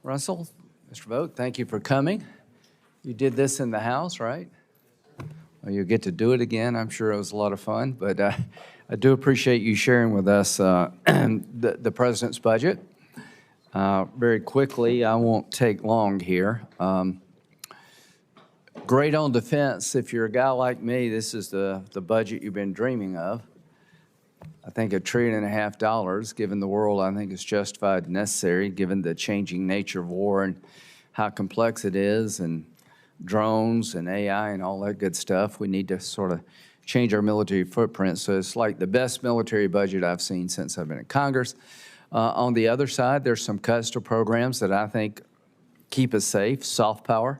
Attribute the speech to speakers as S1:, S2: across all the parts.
S1: Russell, Mr. Vought, thank you for coming. You did this in the House, right? Well, you'll get to do it again. I'm sure it was a lot of fun, but I do appreciate you sharing with us the President's budget. Very quickly, I won't take long here. Great on defense. If you're a guy like me, this is the budget you've been dreaming of. I think $1.5 trillion, given the world, I think is justified and necessary, given the changing nature of war and how complex it is, and drones and AI and all that good stuff. We need to sort of change our military footprint. So it's like the best military budget I've seen since I've been in Congress. On the other side, there's some cuts to programs that I think keep us safe. Soft power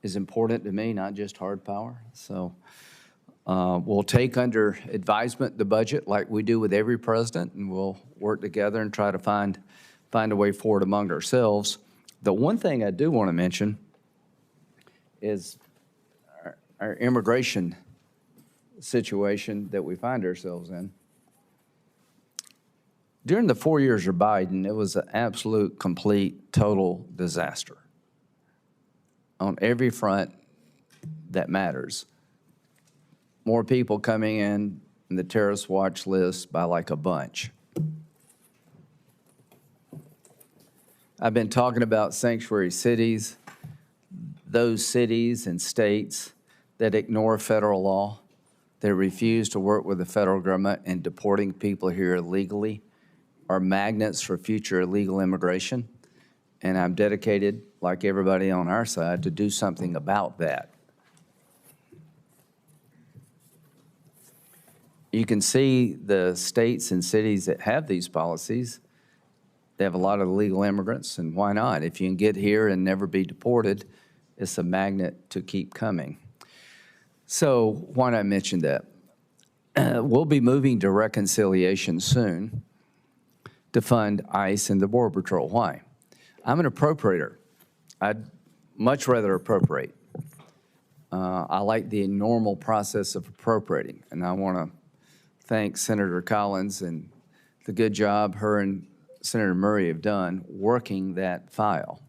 S1: is important to me, not just hard power. So we'll take under advisement the budget like we do with every president, and we'll work together and try to find a way forward among ourselves. The one thing I do want to mention is our immigration situation that we find ourselves in. During the 4 years of Biden, it was an absolute, complete, total disaster on every front that matters. More people coming in the terrorist watch list by like a bunch. I've been talking about sanctuary cities, those cities and states that ignore federal law, that refuse to work with the federal government in deporting people here illegally, are magnets for future illegal immigration. And I'm dedicated, like everybody on our side, to do something about that. You can see the states and cities that have these policies, they have a lot of illegal immigrants, and why not? If you can get here and never be deported, it's a magnet to keep coming. So why not mention that? We'll be moving to reconciliation soon to fund ICE and the Border Patrol. Why? I'm an appropriator. I'd much rather appropriate. I like the normal process of appropriating, and I want to thank Senator Collins and the good job her and Senator Murray have done working that file.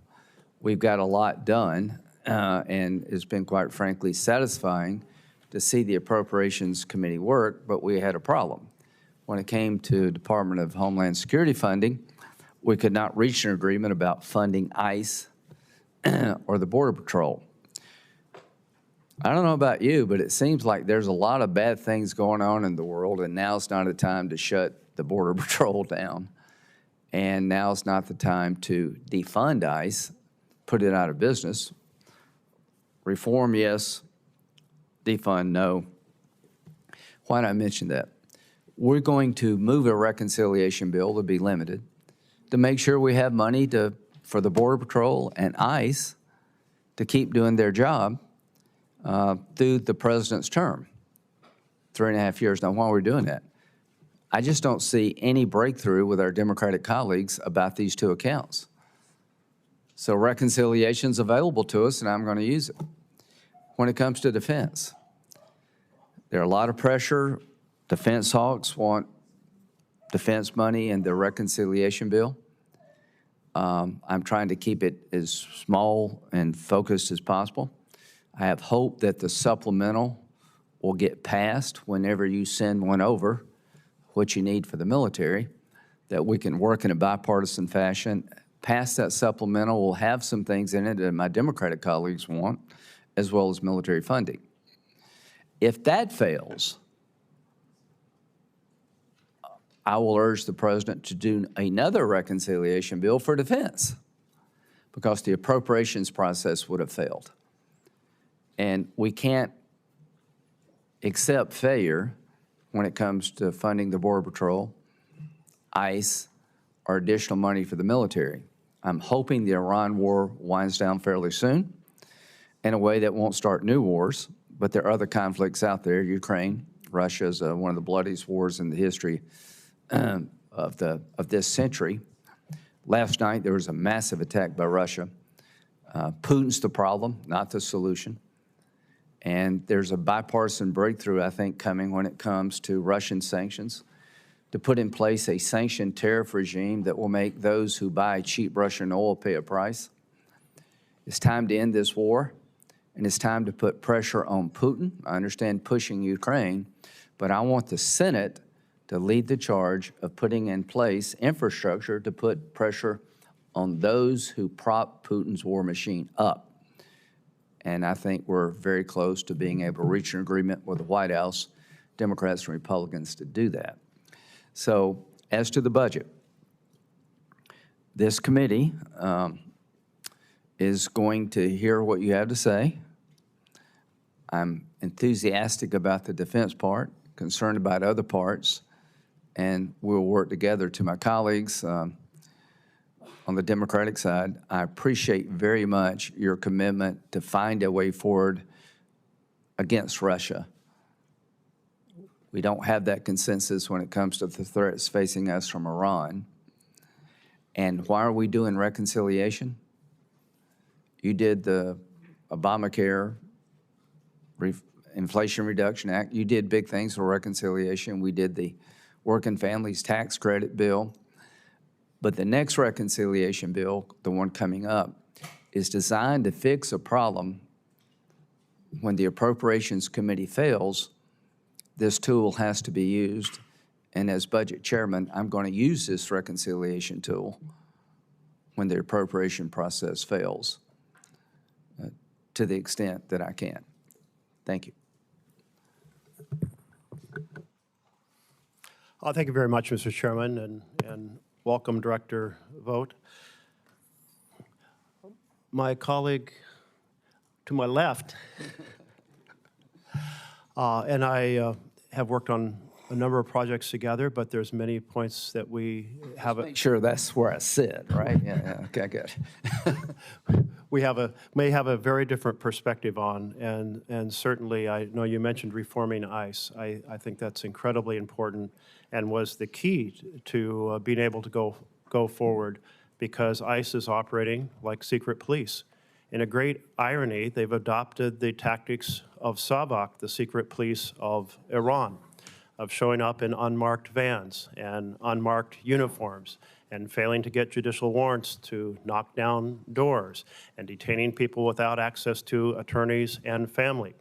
S1: We've got a lot done, and it's been, quite frankly, satisfying to see the Appropriations Committee work, but we had a problem. When it came to Department of Homeland Security funding, we could not reach an agreement about funding ICE or the Border Patrol. I don't know about you, but it seems like there's a lot of bad things going on in the world, and now's not a time to shut the Border Patrol down. And now's not the time to defund ICE, put it out of business. Reform, yes. Defund, no. Why not mention that? We're going to move a reconciliation bill to be limited to make sure we have money for the Border Patrol and ICE to keep doing their job through the president's term, 3.5 years. Now, while we're doing that, I just don't see any breakthrough with our Democratic colleagues about these two accounts. So reconciliation's available to us, and I'm going to use it. When it comes to defense, there's a lot of pressure. Defense hawks want defense money in the reconciliation bill. I'm trying to keep it as small and focused as possible. I have hope that the supplemental will get passed whenever you send one over, what you need for the military, that we can work in a bipartisan fashion. Pass that supplemental will have some things in it that my Democratic colleagues want, as well as military funding. If that fails, I will urge the president to do another reconciliation bill for defense, because the appropriations process would have failed. And we can't accept failure when it comes to funding the Border Patrol, ICE, or additional money for the military. I'm hoping the Iran war winds down fairly soon in a way that won't start new wars, but there are other conflicts out there. Ukraine, Russia is one of the bloodiest wars in the history of this century. Last night, there was a massive attack by Russia. Putin's the problem, not the solution. And there's a bipartisan breakthrough, I think, coming when it comes to Russian sanctions. to put in place a sanctioned tariff regime that will make those who buy cheap Russian oil pay a price. It's time to end this war, and it's time to put pressure on Putin. I understand pushing Ukraine, but I want the Senate to lead the charge of putting in place infrastructure to put pressure on those who prop Putin's war machine up. And I think we're very close to being able to reach an agreement with the White House, Democrats and Republicans, to do that. So as to the budget, this committee is going to hear what you have to say. I'm enthusiastic about the defense part, concerned about other parts, and we'll work together. To my colleagues on the Democratic side, I appreciate very much your commitment to find a way forward against Russia. We don't have that consensus when it comes to the threats facing us from Iran. And why are we doing reconciliation? You did the Obamacare Inflation Reduction Act. You did big things for reconciliation. We did the Working Families Tax Credit bill. But the next reconciliation bill, the one coming up, is designed to fix a problem. When the Appropriations Committee fails, this tool has to be used. And as budget chairman, I'm going to use this reconciliation tool when the appropriation process fails to the extent that I can. Thank you.
S2: Thank you very much, Mr. Chairman, and welcome, Director Vought. My colleague to my left and I have worked on a number of projects together, but there's many points that we have.
S1: Make sure that's where I sit, right? Yeah, okay, good.
S2: We may have a very different perspective on, and certainly I know you mentioned reforming ICE. I think that's incredibly important and was the key to being able to go forward, because ICE is operating like secret police. In a great irony, they've adopted the tactics of Vought, the secret police of Iran, of showing up in unmarked vans and unmarked uniforms and failing to get judicial warrants to knock down doors and detaining people without access to attorneys and family.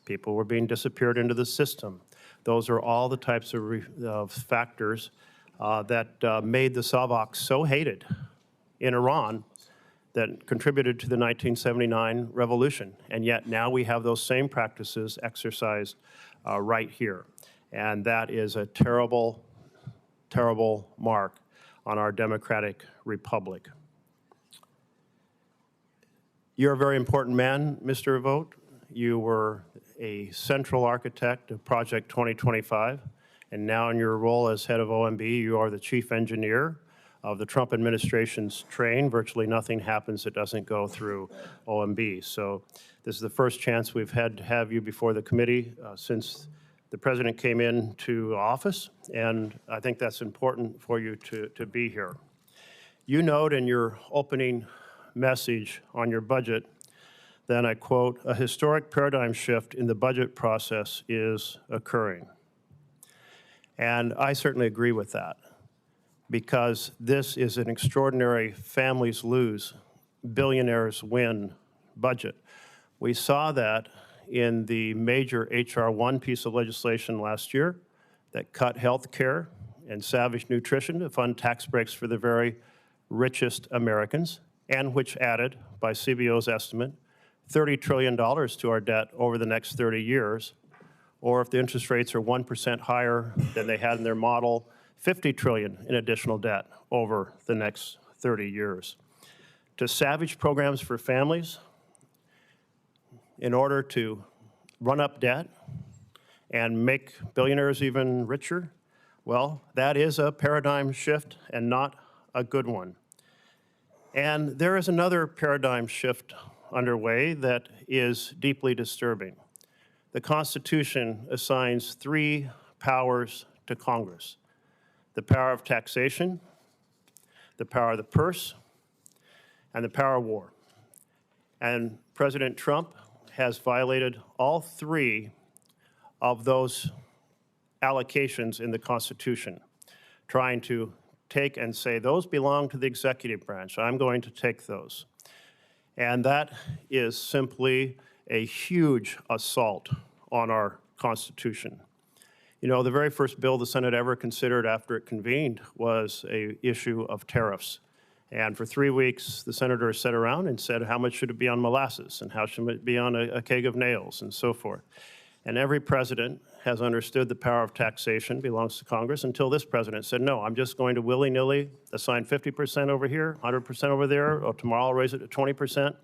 S2: People were being disappeared into the system. Those are all the types of factors that made the Vought so hated in Iran that contributed to the 1979 revolution. And yet now we have those same practices exercised right here. And that is a terrible, terrible mark on our democratic republic. You're a very important man, Mr. Vought. You were a central architect of Project 2025, and now in your role as head of OMB, you are the chief engineer of the Trump administration's train. Virtually nothing happens that doesn't go through OMB. So this is the first chance we've had to have you before the committee since the president came into office, and I think that's important for you to be here. You note in your opening message on your budget, then I quote, "A historic paradigm shift in the budget process is occurring." And I certainly agree with that, because this is an extraordinary families lose, billionaires win budget. We saw that in the major H.R. 1 piece of legislation last year that cut health care and Savage Nutrition to fund tax breaks for the very richest Americans, and which added, by CBO's estimate, $30 trillion to our debt over the next 30 years, or if the interest rates are 1% higher than they had in their model, $50 trillion in additional debt over the next 30 years. To savage programs for families in order to run up debt and make billionaires even richer, well, that is a paradigm shift and not a good one. And there is another paradigm shift underway that is deeply disturbing. The Constitution assigns 3 powers to Congress: the power of taxation, the power of the purse, and the power of war. And President Trump has violated all 3 of those allocations in the Constitution. trying to take and say, those belong to the executive branch. I'm going to take those. And that is simply a huge assault on our Constitution. You know, the very first bill the Senate ever considered after it convened was an issue of tariffs. And for 3 weeks, the senators sat around and said, how much should it be on molasses? And how should it be on a keg of nails? And so forth. And every president has understood the power of taxation belongs to Congress until this president said, no, I'm just going to willy-nilly assign 50% over here, 100% over there, or tomorrow I'll raise it to 20%,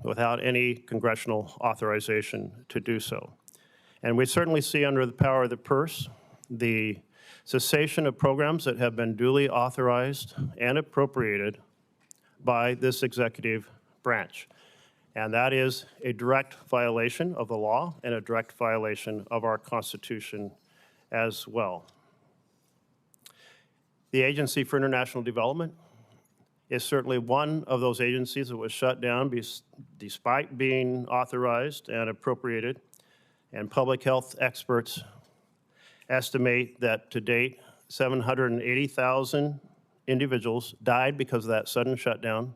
S2: without any congressional authorization to do so. And we certainly see under the power of the purse the cessation of programs that have been duly authorized and appropriated by this executive branch. And that is a direct violation of the law and a direct violation of our Constitution as well. The Agency for International Development is certainly one of those agencies that was shut down despite being authorized and appropriated. And public health experts estimate that to date, 780,000 individuals died because of that sudden shutdown,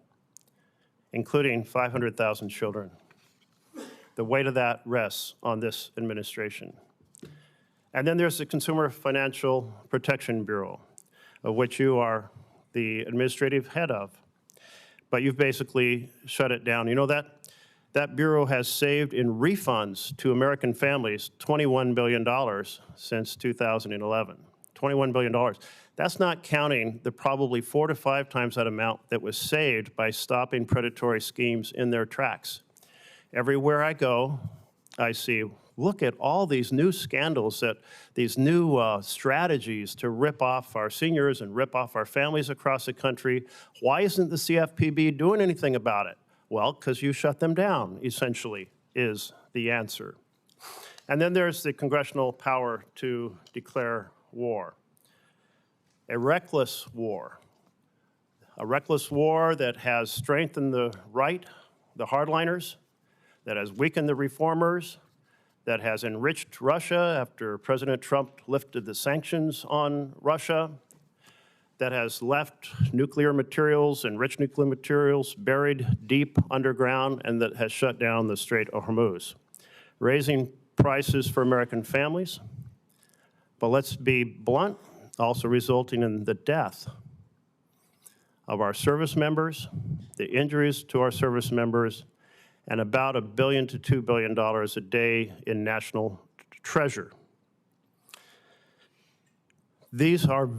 S2: including 500,000 children. The weight of that rests on this administration. And then there's the Consumer Financial Protection Bureau, of which you are the administrative head of. But you've basically shut it down. You know, that bureau has saved in refunds to American families $21 billion since 2011. $21 billion. That's not counting the probably 4 to 5 times that amount that was saved by stopping predatory schemes in their tracks. Everywhere I go, I see, look at all these new scandals, these new strategies to rip off our seniors and rip off our families across the country. Why isn't the CFPB doing anything about it? Well, because you shut them down, essentially, is the answer. And then there's the congressional power to declare war. A reckless war that has strengthened the right, the hardliners, that has weakened the reformers, that has enriched Russia after President Trump lifted the sanctions on Russia, that has left nuclear materials, enriched nuclear materials, buried deep underground, and that has shut down the Strait of Hormuz, raising prices for American families, but let's be blunt, also resulting in the death of our service members, the injuries to our service members, and about $1 billion to $2 billion a day in national treasure. These are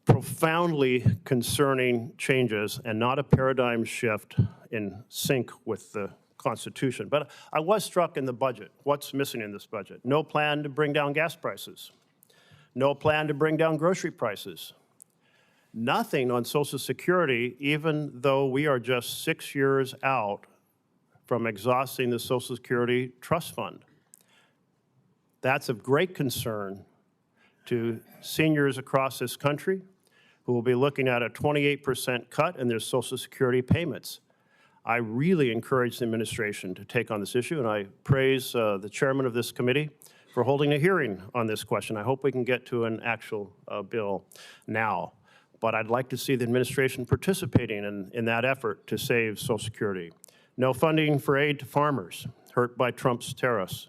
S2: profoundly concerning changes and not a paradigm shift in sync with the Constitution. But I was struck in the budget. What's missing in this budget? No plan to bring down gas prices. No plan to bring down grocery prices. Nothing on Social Security, even though we are just 6 years out from exhausting the Social Security Trust Fund. That's of great concern to seniors across this country who will be looking at a 28% cut in their Social Security payments. I really encourage the administration to take on this issue, and I praise the chairman of this committee for holding a hearing on this question. I hope we can get to an actual bill now. But I'd like to see the administration participating in that effort to save Social Security. No funding for aid to farmers hurt by Trump's tariffs.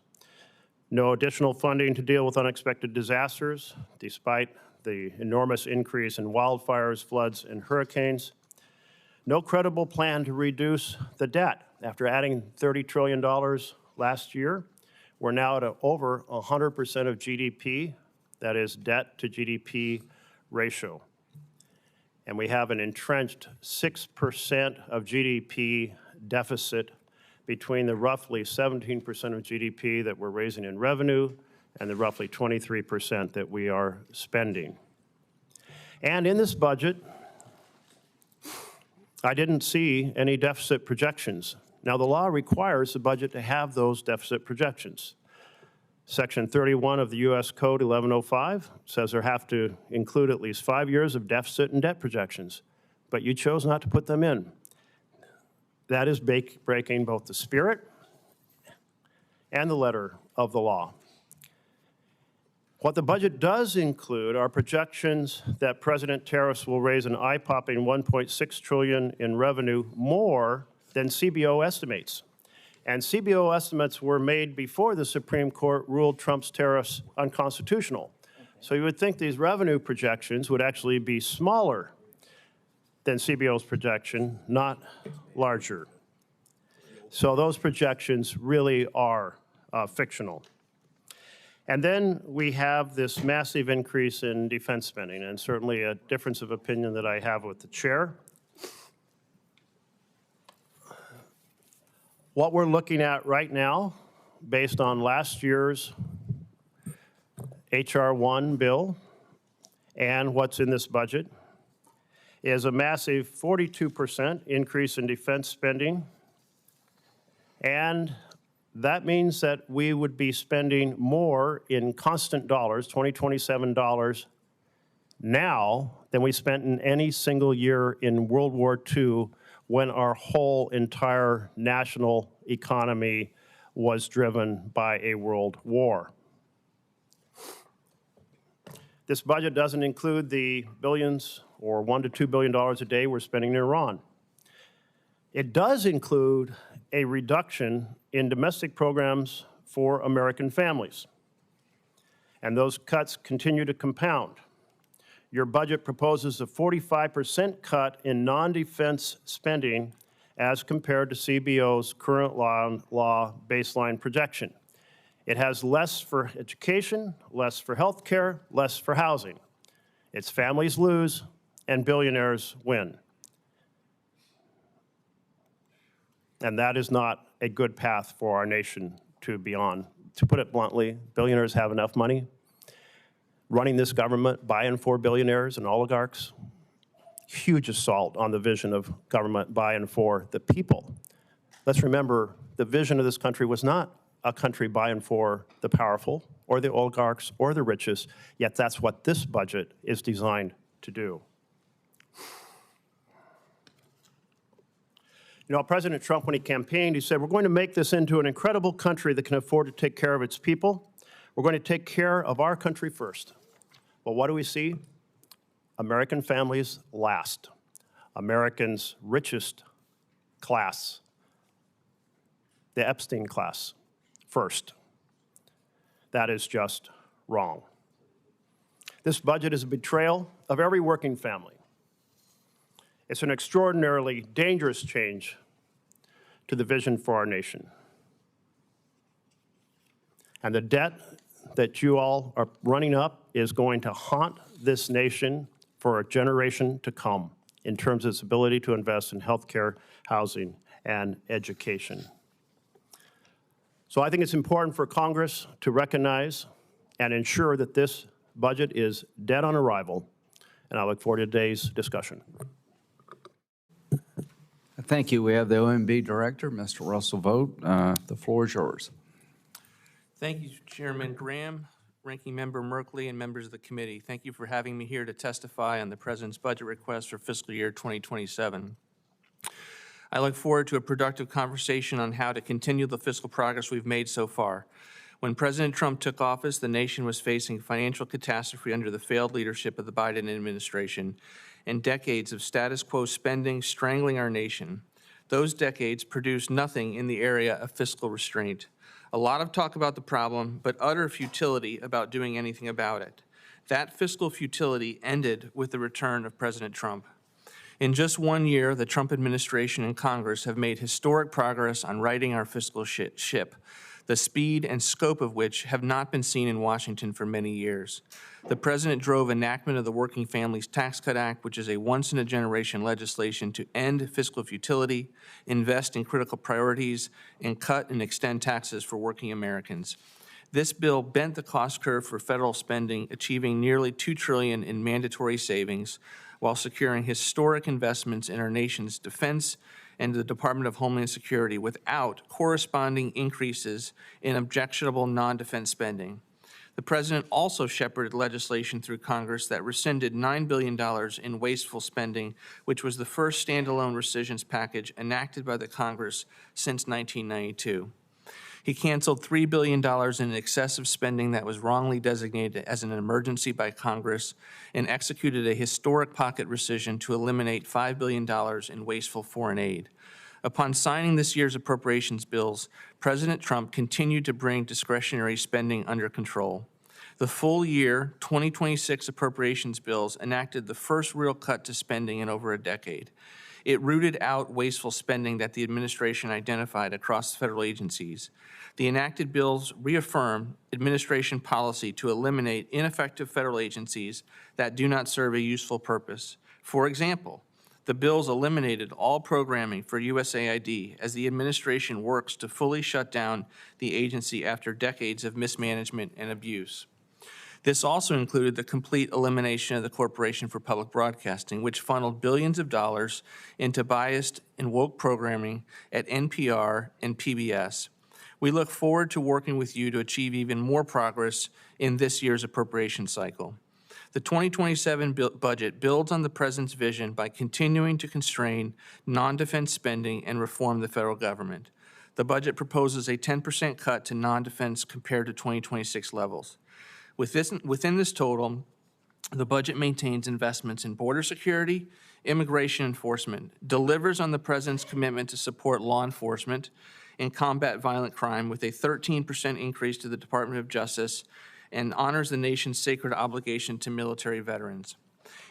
S2: No additional funding to deal with unexpected disasters, despite the enormous increase in wildfires, floods, and hurricanes. No credible plan to reduce the debt. After adding $30 trillion last year, we're now at over 100% of GDP, that is debt to GDP ratio. And we have an entrenched 6% of GDP deficit between the roughly 17% of GDP that we're raising in revenue and the roughly 23% that we are spending. And in this budget, I didn't see any deficit projections. Now, the law requires the budget to have those deficit projections. Section 31 of the U.S. Code 1105 says there have to include at least 5 years of deficit and debt projections, but you chose not to put them in. That is breaking both the spirit and the letter of the law. What the budget does include are projections that President tariffs will raise an eye-popping $1.6 trillion in revenue more than CBO estimates. And CBO estimates were made before the Supreme Court ruled Trump's tariffs unconstitutional. So you would think these revenue projections would actually be smaller than CBO's projection, not larger. So those projections really are fictional. And then we have this massive increase in defense spending, and certainly a difference of opinion that I have with the chair. What we're looking at right now, based on last year's H.R. 1 bill and what's in this budget, is a massive 42% increase in defense spending. And that means that we would be spending more in constant dollars, 2027 dollars, now than we spent in any single year in World War II when our whole entire national economy was driven by a world war. This budget doesn't include the billions or $1 to $2 billion a day we're spending in Iran. It does include a reduction in domestic programs for American families. And those cuts continue to compound. Your budget proposes a 45% cut in non-defense spending as compared to CBO's current law baseline projection. It has less for education, less for health care, less for housing. Its families lose and billionaires win. And that is not a good path for our nation to be on. To put it bluntly, billionaires have enough money. Running this government by and for billionaires and oligarchs, huge assault on the vision of government by and for the people. Let's remember, the vision of this country was not a country by and for the powerful or the oligarchs or the richest, yet that's what this budget is designed to do. You know, President Trump, when he campaigned, he said, we're going to make this into an incredible country that can afford to take care of its people. We're going to take care of our country first. But what do we see? American families last. Americans' richest class, the Epstein class, first. That is just wrong. This budget is a betrayal of every working family. It's an extraordinarily dangerous change to the vision for our nation. And the debt that you all are running up is going to haunt this nation for a generation to come in terms of its ability to invest in healthcare, housing, and education. So I think it's important for Congress to recognize and ensure that this budget is dead on arrival, and I look forward to today's discussion.
S1: Thank you. We have the OMB Director, Mr. Russell Vought. The floor is yours.
S3: Thank you, Chairman Graham, Ranking Member Merkley, and members of the committee. Thank you for having me here to testify on the President's budget request for fiscal year 2027. I look forward to a productive conversation on how to continue the fiscal progress we've made so far. When President Trump took office, the nation was facing financial catastrophe under the failed leadership of the Biden administration and decades of status quo spending strangling our nation. Those decades produced nothing in the area of fiscal restraint. A lot of talk about the problem, but utter futility about doing anything about it. That fiscal futility ended with the return of President Trump. In just 1 year, the Trump administration and Congress have made historic progress on righting our fiscal ship, the speed and scope of which have not been seen in Washington for many years. The President drove enactment of the Working Families Tax Cut Act, which is a once-in-a-generation legislation to end fiscal futility, invest in critical priorities, and cut and extend taxes for working Americans. This bill bent the cost curve for federal spending, achieving nearly $2 trillion in mandatory savings, while securing historic investments in our nation's defense and the Department of Homeland Security without corresponding increases in objectionable non-defense spending. The President also shepherded legislation through Congress that rescinded $9 billion in wasteful spending, which was the first standalone rescissions package enacted by the Congress since 1992. He canceled $3 billion in excessive spending that was wrongly designated as an emergency by Congress and executed a historic pocket rescission to eliminate $5 billion in wasteful foreign aid. Upon signing this year's appropriations bills, President Trump continued to bring discretionary spending under control. The full year 2026 appropriations bills enacted the first real cut to spending in over a decade. It rooted out wasteful spending that the administration identified across federal agencies. The enacted bills reaffirm administration policy to eliminate ineffective federal agencies that do not serve a useful purpose. For example, the bills eliminated all programming for USAID as the administration works to fully shut down the agency after decades of mismanagement and abuse. This also included the complete elimination of the Corporation for Public Broadcasting, which funneled billions of dollars into biased and woke programming at NPR and PBS. We look forward to working with you to achieve even more progress in this year's appropriation cycle. The 2027 budget builds on the President's vision by continuing to constrain non-defense spending and reform the federal government. The budget proposes a 10% cut to non-defense compared to 2026 levels. Within this total, the budget maintains investments in border security, immigration enforcement, delivers on the President's commitment to support law enforcement and combat violent crime with a 13% increase to the Department of Justice, and honors the nation's sacred obligation to military veterans.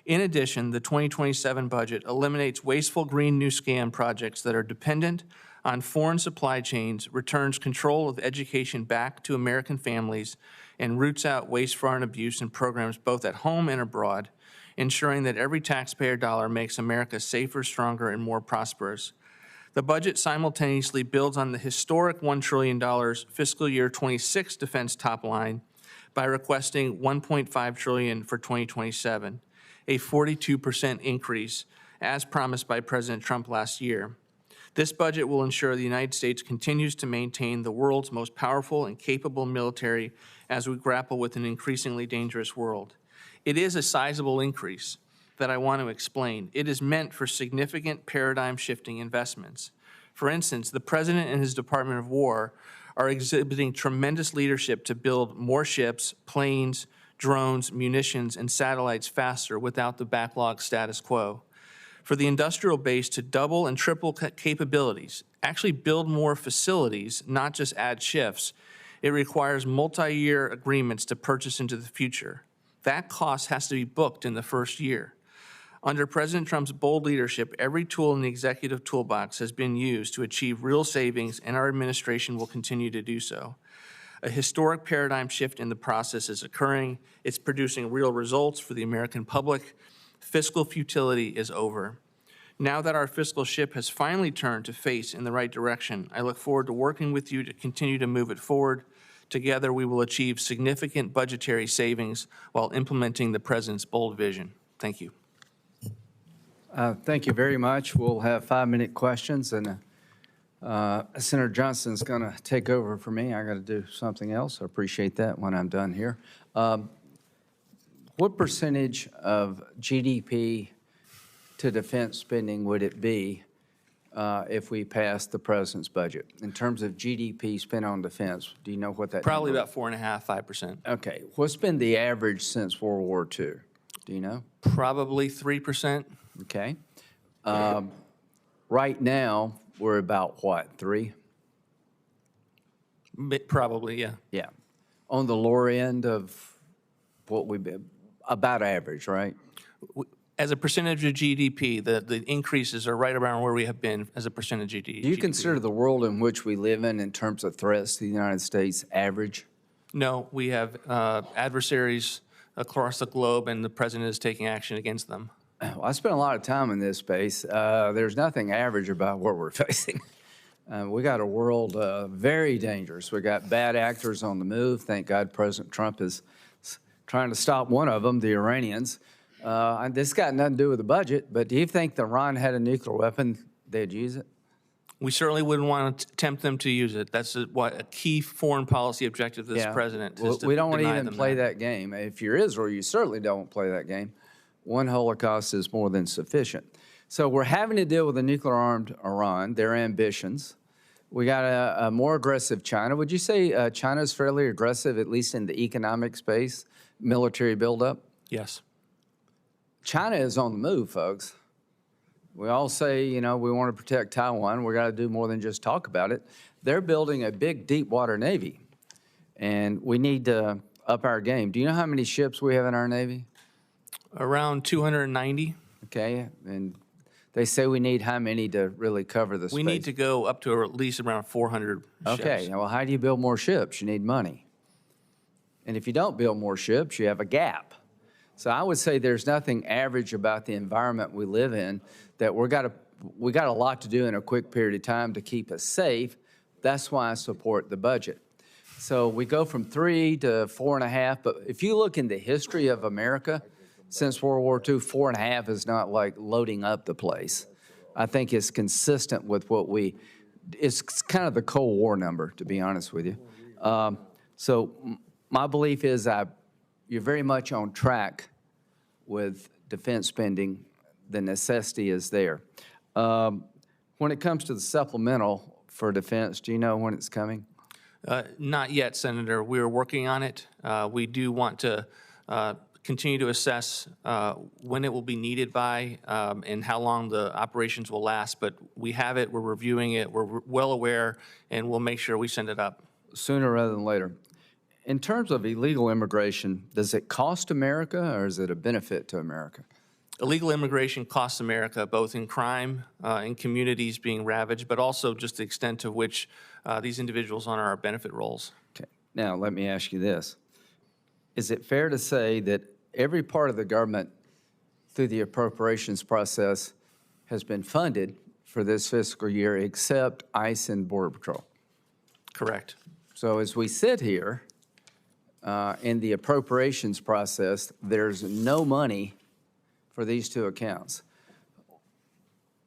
S3: In addition, the 2027 budget eliminates wasteful green new scam projects that are dependent on foreign supply chains, returns control of education back to American families, and roots out waste, fraud, and abuse in programs both at home and abroad, ensuring that every taxpayer dollar makes America safer, stronger, and more prosperous. The budget simultaneously builds on the historic $1 trillion fiscal year 26 defense top line by requesting $1.5 trillion for 2027, a 42% increase as promised by President Trump last year. This budget will ensure the United States continues to maintain the world's most powerful and capable military as we grapple with an increasingly dangerous world. It is a sizable increase that I want to explain. It is meant for significant paradigm-shifting investments. For instance, the President and his Department of War are exhibiting tremendous leadership to build more ships, planes, drones, munitions, and satellites faster without the backlog status quo. For the industrial base to double and triple capabilities, actually build more facilities, not just add shifts, it requires multi-year agreements to purchase into the future. That cost has to be booked in the first year. Under President Trump's bold leadership, every tool in the executive toolbox has been used to achieve real savings, and our administration will continue to do so. A historic paradigm shift in the process is occurring. It's producing real results for the American public. Fiscal futility is over. Now that our fiscal ship has finally turned to face in the right direction, I look forward to working with you to continue to move it forward. Together, we will achieve significant budgetary savings while implementing the President's bold vision. Thank you.
S1: Thank you very much. We'll have 5-minute questions, and Senator Johnson's going to take over for me. I got to do something else. I appreciate that when I'm done here. What percentage of GDP to defense spending would it be if we passed the President's budget? In terms of GDP spent on defense, do you know what that
S3: Probably
S1: number?
S3: about 4.5%, 5%.
S1: Okay. What's been the average since World War II? Do you know?
S3: Probably 3%.
S1: Okay. Right now, we're about what, 3?
S3: Probably, yeah.
S1: Yeah. On the lower end of what we've been, about average, right?
S3: As a percentage of GDP, the increases are right around where we have been as a percentage of GDP.
S1: Do you consider the world in which we live in terms of threats to the United States average?
S3: No, we have adversaries across the globe, and the President is taking action against them.
S1: Well, I spent a lot of time in this space. There's nothing average about what we're facing. We got a world very dangerous. We got bad actors on the move. Thank God President Trump is trying to stop one of them, the Iranians. This got nothing to do with the budget, but do you think if Iran had a nuclear weapon, they'd use it?
S3: We certainly wouldn't want to tempt them to use it. That's a key foreign policy objective of this president.
S1: Well, we don't want to even play that game. If you're Israel, you certainly don't play that game. One Holocaust is more than sufficient. So we're having to deal with a nuclear-armed Iran, their ambitions. We got a more aggressive China. Would you say China's fairly aggressive, at least in the economic space, military buildup?
S3: Yes.
S1: China is on the move, folks. We all say, you know, we want to protect Taiwan. We got to do more than just talk about it. They're building a big deep water Navy, and we need to up our game. Do you know how many ships we have in our Navy?
S3: Around 290.
S1: Okay, and they say we need how many to really cover the space?
S3: We need to go up to at least around 400 ships.
S1: Okay, well, how do you build more ships? You need money. And if you don't build more ships, you have a gap. So I would say there's nothing average about the environment we live in, that we got a lot to do in a quick period of time to keep us safe. That's why I support the budget. So we go from 3 to 4.5, but if you look in the history of America, since World War II, 4.5 is not like loading up the place. I think it's consistent with it's kind of the Cold War number, to be honest with you. So my belief is you're very much on track with defense spending. The necessity is there. When it comes to the supplemental for defense, do you know when it's coming?
S3: Not yet, Senator. We are working on it. We do want to continue to assess when it will be needed by and how long the operations will last. But we have it, we're reviewing it, we're well aware, and we'll make sure we send it up.
S1: Sooner rather than later. In terms of illegal immigration, does it cost America or is it a benefit to America?
S3: Illegal immigration costs America, both in crime and communities being ravaged, but also just the extent to which these individuals on our benefit rolls.
S1: Okay. Now, let me ask you this. Is it fair to say that every part of the government through the appropriations process has been funded for this fiscal year except ICE and Border Patrol?
S3: Correct.
S1: So as we sit here in the appropriations process, there's no money for these two accounts.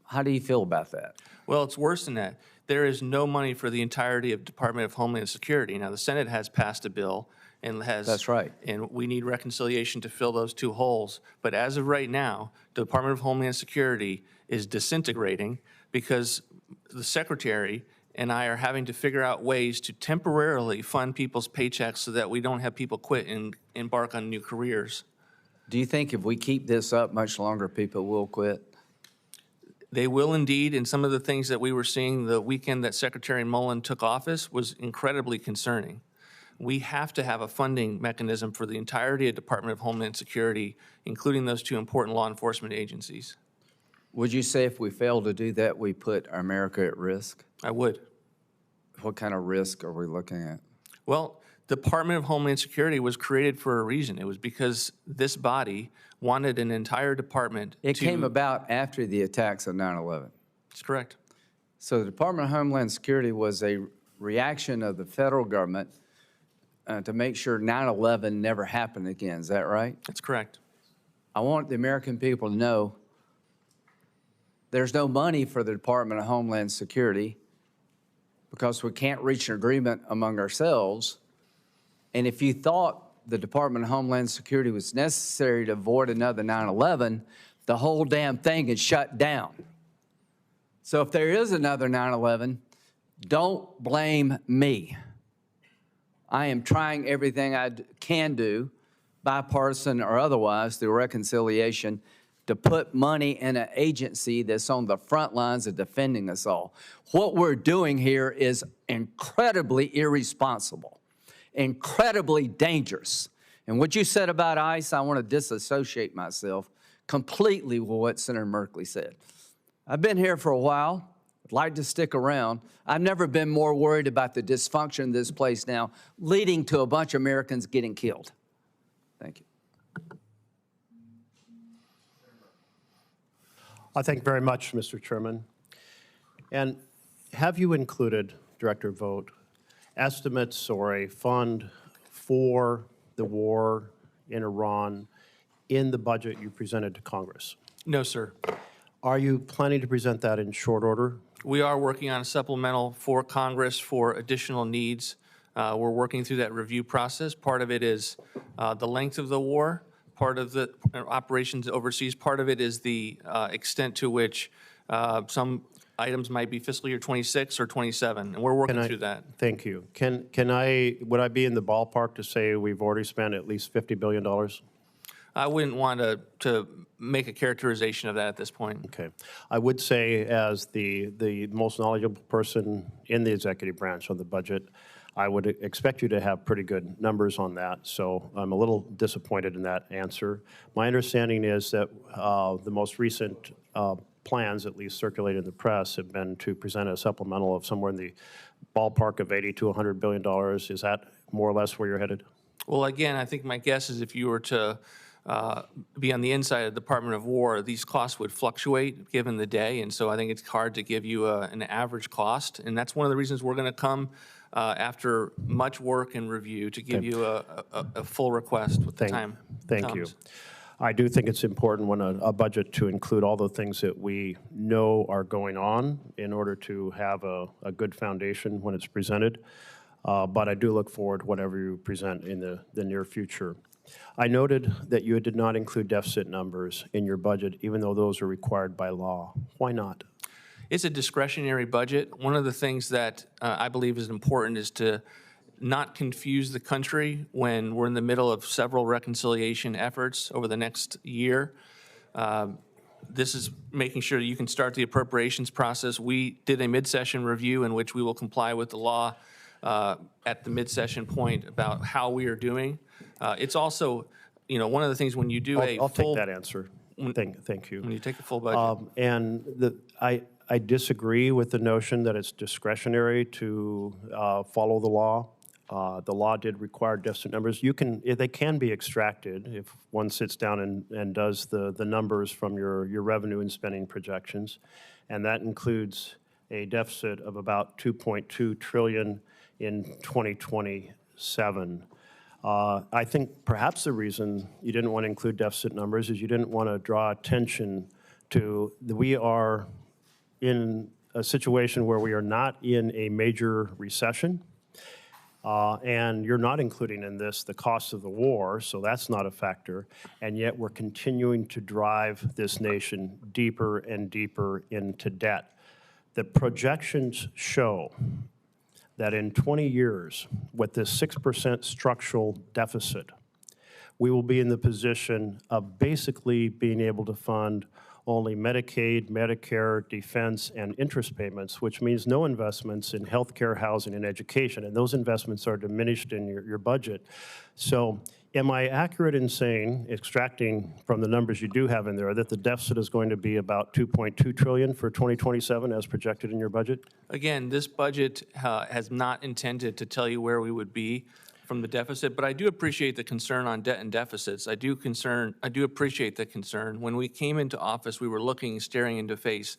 S1: How do you feel about that?
S3: Well, it's worse than that. There is no money for the entirety of Department of Homeland Security. Now, the Senate has passed a bill and has...
S1: That's right.
S3: And we need reconciliation to fill those two holes. But as of right now, the Department of Homeland Security is disintegrating because the Secretary and I are having to figure out ways to temporarily fund people's paychecks so that we don't have people quit and embark on new careers.
S1: Do you think if we keep this up much longer, people will quit?
S3: They will indeed, and some of the things that we were seeing the weekend that Secretary Mullen took office was incredibly concerning. We have to have a funding mechanism for the entirety of Department of Homeland Security, including those two important law enforcement agencies.
S1: Would you say if we fail to do that, we put America at risk?
S3: I would.
S1: What kind of risk are we looking at?
S3: Well, the Department of Homeland Security was created for a reason. It was because this body wanted an entire department
S1: It came about after the attacks of 9/11.
S3: That's correct.
S1: So the Department of Homeland Security was a reaction of the federal government to make sure 9/11 never happened again. Is that right?
S3: That's correct.
S1: I want the American people to know there's no money for the Department of Homeland Security because we can't reach an agreement among ourselves. And if you thought the Department of Homeland Security was necessary to avoid another 9/11, the whole damn thing is shut down. So if there is another 9/11, don't blame me. I am trying everything I can do, bipartisan or otherwise, through reconciliation, to put money in an agency that's on the front lines of defending us all. What we're doing here is incredibly irresponsible, incredibly dangerous. And what you said about ICE, I want to disassociate myself completely with what Senator Merkley said. I've been here for a while. I'd like to stick around. I've never been more worried about the dysfunction of this place now, leading to a bunch of Americans getting killed. Thank you.
S2: I thank very much, Mr. Chairman. And have you included, Director Vought, estimates or a fund for the war in Iran in the budget you presented to Congress?
S3: No, sir.
S2: Are you planning to present that in short order?
S3: We are working on a supplemental for Congress for additional needs. We're working through that review process. Part of it is the length of the war. Part of the operations overseas. Part of it is the extent to which some items might be fiscal year 26 or 27, and we're working through that.
S2: Thank you. Would I be in the ballpark to say we've already spent at least $50 billion?
S3: I wouldn't want to make a characterization of that at this point.
S2: Okay. I would say, as the most knowledgeable person in the executive branch on the budget, I would expect you to have pretty good numbers on that, so I'm a little disappointed in that answer. My understanding is that the most recent plans, at least circulated in the press, have been to present a supplemental of somewhere in the ballpark of $80 to $100 billion. Is that more or less where you're headed?
S3: Well, again, I think my guess is if you were to be on the inside of the Department of War, these costs would fluctuate given the day, and so I think it's hard to give you an average cost, and that's one of the reasons we're going to come after much work and review to give you a full request with the time.
S2: Thank you. I do think it's important when a budget to include all the things that we know are going on in order to have a good foundation when it's presented. But I do look forward to whatever you present in the near future. I noted that you did not include deficit numbers in your budget, even though those are required by law. Why not?
S3: It's a discretionary budget. One of the things that I believe is important is to not confuse the country when we're in the middle of several reconciliation efforts over the next year. This is making sure that you can start the appropriations process. We did a mid-session review in which we will comply with the law at the mid-session point about how we are doing. It's also, one of the things when you do
S2: I'll take that answer. Thank you.
S3: When you take the full budget.
S2: I disagree with the notion that it's discretionary to follow the law. The law did require deficit numbers. They can be extracted if one sits down and does the numbers from your revenue and spending projections, and that includes a deficit of about $2.2 trillion in 2027. I think perhaps the reason you didn't want to include deficit numbers is you didn't want to draw attention to we are in a situation where we are not in a major recession, and you're not including in this the cost of the war, so that's not a factor, and yet we're continuing to drive this nation deeper and deeper into debt. The projections show that in 20 years, with this 6% structural deficit, we will be in the position of basically being able to fund only Medicaid, Medicare, defense, and interest payments, which means no investments in healthcare, housing, and education, and those investments are diminished in your budget. So am I accurate in saying, extracting from the numbers you do have in there, that the deficit is going to be about $2.2 trillion for 2027 as projected in your budget?
S3: Again, this budget has not intended to tell you where we would be from the deficit, but I do appreciate the concern on debt and deficits. I do appreciate the concern. When we came into office, we were staring into face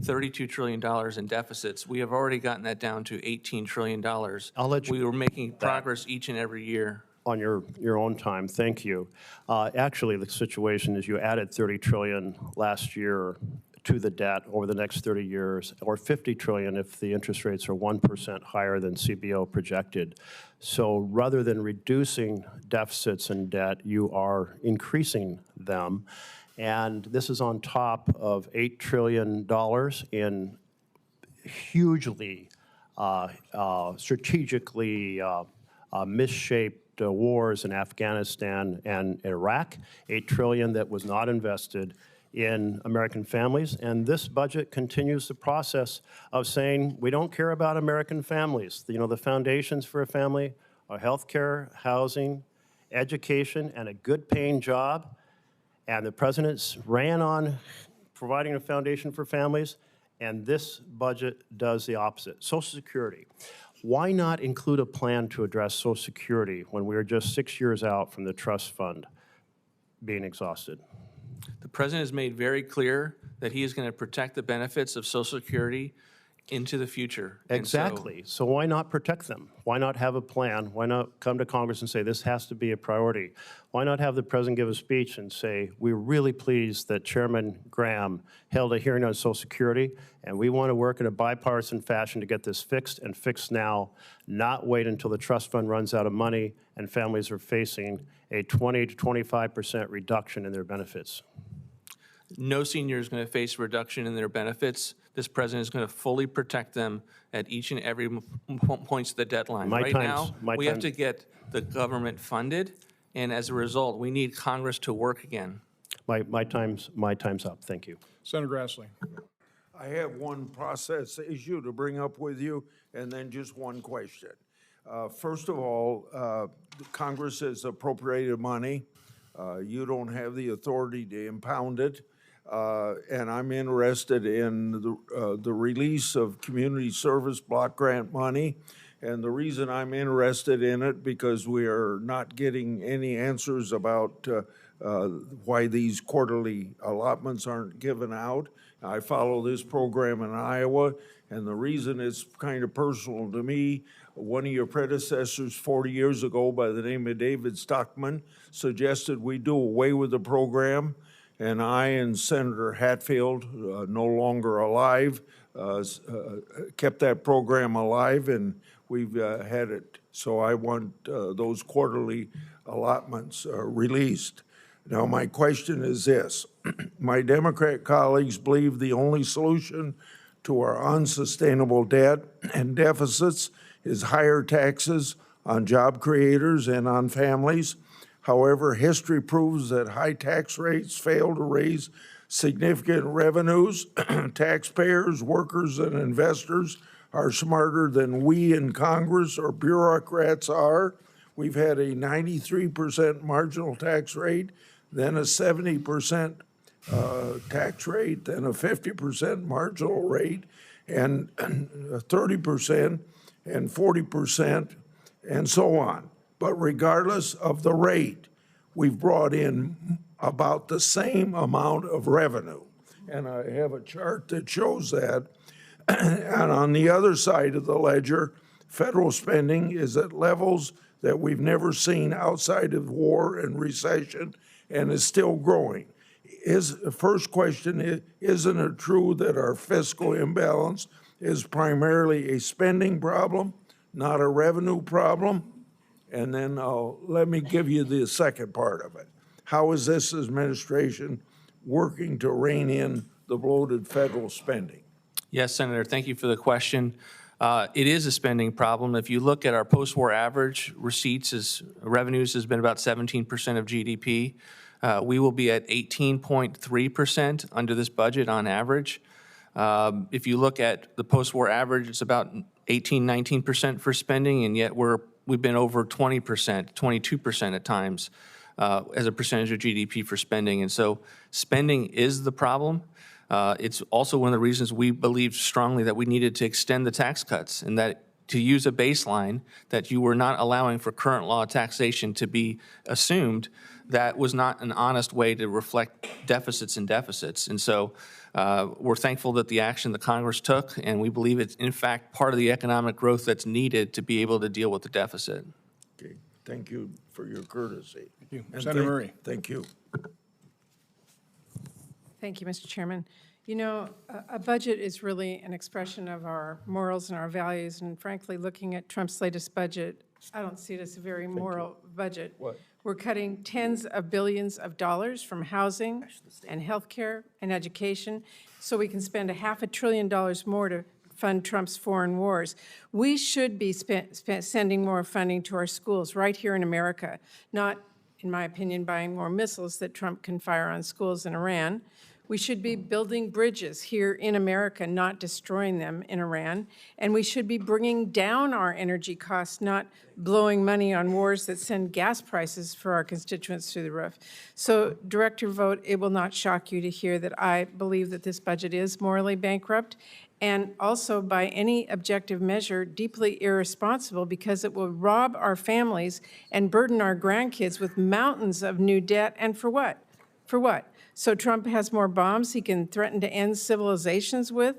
S3: $32 trillion in deficits. We have already gotten that down to $18 trillion.
S2: I'll let you.
S3: We were making progress each and every year.
S2: On your own time, thank you. Actually, the situation is you added $30 trillion last year to the debt over the next 30 years, or $50 trillion if the interest rates are 1% higher than CBO projected. So rather than reducing deficits and debt, you are increasing them. And this is on top of $8 trillion in hugely strategically misshaped wars in Afghanistan and Iraq, $8 trillion that was not invested in American families, and this budget continues the process of saying we don't care about American families. The foundations for a family are health care, housing, education, and a good paying job, and the president's ran on providing a foundation for families, and this budget does the opposite. Social Security. Why not include a plan to address Social Security when we are just 6 years out from the trust fund being exhausted?
S3: The president has made very clear that he is going to protect the benefits of Social Security into the future.
S2: Exactly. So why not protect them? Why not have a plan? Why not come to Congress and say this has to be a priority? Why not have the president give a speech and say, we're really pleased that Chairman Graham held a hearing on Social Security, and we want to work in a bipartisan fashion to get this fixed, and fixed now, not wait until the trust fund runs out of money and families are facing a 20 to 25% reduction in their benefits.
S3: No senior is going to face a reduction in their benefits. This president is going to fully protect them at each and every points of the deadline.
S2: My
S3: Right
S2: time's-
S3: now,
S2: my
S3: we have
S2: time's-
S3: to get the government funded, and as a result, we need Congress to work again.
S2: My time's up. Thank you.
S4: Senator Grassley.
S5: I have one process issue to bring up with you, and then just one question. First of all, Congress has appropriated money. You don't have the authority to impound it. And I'm interested in the release of community service block grant money. And the reason I'm interested in it, because we are not getting any answers about why these quarterly allotments aren't given out. I follow this program in Iowa, and the reason it's kind of personal to me, one of your predecessors 40 years ago by the name of David Stockman suggested we do away with the program, and I and Senator Hatfield, no longer alive, kept that program alive, and we've had it. So I want those quarterly allotments released. Now, my question is this. My Democrat colleagues believe the only solution to our unsustainable debt and deficits is higher taxes on job creators and on families. However, history proves that high tax rates fail to raise significant revenues. Taxpayers, workers, and investors are smarter than we in Congress or bureaucrats are. We've had a 93% marginal tax rate, then a 70% tax rate, then a 50% marginal rate, and 30% and 40%, and so on. But regardless of the rate, we've brought in about the same amount of revenue. And I have a chart that shows that. And on the other side of the ledger, federal spending is at levels that we've never seen outside of war and recession, and is still growing. The first question, isn't it true that our fiscal imbalance is primarily a spending problem, not a revenue problem? And then let me give you the second part of it. How is this administration working to rein in the bloated federal spending?
S3: Yes, Senator, thank you for the question. It is a spending problem. If you look at our post-war average, revenues has been about 17% of GDP. We will be at 18.3% under this budget on average. If you look at the post-war average, it's about 18, 19% for spending, and yet we've been over 20%, 22% at times as a percentage of GDP for spending. And so spending is the problem. It's also one of the reasons we believed strongly that we needed to extend the tax cuts, and that to use a baseline that you were not allowing for current law taxation to be assumed. That was not an honest way to reflect deficits and deficits. And so we're thankful that the action the Congress took, and we believe it's in fact part of the economic growth that's needed to be able to deal with the deficit.
S5: Okay, thank you for your courtesy.
S4: Thank you.
S5: And
S4: Senator Murray.
S5: Thank you.
S6: Thank you, Mr. Chairman. You know, a budget is really an expression of our morals and our values, and frankly, looking at Trump's latest budget, I don't see it as a very moral budget.
S5: What?
S6: We're cutting tens of billions of dollars from housing and healthcare and education, so we can spend $500 billion more to fund Trump's foreign wars. We should be sending more funding to our schools right here in America, not, in my opinion, buying more missiles that Trump can fire on schools in Iran. We should be building bridges here in America, not destroying them in Iran. And we should be bringing down our energy costs, not blowing money on wars that send gas prices for our constituents through the roof. So, Director Vought, it will not shock you to hear that I believe that this budget is morally bankrupt, and also by any objective measure, deeply irresponsible, because it will rob our families and burden our grandkids with mountains of new debt. And for what? For what? So Trump has more bombs he can threaten to end civilizations with?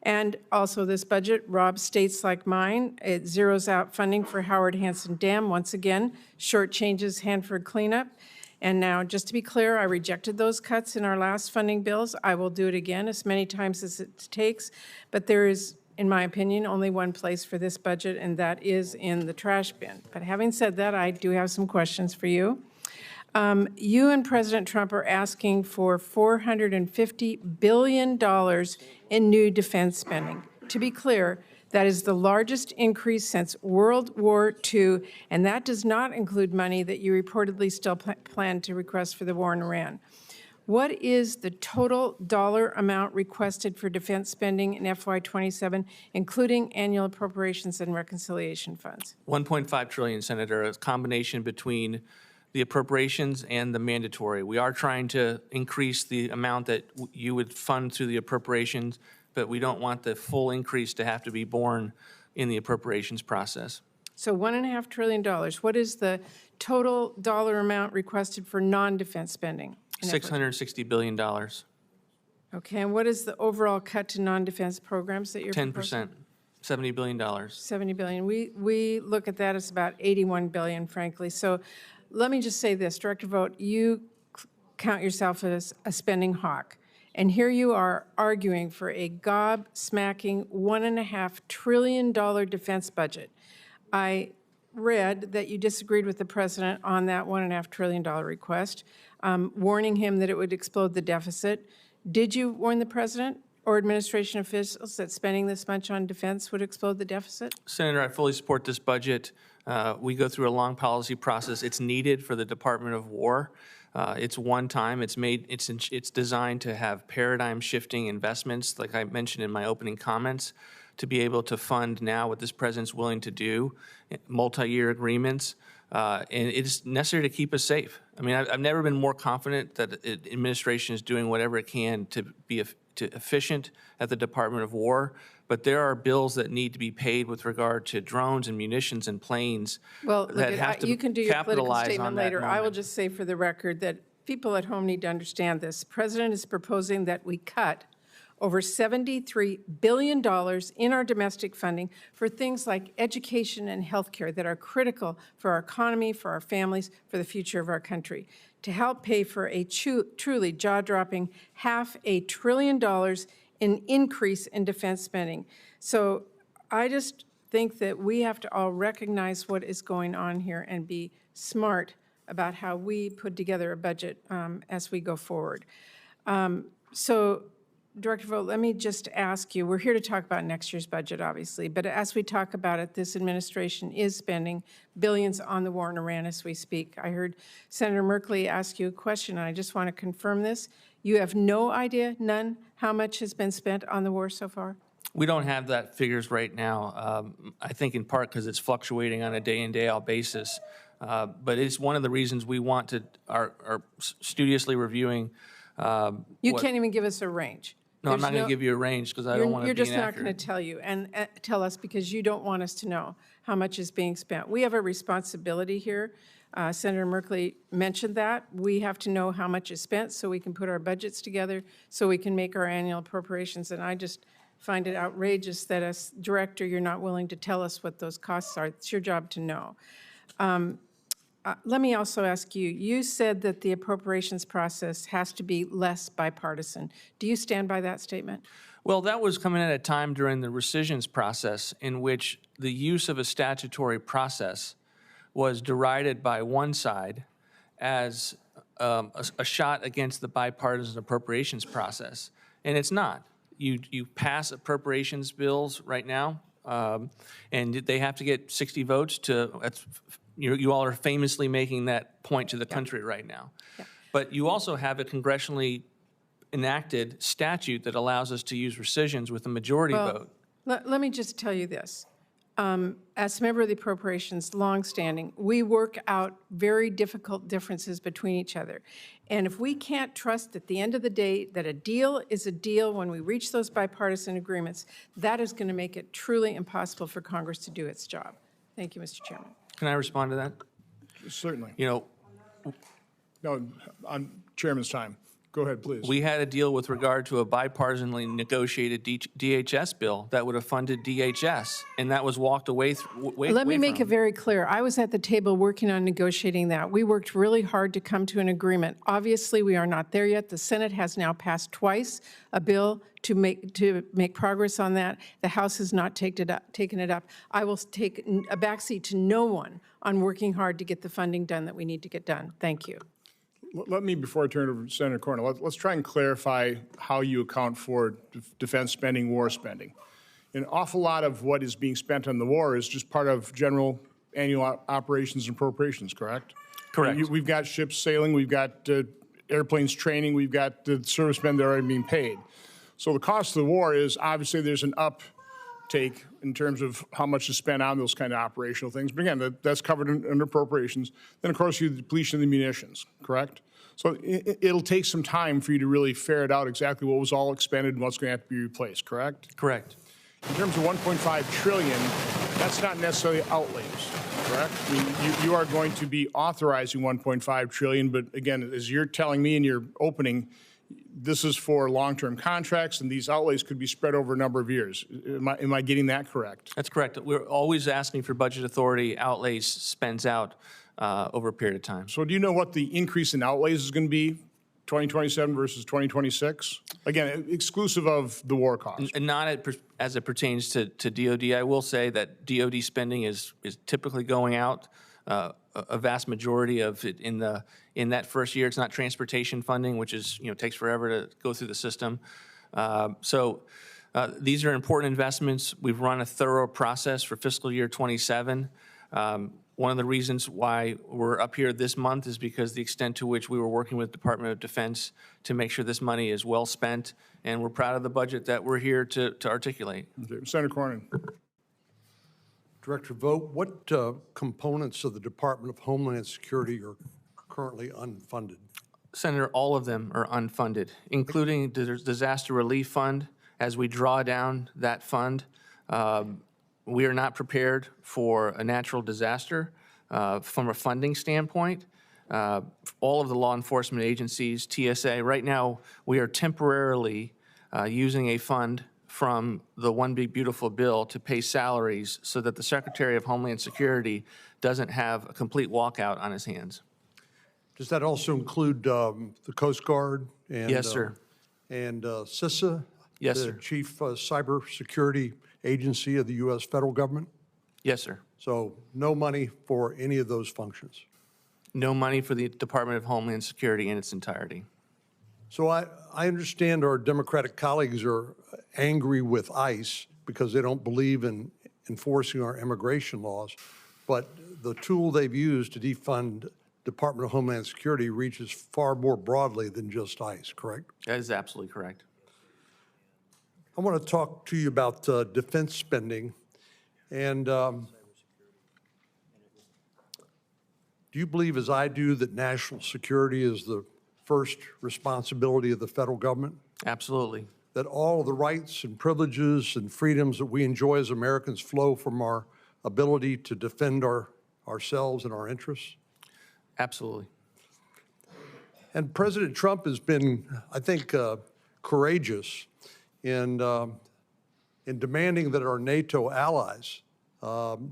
S6: And also this budget robs states like mine. It zeroes out funding for Howard Hanson Dam once again, shortchanges Hanford cleanup. And now, just to be clear, I rejected those cuts in our last funding bills. I will do it again as many times as it takes. But there is, in my opinion, only one place for this budget, and that is in the trash bin. But having said that, I do have some questions for you. You and President Trump are asking for $450 billion in new defense spending. To be clear, that is the largest increase since World War II, and that does not include money that you reportedly still plan to request for the war in Iran. What is the total dollar amount requested for defense spending in FY27, including annual appropriations and reconciliation funds?
S3: 1.5 trillion, Senator, a combination between the appropriations and the mandatory. We are trying to increase the amount that you would fund through the appropriations, but we don't want the full increase to have to be borne in the appropriations process.
S6: So $1.5 trillion. What is the total dollar amount requested for non-defense spending?
S3: $660 billion.
S6: Okay, and what is the overall cut to non-defense programs that you're
S3: 10%, $70 billion.
S6: $70 billion. We look at that as about $81 billion, frankly. So let me just say this, Director Vought, you count yourself as a spending hawk. And here you are arguing for a gob-smacking $1.5 trillion defense budget. I read that you disagreed with the president on that $1.5 trillion request, warning him that it would explode the deficit. Did you warn the president or administration officials that spending this much on defense would explode the deficit?
S3: Senator, I fully support this budget. We go through a long policy process. It's needed for the Department of War. It's one time. It's designed to have paradigm-shifting investments, like I mentioned in my opening comments, to be able to fund now what this president's willing to do, multi-year agreements, and it's necessary to keep us safe. I mean, I've never been more confident that the administration is doing whatever it can to be efficient at the Department of War, but there are bills that need to be paid with regard to drones and munitions and planes
S6: Well,
S3: that have to
S6: you can do your political
S3: capitalize on
S6: statement
S3: that
S6: later. I will
S3: moment.
S6: just say for the record that people at home need to understand this. The president is proposing that we cut over $73 billion in our domestic funding for things like education and healthcare that are critical for our economy, for our families, for the future of our country, to help pay for a truly jaw-dropping $500 billion in increase in defense spending. So I just think that we have to all recognize what is going on here and be smart about how we put together a budget as we go forward. So, Director Vought, let me just ask you, we're here to talk about next year's budget, obviously, but as we talk about it, this administration is spending billions on the war in Iran as we speak. I heard Senator Merkley ask you a question, and I just want to confirm this. You have no idea, none, how much has been spent on the war so far?
S3: We don't have that figures right now, I think in part because it's fluctuating on a day-in, day-out basis. But it's one of the reasons we want to, are studiously reviewing.
S6: You can't even give us a range.
S3: No, I'm not going to give you a range because I don't want to be
S6: You're just not
S3: inaccurate.
S6: going to tell you and tell us because you don't want us to know how much is being spent. We have a responsibility here. Senator Merkley mentioned that. We have to know how much is spent so we can put our budgets together, so we can make our annual appropriations. And I just find it outrageous that as director, you're not willing to tell us what those costs are. It's your job to know. Let me also ask you, you said that the appropriations process has to be less bipartisan. Do you stand by that statement?
S3: Well, that was coming at a time during the rescissions process in which the use of a statutory process was derided by one side as a shot against the bipartisan appropriations process. And it's not. You pass appropriations bills right now, and they have to get 60 votes to, you all are famously making that point to the country right now.
S6: Yeah.
S3: But you also have a congressionally enacted statute that allows us to use rescissions with a majority vote.
S6: Let me just tell you this. As a member of the Appropriations, longstanding, we work out very difficult differences between each other. And if we can't trust at the end of the day that a deal is a deal when we reach those bipartisan agreements, that is going to make it truly impossible for Congress to do its job. Thank you, Mr. Chairman.
S3: Can I respond to that?
S4: Certainly.
S3: You know,
S4: No, on Chairman's time. Go ahead, please.
S3: we had a deal with regard to a bipartisanly negotiated DHS bill that would have funded DHS, and that was walked away.
S6: Let me make it very clear. I was at the table working on negotiating that. We worked really hard to come to an agreement. Obviously, we are not there yet. The Senate has now passed twice a bill to make progress on that. The House has not taken it up. I will take a backseat to no one on working hard to get the funding done that we need to get done. Thank you.
S4: Let me, before I turn it over to Senator Corner, let's try and clarify how you account for defense spending, war spending. An awful lot of what is being spent on the war is just part of general annual operations and appropriations, correct?
S3: Correct.
S4: We've got ships sailing, we've got airplanes training, we've got the servicemen that are already being paid. So the cost of the war is, obviously, there's an uptake in terms of how much is spent on those kind of operational things. But again, that's covered under appropriations. Then, of course, you have the depletion of the munitions, correct? So it'll take some time for you to really ferret out exactly what was all expended and what's going to have to be replaced, correct?
S3: Correct.
S4: In terms of 1.5 trillion, that's not necessarily outlays, correct? I mean, you are going to be authorizing 1.5 trillion, but again, as you're telling me in your opening, this is for long-term contracts, and these outlays could be spread over a number of years. Am I getting that correct?
S3: That's correct. We're always asking for budget authority. Outlays spends out over a period of time.
S4: So do you know what the increase in outlays is going to be, 2027 versus 2026? Again, exclusive of the war cost.
S3: And not as it pertains to DOD. I will say that DOD spending is typically going out. A vast majority of it in that first year. It's not transportation funding, which is, takes forever to go through the system. So these are important investments. We've run a thorough process for fiscal year 27. One of the reasons why we're up here this month is because the extent to which we were working with Department of Defense to make sure this money is well spent, and we're proud of the budget that we're here to articulate.
S4: Okay. Senator Cornyn.
S7: Director Vought, what components of the Department of Homeland Security are currently unfunded?
S3: Senator, all of them are unfunded, including the Disaster Relief Fund. As we draw down that fund, we are not prepared for a natural disaster from a funding standpoint. All of the law enforcement agencies, TSA, right now we are temporarily using a fund from the One Big Beautiful Bill to pay salaries so that the Secretary of Homeland Security doesn't have a complete walkout on his hands.
S7: Does that also include the Coast Guard? And,
S3: Yes, sir.
S7: And CISA?
S3: Yes,
S7: the
S3: sir.
S7: Chief Cybersecurity Agency of the U.S. federal government?
S3: Yes, sir.
S7: So no money for any of those functions?
S3: No money for the Department of Homeland Security in its entirety.
S7: So I understand our Democratic colleagues are angry with ICE because they don't believe in enforcing our immigration laws, but the tool they've used to defund Department of Homeland Security reaches far more broadly than just ICE, correct?
S3: That is absolutely correct.
S7: I want to talk to you about defense spending. And do you believe, as I do, that national security is the first responsibility of the federal government?
S3: Absolutely.
S7: That all of the rights and privileges and freedoms that we enjoy as Americans flow from our ability to defend ourselves and our interests?
S3: Absolutely.
S7: And President Trump has been, I think, courageous in demanding that our NATO allies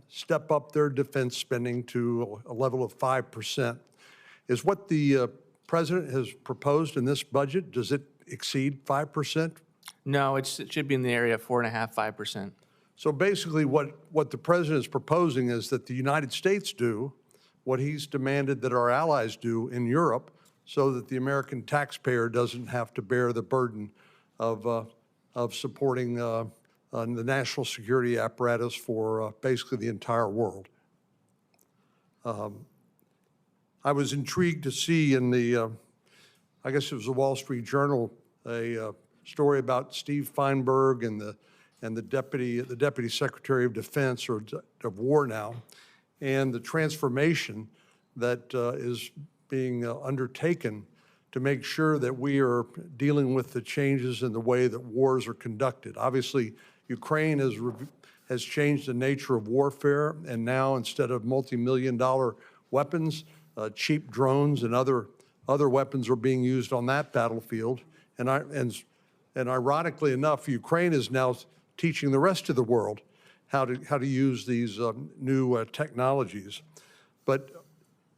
S7: step up their defense spending to a level of 5%. Is what the President has proposed in this budget, does it exceed 5%?
S3: No, it should be in the area of 4.5%, 5%.
S7: So basically what the President is proposing is that the United States do what he's demanded that our allies do in Europe so that the American taxpayer doesn't have to bear the burden of supporting the national security apparatus for basically the entire world. I was intrigued to see in the, I guess it was the Wall Street Journal, a story about Steve Feinberg and the Deputy Secretary of Defense, or of War now, and the transformation that is being undertaken to make sure that we are dealing with the changes in the way that wars are conducted. Obviously, Ukraine has changed the nature of warfare, and now instead of multi-million-dollar weapons, cheap drones and other weapons are being used on that battlefield. And ironically enough, Ukraine is now teaching the rest of the world how to use these new technologies. But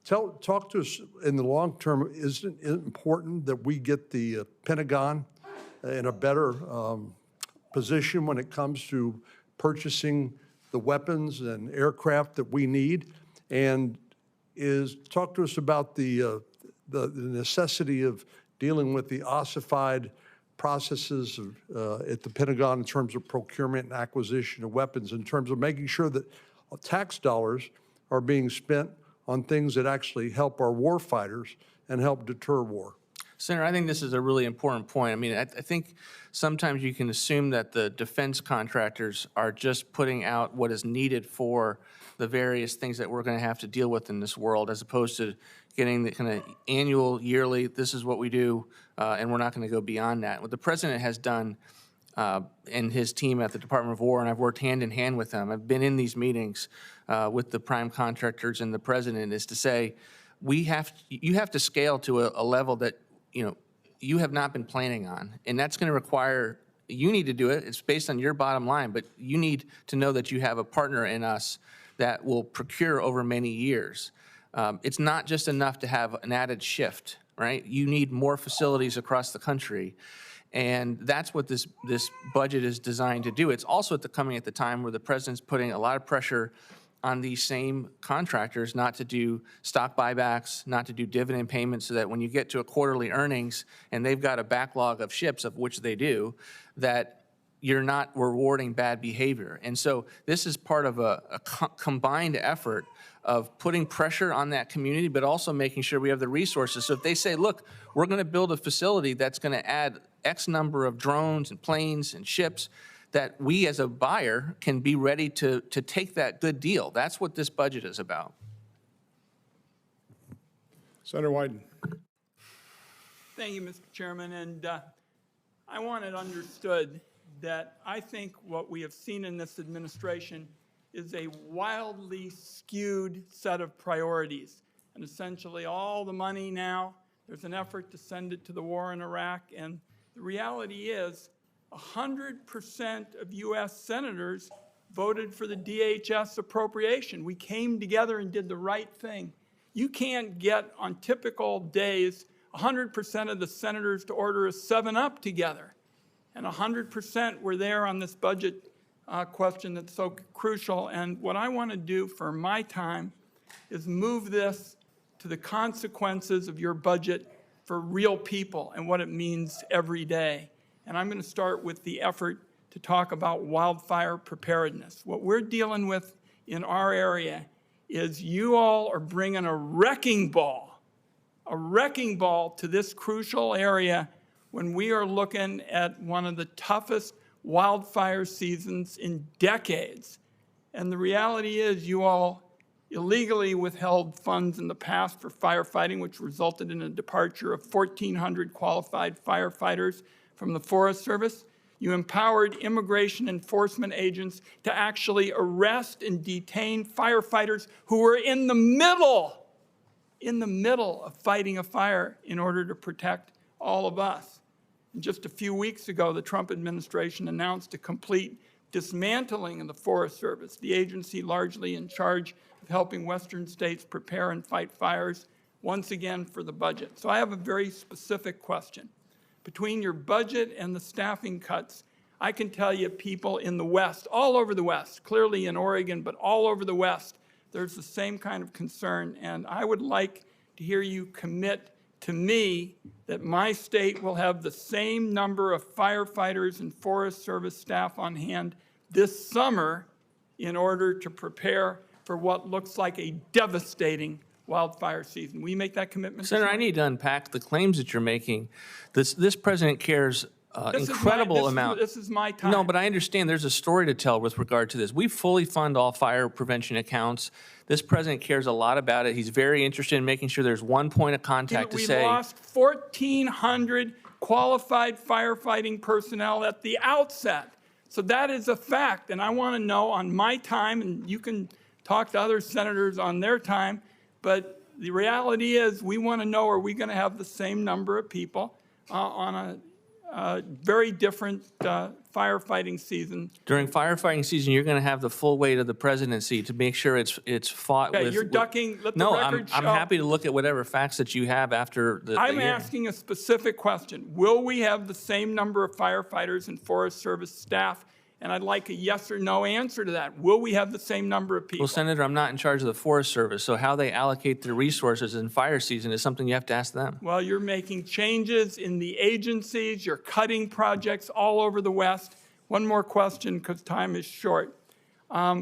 S7: talk to us in the long term. Isn't it important that we get the Pentagon in a better position when it comes to purchasing the weapons and aircraft that we need? And talk to us about the the necessity of dealing with the ossified processes at the Pentagon in terms of procurement and acquisition of weapons, in terms of making sure that tax dollars are being spent on things that actually help our war fighters and help deter war.
S3: Senator, I think this is a really important point. I mean, I think sometimes you can assume that the defense contractors are just putting out what is needed for the various things that we're going to have to deal with in this world, as opposed to getting the kind of annual, yearly, this is what we do, and we're not going to go beyond that. What the president has done and his team at the Department of War, and I've worked hand in hand with them, I've been in these meetings with the prime contractors and the president, is to say, you have to scale to a level that you have not been planning on, and that's going to require, you need to do it. It's based on your bottom line, but you need to know that you have a partner in us that will procure over many years. It's not just enough to have an added shift, right? You need more facilities across the country, and that's what this budget is designed to do. It's also coming at the time where the president's putting a lot of pressure on these same contractors not to do stock buybacks, not to do dividend payments, so that when you get to a quarterly earnings and they've got a backlog of ships, of which they do, that you're not rewarding bad behavior. And so this is part of a combined effort of putting pressure on that community, but also making sure we have the resources. So if they say, look, we're going to build a facility that's going to add X number of drones and planes and ships, that we as a buyer can be ready to take that good deal. That's what this budget is about.
S4: Senator Wyden.
S8: Thank you, Mr. Chairman. And I want it understood that I think what we have seen in this administration is a wildly skewed set of priorities. And essentially all the money now, there's an effort to send it to the war in Iraq. And the reality is 100% of U.S. senators voted for the DHS appropriation. We came together and did the right thing. You can't get, on typical days, 100% of the senators to order a 7-Up together. And 100% were there on this budget question that's so crucial. And what I want to do for my time is move this to the consequences of your budget for real people and what it means every day. And I'm going to start with the effort to talk about wildfire preparedness. What we're dealing with in our area is you all are bringing a wrecking ball to this crucial area when we are looking at one of the toughest wildfire seasons in decades. And the reality is you all illegally withheld funds in the past for firefighting, which resulted in a departure of 1,400 qualified firefighters from the Forest Service. You empowered immigration enforcement agents to actually arrest and detain firefighters who were in the middle of fighting a fire in order to protect all of us. And just a few weeks ago, the Trump administration announced a complete dismantling of the Forest Service, the agency largely in charge of helping Western states prepare and fight fires, once again for the budget. So I have a very specific question. Between your budget and the staffing cuts, I can tell you people in the West, all over the West, clearly in Oregon, but all over the West, there's the same kind of concern. And I would like to hear you commit to me that my state will have the same number of firefighters and Forest Service staff on hand this summer in order to prepare for what looks like a devastating wildfire season. Will you make that commitment?
S3: Senator, I need to unpack the claims that you're making. This president cares incredible amount.
S8: This is my time.
S3: No, but I understand there's a story to tell with regard to this. We fully fund all fire prevention accounts. This president cares a lot about it. He's very interested in making sure there's one point of contact to say.
S8: We lost 1,400 qualified firefighting personnel at the outset. So that is a fact. And I want to know on my time, and you can talk to other senators on their time, but the reality is we want to know, are we going to have the same number of people on a very different firefighting season?
S3: During firefighting season, you're going to have the full weight of the presidency to make sure it's fought with.
S8: You're ducking. Let the
S3: no,
S8: record show.
S3: I'm happy to look at whatever facts that you have after the
S8: I'm
S3: hearing.
S8: asking a specific question. Will we have the same number of firefighters and Forest Service staff And I'd like a yes or no answer to that. Will we have the same number of people?
S3: Well, Senator, I'm not in charge of the Forest Service, so how they allocate their resources in fire season is something you have to ask them.
S8: Well, you're making changes in the agencies, you're cutting projects all over the West. One more question, because time is short.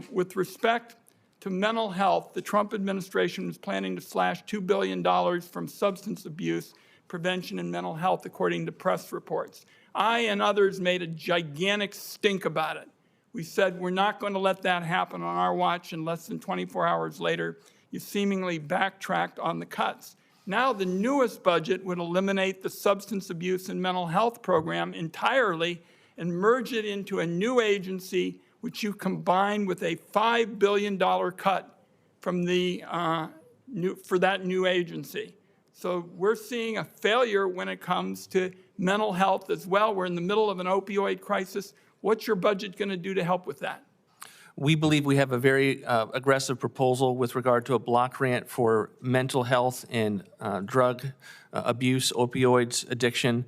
S8: With respect to mental health, the Trump administration is planning to slash $2 billion from substance abuse prevention and mental health, according to press reports. I and others made a gigantic stink about it. We said we're not going to let that happen on our watch, and less than 24 hours later, you seemingly backtracked on the cuts. Now the newest budget would eliminate the substance abuse and mental health program entirely and merge it into a new agency, which you combine with a $5 billion cut from the, for that new agency. So we're seeing a failure when it comes to mental health as well. We're in the middle of an opioid crisis. What's your budget going to do to help with that?
S3: We believe we have a very aggressive proposal with regard to a block grant for mental health and drug abuse, opioids, addiction.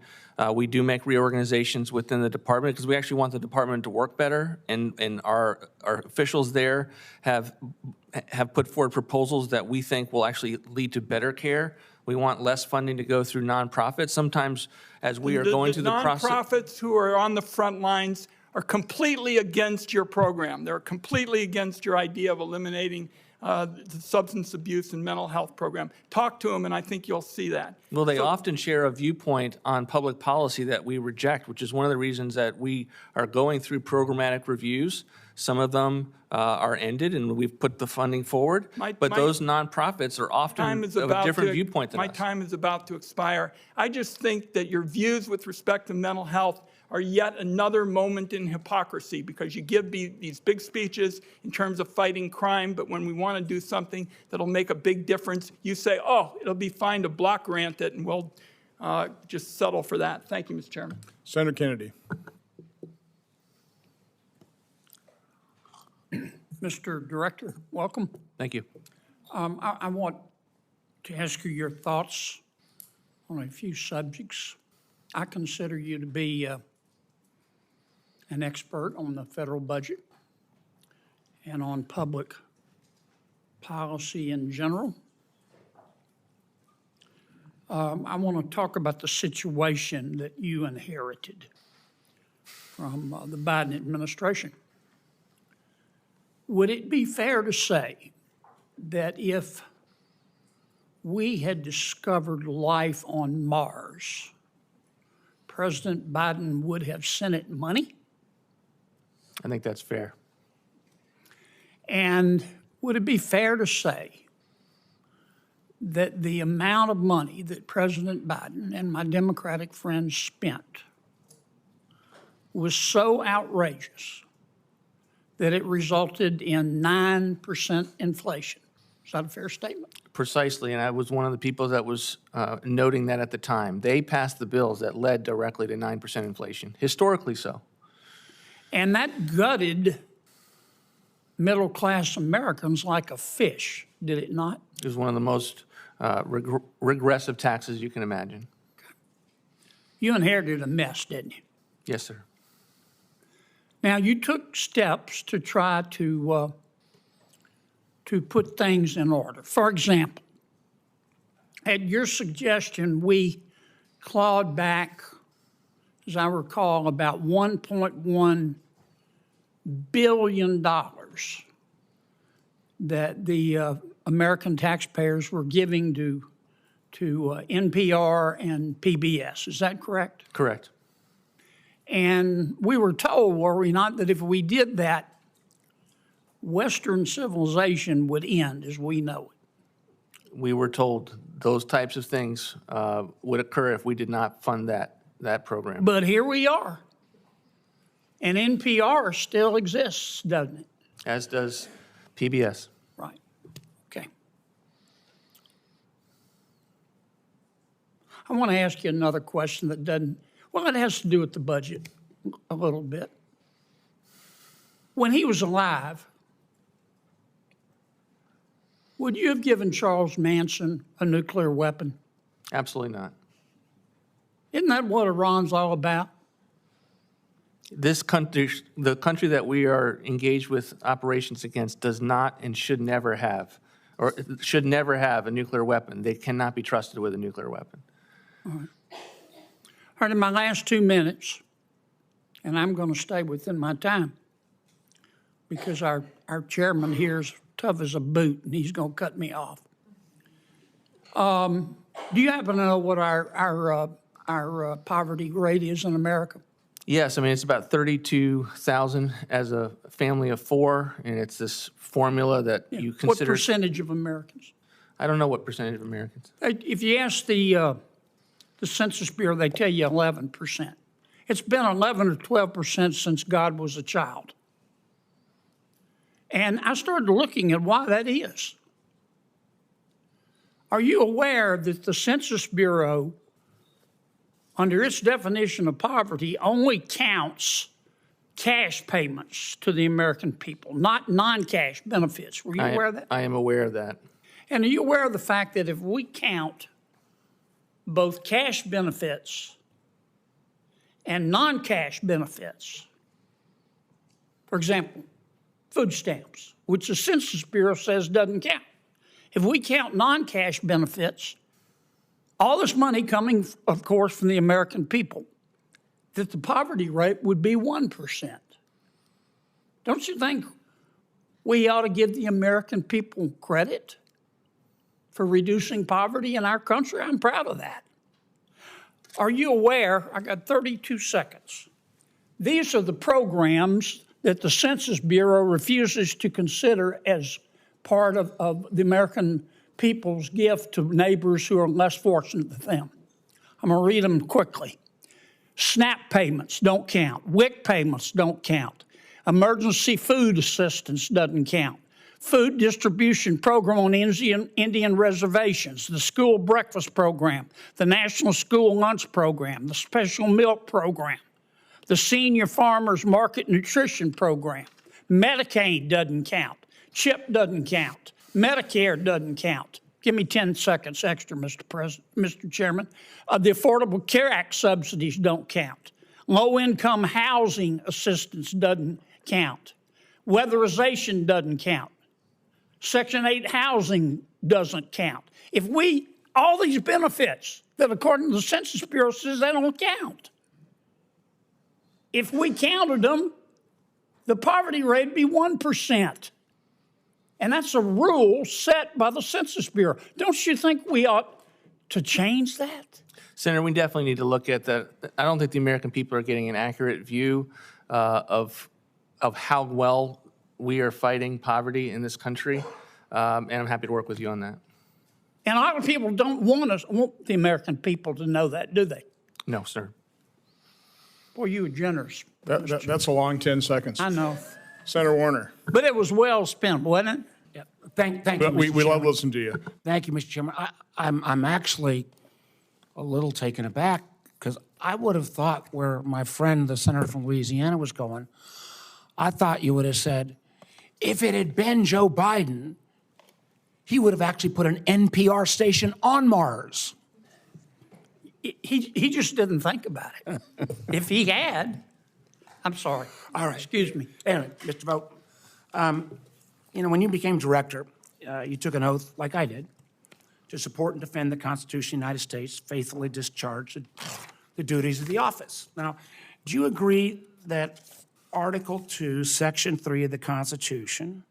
S3: We do make reorganizations within the department because we actually want the department to work better, and our officials there have put forward proposals that we think will actually lead to better care. We want less funding to go through nonprofits. Sometimes as we are going through the process.
S8: Nonprofits who are on the front lines are completely against your program. They're completely against your idea of eliminating the substance abuse and mental health program. Talk to them, and I think you'll see that.
S3: Well, they often share a viewpoint on public policy that we reject, which is one of the reasons that we are going through programmatic reviews. Some of them are ended, and we've put the funding forward. But those nonprofits are often of a different viewpoint than us.
S8: My time is about to expire. I just think that your views with respect to mental health are yet another moment in hypocrisy, because you give these big speeches in terms of fighting crime, but when we want to do something that'll make a big difference, you say, oh, it'll be fine to block grant it, and we'll just settle for that. Thank you, Mr. Chairman.
S4: Senator Kennedy.
S9: Mr. Director, welcome.
S3: Thank you.
S9: I want to ask you your thoughts on a few subjects. I consider you to be an expert on the federal budget and on public policy in general. I want to talk about the situation that you inherited from the Biden administration. Would it be fair to say that if we had discovered life on Mars, President Biden would have sent it money?
S3: I think that's fair.
S9: And would it be fair to say that the amount of money that President Biden and my Democratic friends spent was so outrageous that it resulted in 9% inflation? Is that a fair statement?
S3: Precisely, and I was one of the people that was noting that at the time. They passed the bills that led directly to 9% inflation, historically so.
S9: And that gutted middle-class Americans like a fish, did it not?
S3: It was one of the most regressive taxes you can imagine.
S9: You inherited a mess, didn't you?
S3: Yes, sir.
S9: Now, you took steps to try to put things in order. For example, at your suggestion, we clawed back, as I recall, about $1.1 billion that the American taxpayers were giving to NPR and PBS. Is that correct?
S3: Correct.
S9: And we were told, were we not, that if we did that, Western civilization would end as we know it.
S3: We were told those types of things would occur if we did not fund that program.
S9: But here we are. And NPR still exists, doesn't it?
S3: As does PBS.
S9: Right. Okay. I want to ask you another question that doesn't, well, it has to do with the budget a little bit. When he was alive, would you have given Charles Manson a nuclear weapon?
S3: Absolutely not.
S9: Isn't that what Iran's all about?
S3: This country, the country that we are engaged with operations against does not and should never have, or should never have a nuclear weapon. They cannot be trusted with a nuclear weapon.
S9: All right, in my last 2 minutes, and I'm going to stay within my time because our chairman here is tough as a boot and he's going to cut me off. Do you happen to know what our poverty rate is in America?
S3: Yes, I mean, it's about 32,000 as a family of four, and it's this formula that you
S9: What
S3: consider.
S9: percentage of Americans?
S3: I don't know what percentage of Americans.
S9: If you ask the Census Bureau, they tell you 11%. It's been 11 or 12% since God was a child. And I started looking at why that is. Are you aware that the Census Bureau, under its definition of poverty, only counts cash payments to the American people, not non-cash benefits? Were you aware of that?
S3: I am aware of that.
S9: And are you aware of the fact that if we count both cash benefits and non-cash benefits, for example, food stamps, which the Census Bureau says doesn't count. If we count non-cash benefits, all this money coming, of course, from the American people, that the poverty rate would be 1%. Don't you think we ought to give the American people credit for reducing poverty in our country? I'm proud of that. Are you aware, I got 32 seconds. These are the programs that the Census Bureau refuses to consider as part of the American people's gift to neighbors who are less fortunate than them. I'm going to read them quickly. SNAP payments don't count. WIC payments don't count. Emergency food assistance doesn't count. Food distribution program on Indian reservations, the school breakfast program, the National School Lunch Program, the Special Milk Program, the Senior Farmers Market Nutrition Program. Medicaid doesn't count. CHIP doesn't count. Medicare doesn't count. Give me 10 seconds extra, Mr. Chairman. The Affordable Care Act subsidies don't count. Low-income housing assistance doesn't count. Weatherization doesn't count. Section 8 housing doesn't count. All these benefits that according to the Census Bureau says they don't count. If we counted them, the poverty rate would be 1%. And that's a rule set by the Census Bureau. Don't you think we ought to change that?
S3: Senator, we definitely need to look at that. I don't think the American people are getting an accurate view of how well we are fighting poverty in this country, and I'm happy to work with you on that.
S9: And a lot of people don't want the American people to know that, do they?
S3: No, sir.
S9: Boy, you were generous.
S4: That's a long 10 seconds.
S9: I know.
S4: Senator Warner,
S9: But it was well spent, wasn't it?
S10: Yeah. Thank you,
S4: but we
S10: Mr.
S4: love
S10: Chairman.
S4: listening to you.
S10: Thank you, Mr. Chairman. I'm actually a little taken aback because I would have thought where my friend, the senator from Louisiana, was going, I thought you would have said, if it had been Joe Biden, he would have actually put an NPR station on Mars.
S9: He just didn't think about it. If he had, I'm sorry.
S10: All right.
S9: Excuse me.
S10: Anyway, Mr. Vought, when you became director, you took an oath, like I did, to support and defend the Constitution of the United States, faithfully discharge the duties of the office. Now, do you agree that Article 2, Section 3 of the Constitution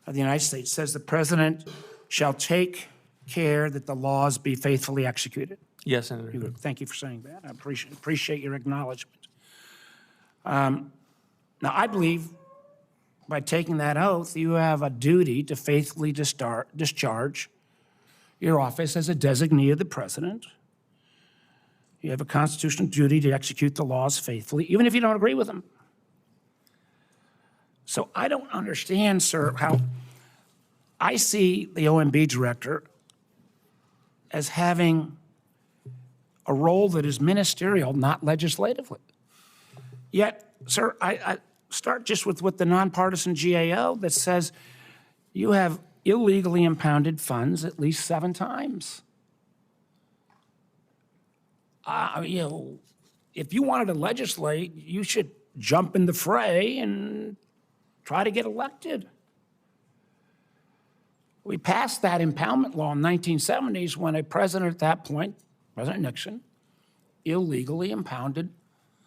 S10: of the United States says the president shall take care that the laws be faithfully executed?
S3: Yes, Senator.
S10: Thank you for saying that. I appreciate your acknowledgement. Now, I believe by taking that oath, you have a duty to faithfully discharge your office as a designee of the president. You have a constitutional duty to execute the laws faithfully, even if you don't agree with them. So I don't understand, sir, how I see the OMB director as having a role that is ministerial, not legislatively. Yet, sir, I start just with the nonpartisan GAO that says you have illegally impounded funds at least 7 times. if you wanted to legislate, you should jump in the fray and try to get elected. We passed that impoundment law in the 1970s when a president at that point, President Nixon, illegally impounded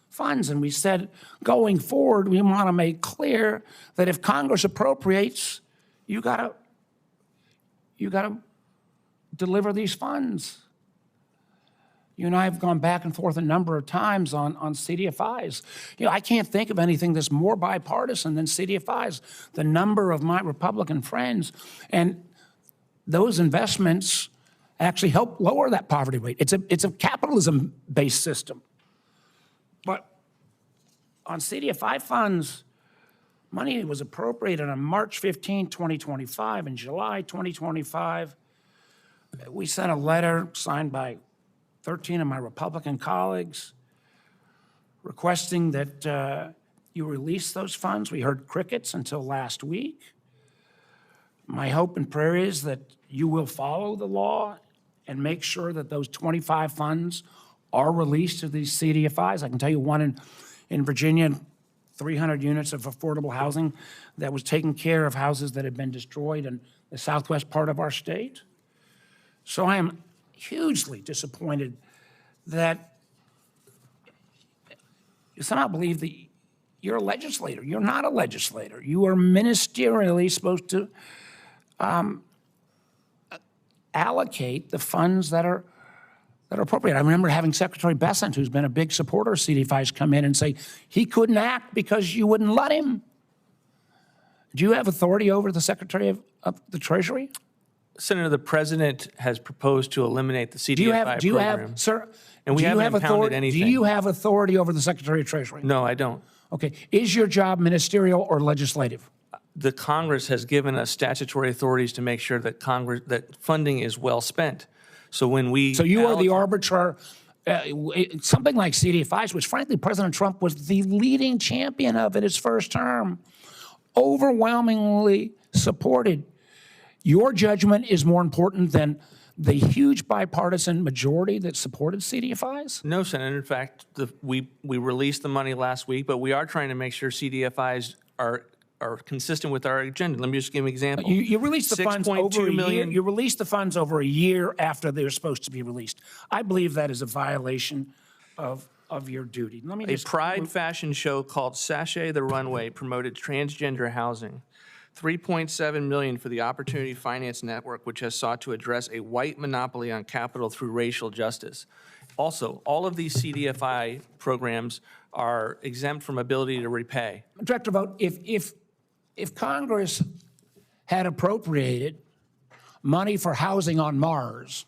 S10: funds. And we said, going forward, we want to make clear that if Congress appropriates, you gotta deliver these funds. You and I have gone back and forth a number of times on CDFIs. You know, I can't think of anything that's more bipartisan than CDFIs. The number of my Republican friends, and those investments actually help lower that poverty rate. It's a capitalism-based system. But on CDFI funds, money was appropriated on March 15, 2025. In July 2025, we sent a letter signed by 13 of my Republican colleagues requesting that you release those funds. We heard crickets until last week. My hope and prayer is that you will follow the law and make sure that those 25 funds are released to these CDFIs. I can tell you one in Virginia, 300 units of affordable housing that was taking care of houses that had been destroyed in the southwest part of our state. So I am hugely disappointed that you somehow believe that you're a legislator. You're not a legislator. You are ministerially supposed to allocate the funds that are appropriate. I remember having Secretary Bessent, who's been a big supporter of CDFIs, come in and say he couldn't act because you wouldn't let him. Do you have authority over the Secretary of the Treasury?
S3: Senator, the president has proposed to eliminate the CDFI program.
S10: Sir,
S3: and we haven't impounded anything.
S10: Do you have authority over the Secretary of Treasury?
S3: No, I don't.
S10: Okay. Is your job ministerial or legislative?
S3: The Congress has given us statutory authorities to make sure that that funding is well spent. So when we
S10: So you are the arbiter. Something like CDFIs, which frankly President Trump was the leading champion of in his first term, overwhelmingly supported. Your judgment is more important than the huge bipartisan majority that supported CDFIs?
S3: No, Senator. In fact, we released the money last week, but we are trying to make sure CDFIs are consistent with our agenda. Let me just give an example.
S10: You released the funds over a year. You released the funds over a year after they were supposed to be released. I believe that is a violation of your duty. Let me
S3: A Pride fashion show called Sashay the Runway promoted transgender housing. $3.7 million for the Opportunity Finance Network, which has sought to address a white monopoly on capital through racial justice. Also, all of these CDFI programs are exempt from ability to repay.
S10: Director Vought, if Congress had appropriated money for housing on Mars,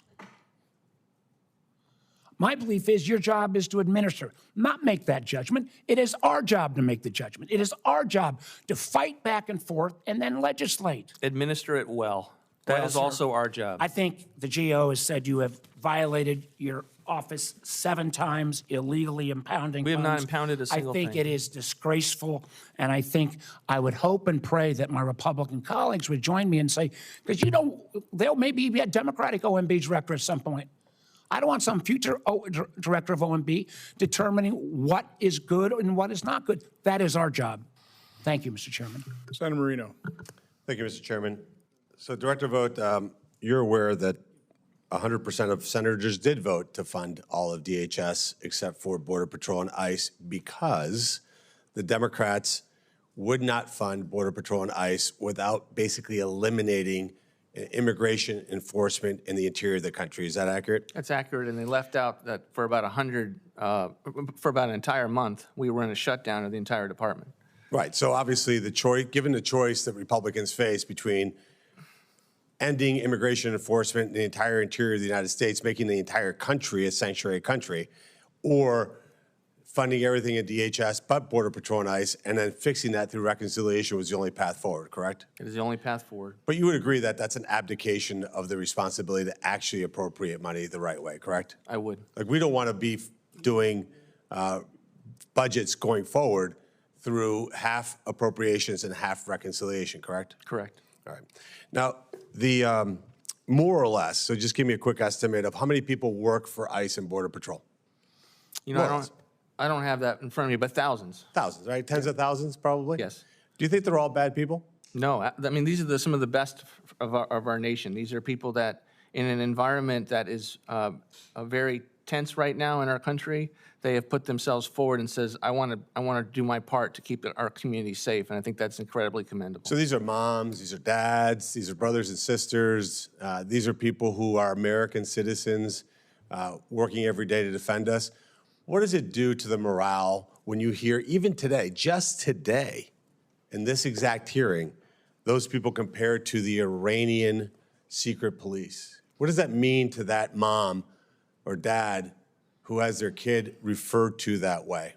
S10: my belief is your job is to administer, not make that judgment. It is our job to make the judgment. It is our job to fight back and forth and then legislate.
S3: Administer it well. That is also our job.
S10: I think the GO has said you have violated your office 7 times, illegally impounding funds.
S3: We have not impounded a single thing.
S10: I think it is disgraceful, and I think I would hope and pray that my Republican colleagues would join me and say, because they'll maybe be a Democratic OMB director at some point. I don't want some future director of OMB determining what is good and what is not good. That is our job. Thank you, Mr. Chairman.
S4: Senator Marino.
S11: Thank you, Mr. Chairman. So, Director Vought, you're aware that 100% of senators did vote to fund all of DHS except for Border Patrol and ICE because the Democrats would not fund Border Patrol and ICE without basically eliminating immigration enforcement in the interior of the country. Is that accurate?
S3: That's accurate, and they left out that for about for about an entire month, we were in a shutdown of the entire department.
S11: Right. So obviously, given the choice that Republicans face between ending immigration enforcement in the entire interior of the United States, making the entire country a sanctuary country, or funding everything in DHS but Border Patrol and ICE, and then fixing that through reconciliation was the only path forward, correct?
S3: It is the only path forward.
S11: But you would agree that that's an abdication of the responsibility to actually appropriate money the right way, correct?
S3: I would.
S11: Like, we don't want to be doing budgets going forward through half appropriations and half reconciliation, correct?
S3: Correct.
S11: All right. Now, the more or less, so just give me a quick estimate of how many people work for ICE and Border Patrol.
S3: You know, I don't have that in front of me, but thousands.
S11: Thousands, right? Tens of thousands, probably?
S3: Yes.
S11: Do you think they're all bad people?
S3: No, I mean, these are some of the best of our nation. These are people that, in an environment that is very tense right now in our country, they have put themselves forward and says, I want to do my part to keep our community safe, and I think that's incredibly commendable.
S11: So these are moms, these are dads, these are brothers and sisters. These are people who are American citizens working every day to defend us. What does it do to the morale when you hear, even today, just today, in this exact hearing, those people compared to the Iranian secret police? What does that mean to that mom or dad who has their kid referred to that way?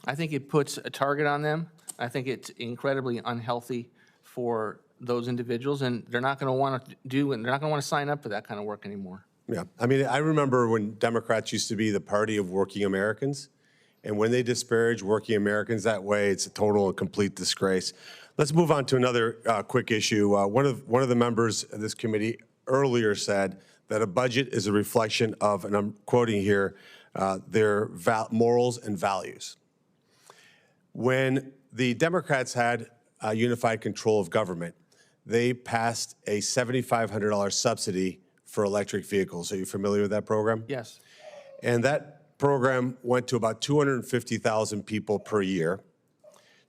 S3: I think it puts a target on them. I think it's incredibly unhealthy for those individuals, and they're not going to want to do, and they're not going to want to sign up for that kind of work anymore.
S11: Yeah, I mean, I remember when Democrats used to be the party of working Americans, and when they disparage working Americans that way, it's a total and complete disgrace. Let's move on to another quick issue. One of the members of this committee earlier said that a budget is a reflection of, and I'm quoting here, their morals and values. When the Democrats had unified control of government, they passed a $7,500 subsidy for electric vehicles. Are you familiar with that program?
S3: Yes.
S11: And that program went to about 250,000 people per year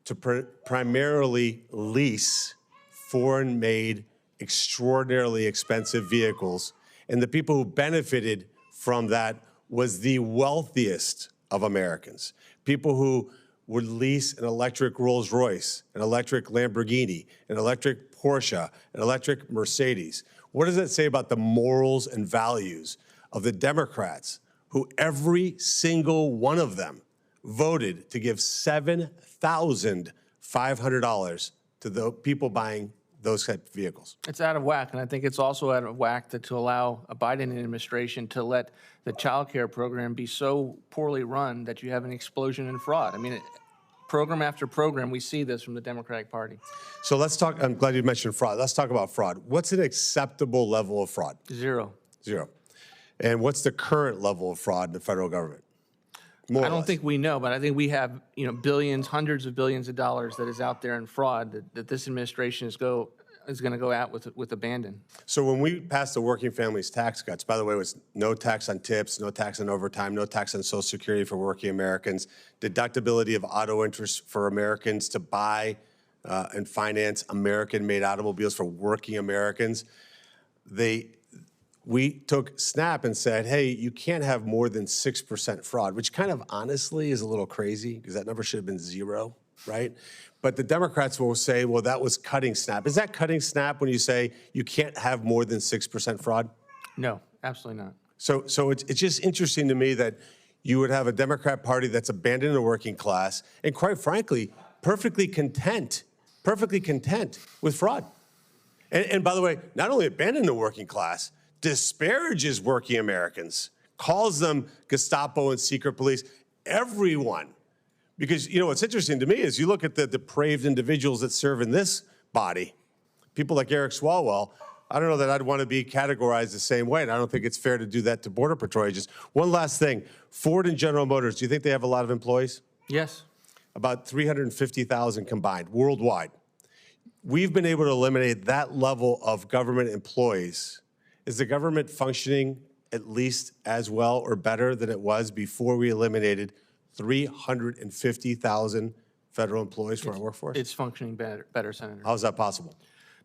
S11: to primarily lease foreign-made, extraordinarily expensive vehicles. And the people who benefited from that was the wealthiest of Americans. People who would lease an electric Rolls-Royce, an electric Lamborghini, an electric Porsche, an electric Mercedes. What does that say about the morals and values of the Democrats, who every single one of them voted to give $7,500 to the people buying those type of vehicles?
S3: It's out of whack, and I think it's also out of whack to allow a Biden administration to let the child care program be so poorly run that you have an explosion in fraud. I mean, program after program, we see this from the Democratic Party.
S11: So let's talk, I'm glad you mentioned fraud. Let's talk about fraud. What's an acceptable level of fraud?
S3: Zero.
S11: Zero. And what's the current level of fraud in the federal government? More
S3: I
S11: or
S3: don't
S11: less.
S3: think we know, but I think we have, billions, hundreds of billions of dollars that is out there in fraud that this administration is going to go out with abandon.
S11: So when we passed the working families tax cuts, by the way, it was no tax on tips, no tax on overtime, no tax on Social Security for working Americans, deductibility of auto interest for Americans to buy and finance American-made automobiles for working Americans. We took SNAP and said, hey, you can't have more than 6% fraud, which kind of honestly is a little crazy because that number should have been 0, right? But the Democrats will say, well, that was cutting SNAP. Is that cutting SNAP when you say you can't have more than 6% fraud?
S3: No, absolutely not.
S11: So it's just interesting to me that you would have a Democrat Party that's abandoning the working class and, quite frankly, perfectly content with fraud. And by the way, not only abandon the working class, disparages working Americans, calls them Gestapo and secret police, everyone. Because, what's interesting to me is you look at the depraved individuals that serve in this body, people like Eric Swalwell. I don't know that I'd want to be categorized the same way, and I don't think it's fair to do that to Border Patrol agents. One last thing, Ford and General Motors, do you think they have a lot of employees?
S3: Yes.
S11: About 350,000 combined worldwide. We've been able to eliminate that level of government employees. Is the government functioning at least as well or better than it was before we eliminated 350,000 federal employees from our workforce?
S3: It's functioning better, Senator.
S11: How is that possible?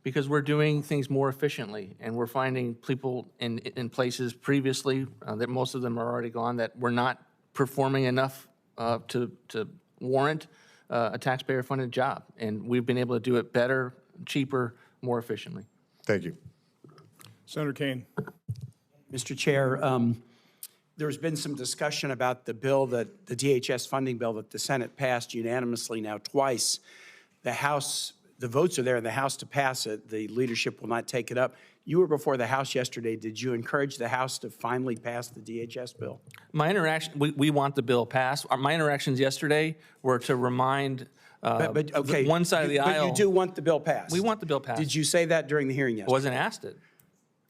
S3: Because we're doing things more efficiently, and we're finding people in places previously that most of them are already gone that we're not performing enough to warrant a taxpayer-funded job. And we've been able to do it better, cheaper, more efficiently.
S11: Thank you.
S4: Senator Kane.
S10: Mr. Chair, there's been some discussion about the bill that the DHS funding bill that the Senate passed unanimously now twice. The House, the votes are there in the House to pass it. The leadership will not take it up. You were before the House yesterday. Did you encourage the House to finally pass the DHS bill?
S3: My interaction, we want the bill passed. My interactions yesterday were to remind
S10: okay,
S3: one side of the aisle.
S10: But you do want the bill passed?
S3: We want the bill passed.
S10: Did you say that during the hearing
S3: I
S10: yesterday?
S3: wasn't asked it.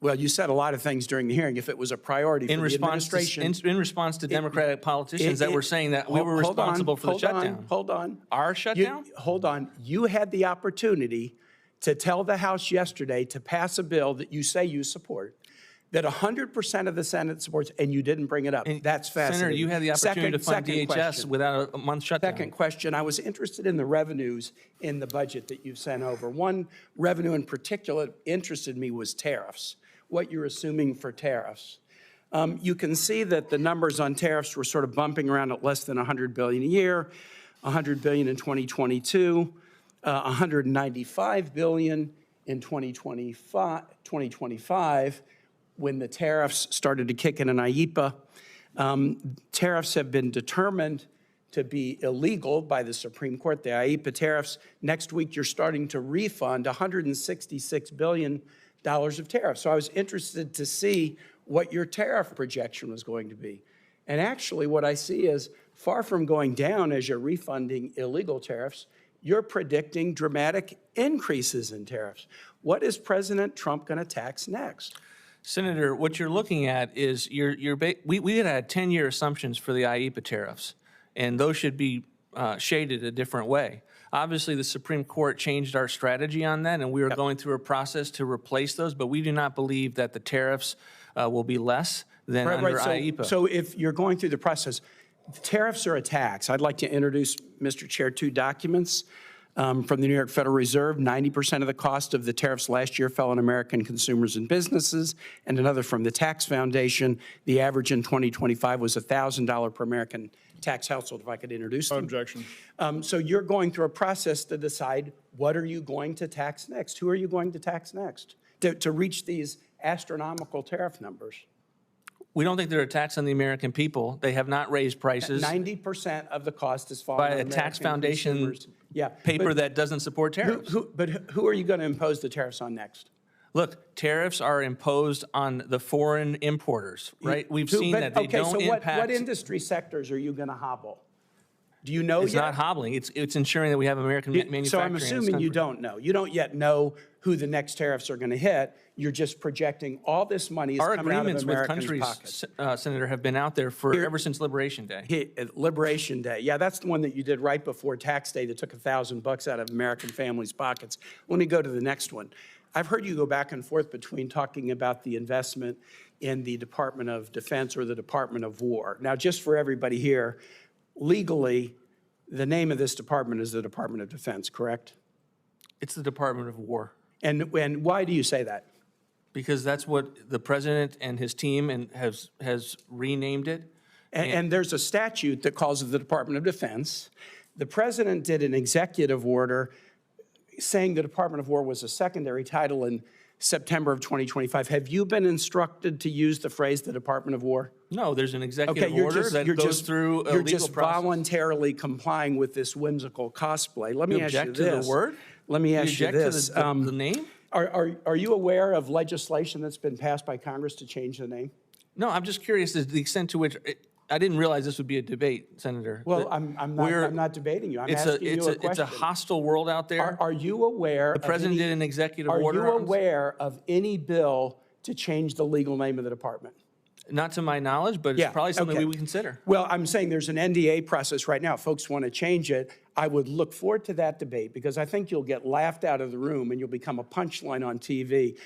S10: Well, you said a lot of things during the hearing. If it was a priority for
S3: In
S10: the
S3: response
S10: administration.
S3: to, in response to Democratic politicians that were saying that we were
S10: Hold on,
S3: responsible for the shutdown.
S10: Hold on.
S3: Our shutdown?
S10: Hold on. You had the opportunity to tell the House yesterday to pass a bill that you say you support, that 100% of the Senate supports, and you didn't bring it up. That's fascinating.
S3: Senator, you had the opportunity to fund
S10: Second
S3: DHS
S10: question.
S3: without a month shutdown.
S10: Second question, I was interested in the revenues in the budget that you've sent over. One revenue in particular that interested me was tariffs, what you're assuming for tariffs. You can see that the numbers on tariffs were sort of bumping around at less than $100 billion a year, $100 billion in 2022, $195 billion in 2025, when the tariffs started to kick in IEEPA. Tariffs have been determined to be illegal by the Supreme Court, the IEEPA tariffs. Next week, you're starting to refund $166 billion of tariffs. So I was interested to see what your tariff projection was going to be. And actually, what I see is far from going down as you're refunding illegal tariffs, you're predicting dramatic increases in tariffs. What is President Trump going to tax next?
S3: Senator, what you're looking at is we had 10-year assumptions for the IEEPA tariffs, and those should be shaded a different way. Obviously, the Supreme Court changed our strategy on that, and we are going through a process to replace those, but we do not believe that the tariffs will be less than under IEEPA.
S10: So if you're going through the process, tariffs are a tax. I'd like to introduce, Mr. Chair, 2 documents from the New York Federal Reserve. 90% of the cost of the tariffs last year fell on American consumers and businesses, and another from the Tax Foundation. The average in 2025 was $1,000 per American tax household, if I could introduce them.
S4: Objection.
S10: So you're going through a process to decide what are you going to tax next? Who are you going to tax next to reach these astronomical tariff numbers?
S3: We don't think they're a tax on the American people. They have not raised prices.
S10: 90% of the cost is falling
S3: by
S10: on
S3: a
S10: American
S3: tax foundation
S10: consumers.
S3: paper that doesn't support tariffs.
S10: Who are you going to impose the tariffs on next?
S3: Look, tariffs are imposed on the foreign importers, right? We've seen that they don't impact.
S10: What industry sectors are you going to hobble? Do you know
S3: It's
S10: yet?
S3: not hobbling. It's ensuring that we have American manufacturing.
S10: So I'm
S3: in this
S10: assuming you
S3: country.
S10: don't know. You don't yet know who the next tariffs are going to hit. You're just projecting all this money is
S3: Our
S10: coming out of
S3: agreements with
S10: Americans'
S3: countries,
S10: pockets.
S3: Senator, have been out there for ever since Liberation Day.
S10: Liberation Day. Yeah, that's the one that you did right before Tax Day that took $1,000 out of American families' pockets. Let me go to the next one. I've heard you go back and forth between talking about the investment in the Department of Defense or the Department of War. Now, just for everybody here, legally, the name of this department is the Department of Defense, correct?
S3: It's the Department of War.
S10: And why do you say that?
S3: Because that's what the president and his team has renamed it.
S10: And there's a statute that calls it the Department of Defense. The president did an executive order saying the Department of War was a secondary title in September of 2025. Have you been instructed to use the phrase the Department of War?
S3: No, there's an executive order that goes through a
S10: You're
S3: legal
S10: just
S3: process.
S10: voluntarily complying with this whimsical cosplay. Let me ask you
S3: object to the
S10: this.
S3: word?
S10: Let me
S3: You
S10: ask you
S3: object to
S10: this.
S3: the name?
S10: Are you aware of legislation that's been passed by Congress to change the name?
S3: No, I'm just curious as to the extent to which, I didn't realize this would be a debate, Senator.
S10: Well,
S3: that
S10: I'm
S3: we're-
S10: not debating you. I'm
S3: It's
S10: asking you a question.
S3: It's a hostile world out there.
S10: Are you aware?
S3: The president did an executive order.
S10: Are you aware of any bill to change the legal name of the department?
S3: Not to my knowledge, but it's probably something we would consider.
S10: Well, I'm saying there's an NDA process right now. If folks want to change it, I would look forward to that debate because I think you'll get laughed out of the room and you'll become a punchline on TV.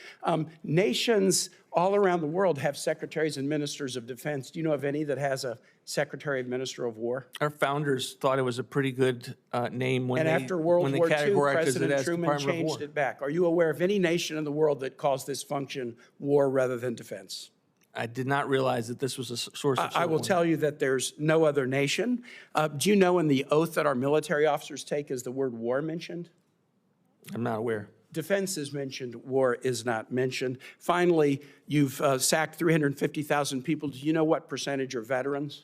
S10: Nations all around the world have secretaries and ministers of defense. Do you know of any that has a secretary and minister of war?
S3: Our founders thought it was a pretty good name when
S10: And
S3: they
S10: after World War II,
S3: categorized it
S10: President
S3: as
S10: Truman
S3: Department of
S10: changed
S3: War.
S10: it back. Are you aware of any nation in the world that calls this function war rather than defense?
S3: I did not realize that this was a source of
S10: I will tell you that there's no other nation. Do you know in the oath that our military officers take is the word war mentioned?
S3: I'm not aware.
S10: Defense is mentioned, war is not mentioned. Finally, you've sacked 350,000 people. Do you know what percentage are veterans?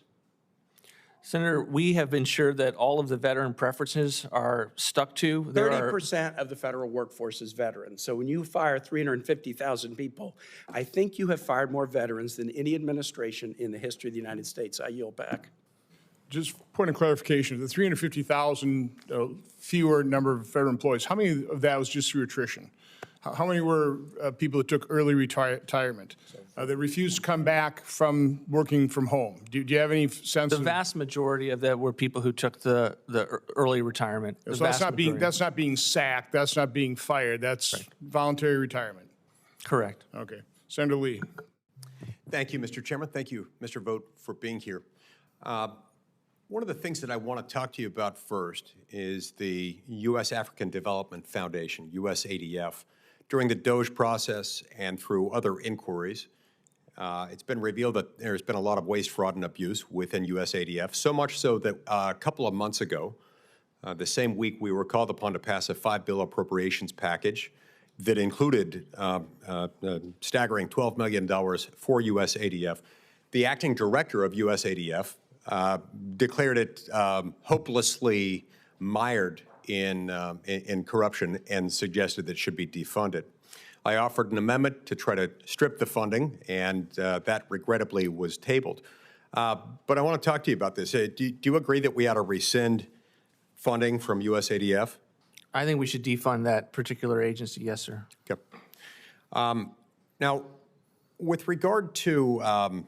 S3: Senator, we have ensured that all of the veteran preferences are stuck to.
S10: 30% of the federal workforce is veterans. So when you fire 350,000 people, I think you have fired more veterans than any administration in the history of the United States. I yield back.
S4: Just point of clarification, the 350,000 fewer number of federal employees, how many of that was just through attrition? How many were people that took early retirement, that refused to come back from working from home? Do you have any sense?
S3: The vast majority of that were people who took the early retirement. The
S4: So
S3: vast majority.
S4: that's not being sacked, that's not being fired, that's voluntary retirement?
S3: Correct.
S4: Okay. Senator Lee.
S12: Thank you, Mr. Chairman. Thank you, Mr. Vought, for being here. One of the things that I want to talk to you about first is the U.S. African Development Foundation, USADF. During the DOGE process and through other inquiries, it's been revealed that there's been a lot of waste, fraud, and abuse within USADF, so much so that a couple of months ago, the same week we were called upon to pass a $5 bill appropriations package that included staggering $12 million for USADF. The acting director of USADF declared it hopelessly mired in corruption and suggested that it should be defunded. I offered an amendment to try to strip the funding, and that regrettably was tabled. But I want to talk to you about this. Do you agree that we ought to rescind funding from USADF?
S3: I think we should defund that particular agency, yes, sir.
S12: Okay. Now, with regard to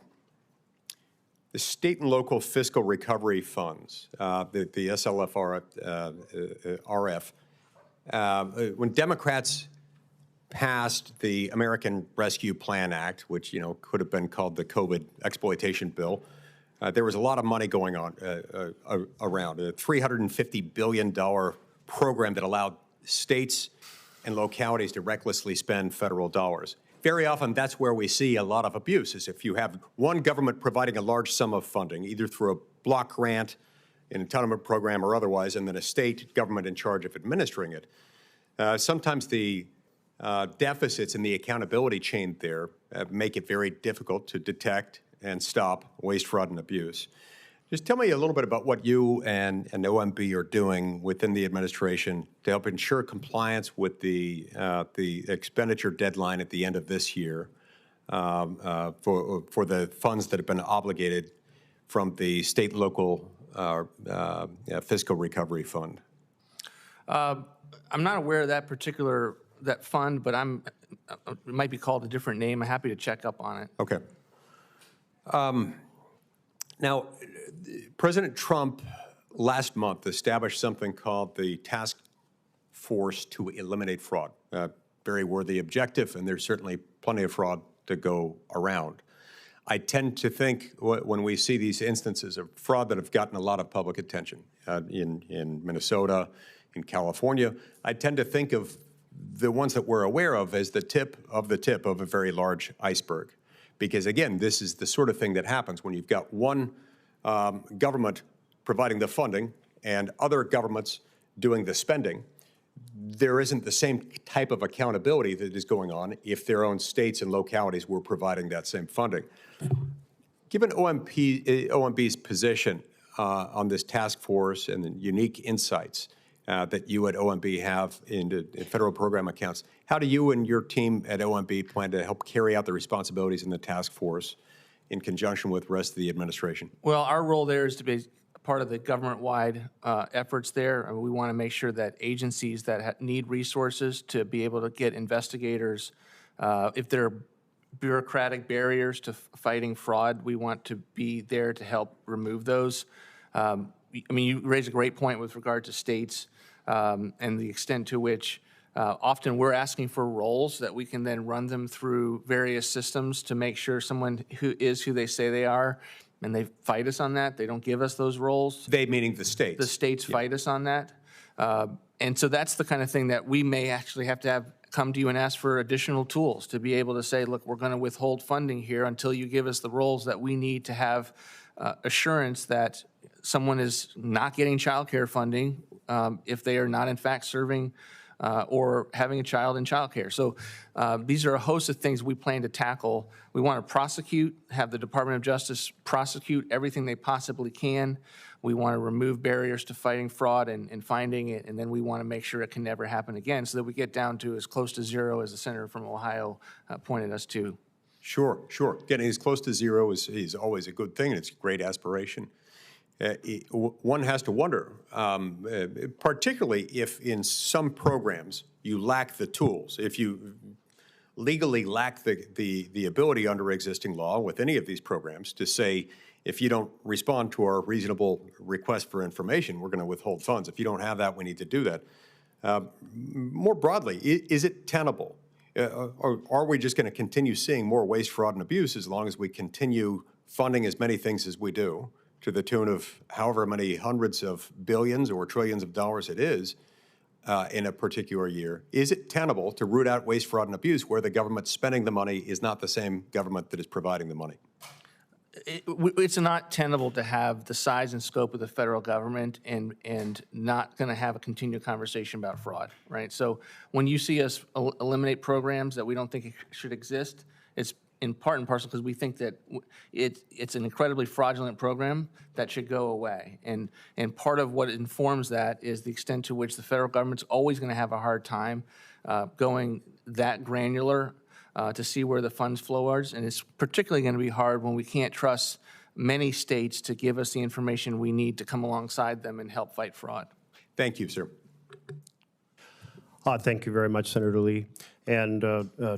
S12: the state and local fiscal recovery funds, the SLFRF, when Democrats passed the American Rescue Plan Act, which could have been called the COVID exploitation bill, there was a lot of money going on around a $350 billion program that allowed states and localities to recklessly spend federal dollars. Very often, that's where we see a lot of abuse, is if you have one government providing a large sum of funding, either through a block grant, an entitlement program, or otherwise, and then a state government in charge of administering it. Sometimes the deficits in the accountability chain there make it very difficult to detect and stop waste, fraud, and abuse. Just tell me a little bit about what you and OMB are doing within the administration to help ensure compliance with the expenditure deadline at the end of this year for the funds that have been obligated from the state and local fiscal recovery fund.
S3: I'm not aware of that particular fund, but it might be called a different name. I'm happy to check up on it.
S12: Okay. Now, President Trump last month established something called the Task Force to Eliminate Fraud. Very worthy objective, and there's certainly plenty of fraud to go around. I tend to think when we see these instances of fraud that have gotten a lot of public attention in Minnesota, in California, I tend to think of the ones that we're aware of as the tip of a very large iceberg. Because again, this is the sort of thing that happens when you've got one government providing the funding and other governments doing the spending. There isn't the same type of accountability that is going on if their own states and localities were providing that same funding. Given OMB's position on this task force and the unique insights that you at OMB have in federal program accounts, how do you and your team at OMB plan to help carry out the responsibilities in the task force in conjunction with the rest of the administration?
S3: Well, our role there is to be part of the government-wide efforts there. We want to make sure that agencies that need resources to be able to get investigators, if there are bureaucratic barriers to fighting fraud, we want to be there to help remove those. I mean, you raise a great point with regard to states and the extent to which often we're asking for roles that we can then run them through various systems to make sure someone who they say they are, and they fight us on that. They don't give us those roles.
S12: They meaning the states.
S3: The states fight us on that. And so that's the kind of thing that we may actually have to come to you and ask for additional tools to be able to say, look, we're going to withhold funding here until you give us the roles that we need to have assurance that someone is not getting child care funding if they are not in fact serving or having a child in child care. So these are a host of things we plan to tackle. We want to prosecute, have the Department of Justice prosecute everything they possibly can. We want to remove barriers to fighting fraud and finding it, and then we want to make sure it can never happen again so that we get down to as close to zero as the senator from Ohio pointed us to.
S12: Sure, sure. Getting as close to zero is always a good thing, and it's a great aspiration. one has to wonder, particularly if in some programs you lack the tools, if you legally lack the ability under existing law with any of these programs to say, if you don't respond to our reasonable request for information, we're going to withhold funds. If you don't have that, we need to do that. More broadly, is it tenable? Or are we just going to continue seeing more waste, fraud, and abuse as long as we continue funding as many things as we do, to the tune of however many hundreds of billions or trillions of dollars it is in a particular year? Is it tenable to root out waste, fraud, and abuse where the government spending the money is not the same government that is providing the money?
S3: It's not tenable to have the size and scope of the federal government and not going to have a continued conversation about fraud, right? So when you see us eliminate programs that we don't think should exist, it's in part and parcel because we think that it's an incredibly fraudulent program that should go away. And part of what informs that is the extent to which the federal government's always going to have a hard time going that granular to see where the funds flow are. And it's particularly going to be hard when we can't trust many states to give us the information we need to come alongside them and help fight fraud.
S12: Thank you, sir.
S2: Thank you very much, Senator Lee. And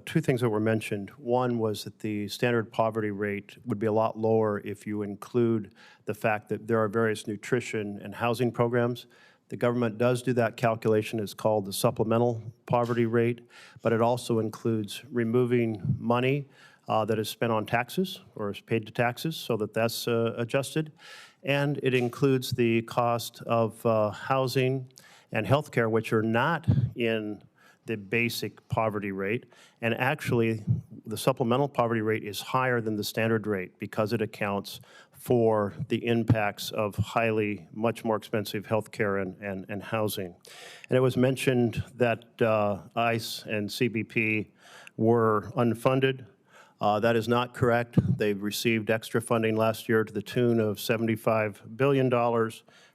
S2: two things that were mentioned. One was that the standard poverty rate would be a lot lower if you include the fact that there are various nutrition and housing programs. The government does do that calculation. It's called the supplemental poverty rate, but it also includes removing money that is spent on taxes or is paid to taxes so that that's adjusted. And it includes the cost of housing and health care, which are not in the basic poverty rate. And actually, the supplemental poverty rate is higher than the standard rate because it accounts for the impacts of much more expensive health care and housing. And it was mentioned that ICE and CBP were unfunded. That is not correct. They've received extra funding last year to the tune of $75 billion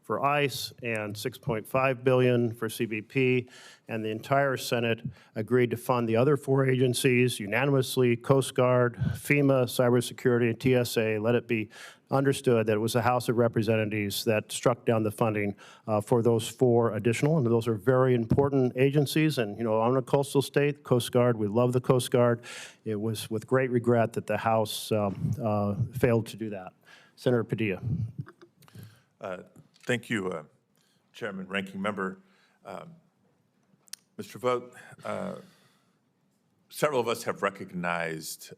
S2: for ICE and $6.5 billion for CBP, and the entire Senate agreed to fund the other four agencies unanimously: Coast Guard, FEMA, cybersecurity, and TSA. Let it be understood that it was the House of Representatives that struck down the funding for those four additional, and those are very important agencies. And, you know, I'm a coastal state, Coast Guard, we love the Coast Guard. It was with great regret that the House failed to do that. Senator Padilla.
S13: Thank you, Chairman, Ranking Member. Mr. Vought, several of us have recognized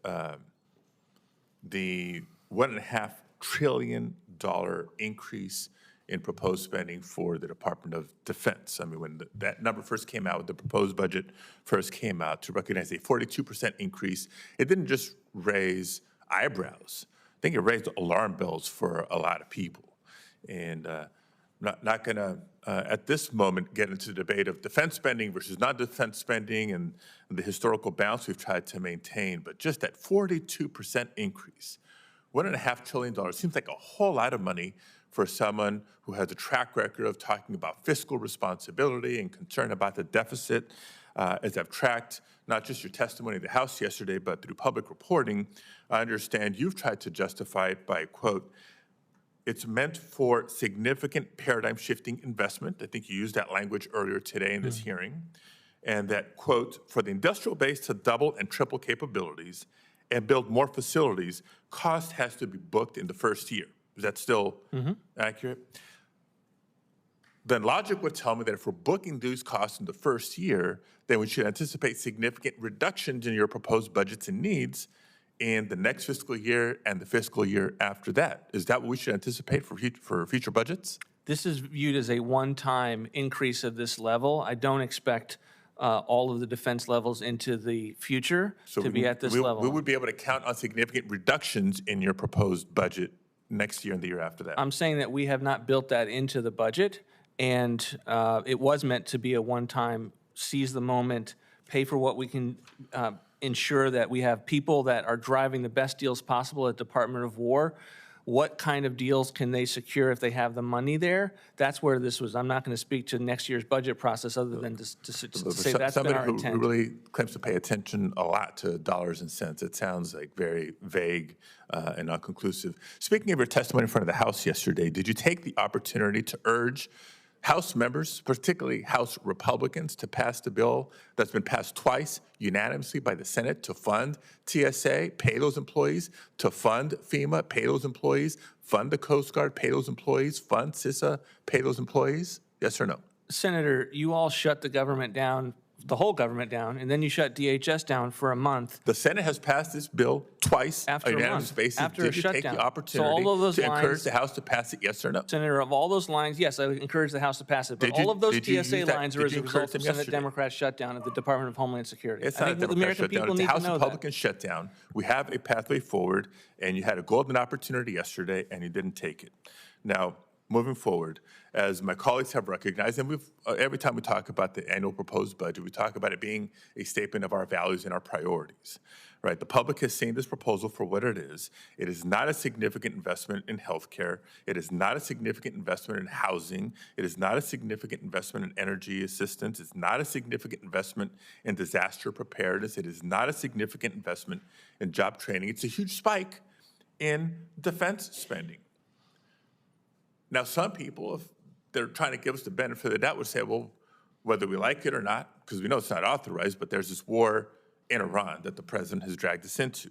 S13: the $1.5 trillion increase in proposed spending for the Department of Defense. I mean, when that number first came out, the proposed budget first came out, to recognize a 42% increase, it didn't just raise eyebrows. I think it raised alarm bells for a lot of people. And not going to, at this moment, get into the debate of defense spending versus non-defense spending and the historical balance we've tried to maintain, but just that 42% increase, $1.5 trillion seems like a whole lot of money for someone who has a track record of talking about fiscal responsibility and concern about the deficit. As I've tracked not just your testimony in the House yesterday, but through public reporting, I understand you've tried to justify it by, quote, it's meant for significant paradigm-shifting investment. I think you used that language earlier today in this hearing. And that, quote, for the industrial base to double and triple capabilities and build more facilities, cost has to be booked in the first year. Is that still accurate? Then logic would tell me that if we're booking these costs in the first year, then we should anticipate significant reductions in your proposed budgets and needs in the next fiscal year and the fiscal year after that. Is that what we should anticipate for future budgets?
S3: This is viewed as a one-time increase of this level. I don't expect all of the defense levels into the future to be at this level.
S13: We would be able to count on significant reductions in your proposed budget next year and the year after that.
S3: I'm saying that we have not built that into the budget, and it was meant to be a one-time, seize the moment, pay for what we can, ensure that we have people that are driving the best deals possible at Department of War. what kind of deals can they secure if they have the money there? That's where this was. I'm not going to speak to next year's budget process other than to say that's been our
S13: Somebody
S3: intent.
S13: who really claims to pay attention a lot to dollars and cents, it sounds like very vague and unconclusive. Speaking of your testimony in front of the House yesterday, did you take the opportunity to urge House members, particularly House Republicans, to pass the bill that's been passed twice unanimously by the Senate to fund TSA, pay those employees, to fund FEMA, pay those employees, fund the Coast Guard, pay those employees, fund CISA, pay those employees? Yes or no?
S3: Senator, you all shut the government down, the whole government down, and then you shut DHS down for a month.
S13: The Senate has passed this bill twice
S3: After
S13: on
S3: a
S13: a unanimous
S3: month,
S13: basis.
S3: after a
S13: Did you take
S3: shutdown.
S13: the
S3: So
S13: opportunity
S3: all of those
S13: to encourage
S3: lines-
S13: the House to pass it? Yes or no?
S3: Senator, of all those lines, yes, I would encourage the House to pass it, but
S13: Did you-
S3: all of those
S13: did you use
S3: TSA
S13: that-
S3: lines
S13: did
S3: are as
S13: you
S3: a
S13: encourage
S3: result
S13: them
S3: of Senate
S13: yesterday?
S3: Democrat shutdown at the Department of Homeland Security.
S13: It's
S3: I
S13: not a
S3: think the
S13: Democrat
S3: American
S13: shutdown.
S3: people
S13: It's a
S3: need to
S13: House
S3: know
S13: Republican
S3: that.
S13: shutdown. We have a pathway forward, and you had a golden opportunity yesterday, and you didn't take it. Now, moving forward, as my colleagues have recognized, and we've every time we talk about the annual proposed budget, we talk about it being a statement of our values and our priorities. Right? The public has seen this proposal for what it is. It is not a significant investment in healthcare. It is not a significant investment in housing. It is not a significant investment in energy assistance. It's not a significant investment in disaster preparedness. It is not a significant investment in job training. It's a huge spike in defense spending. Now, some people, if they're trying to give us the benefit of the doubt, would say, well, whether we like it or not, because we know it's not authorized, but there's this war in Iran that the president has dragged us into.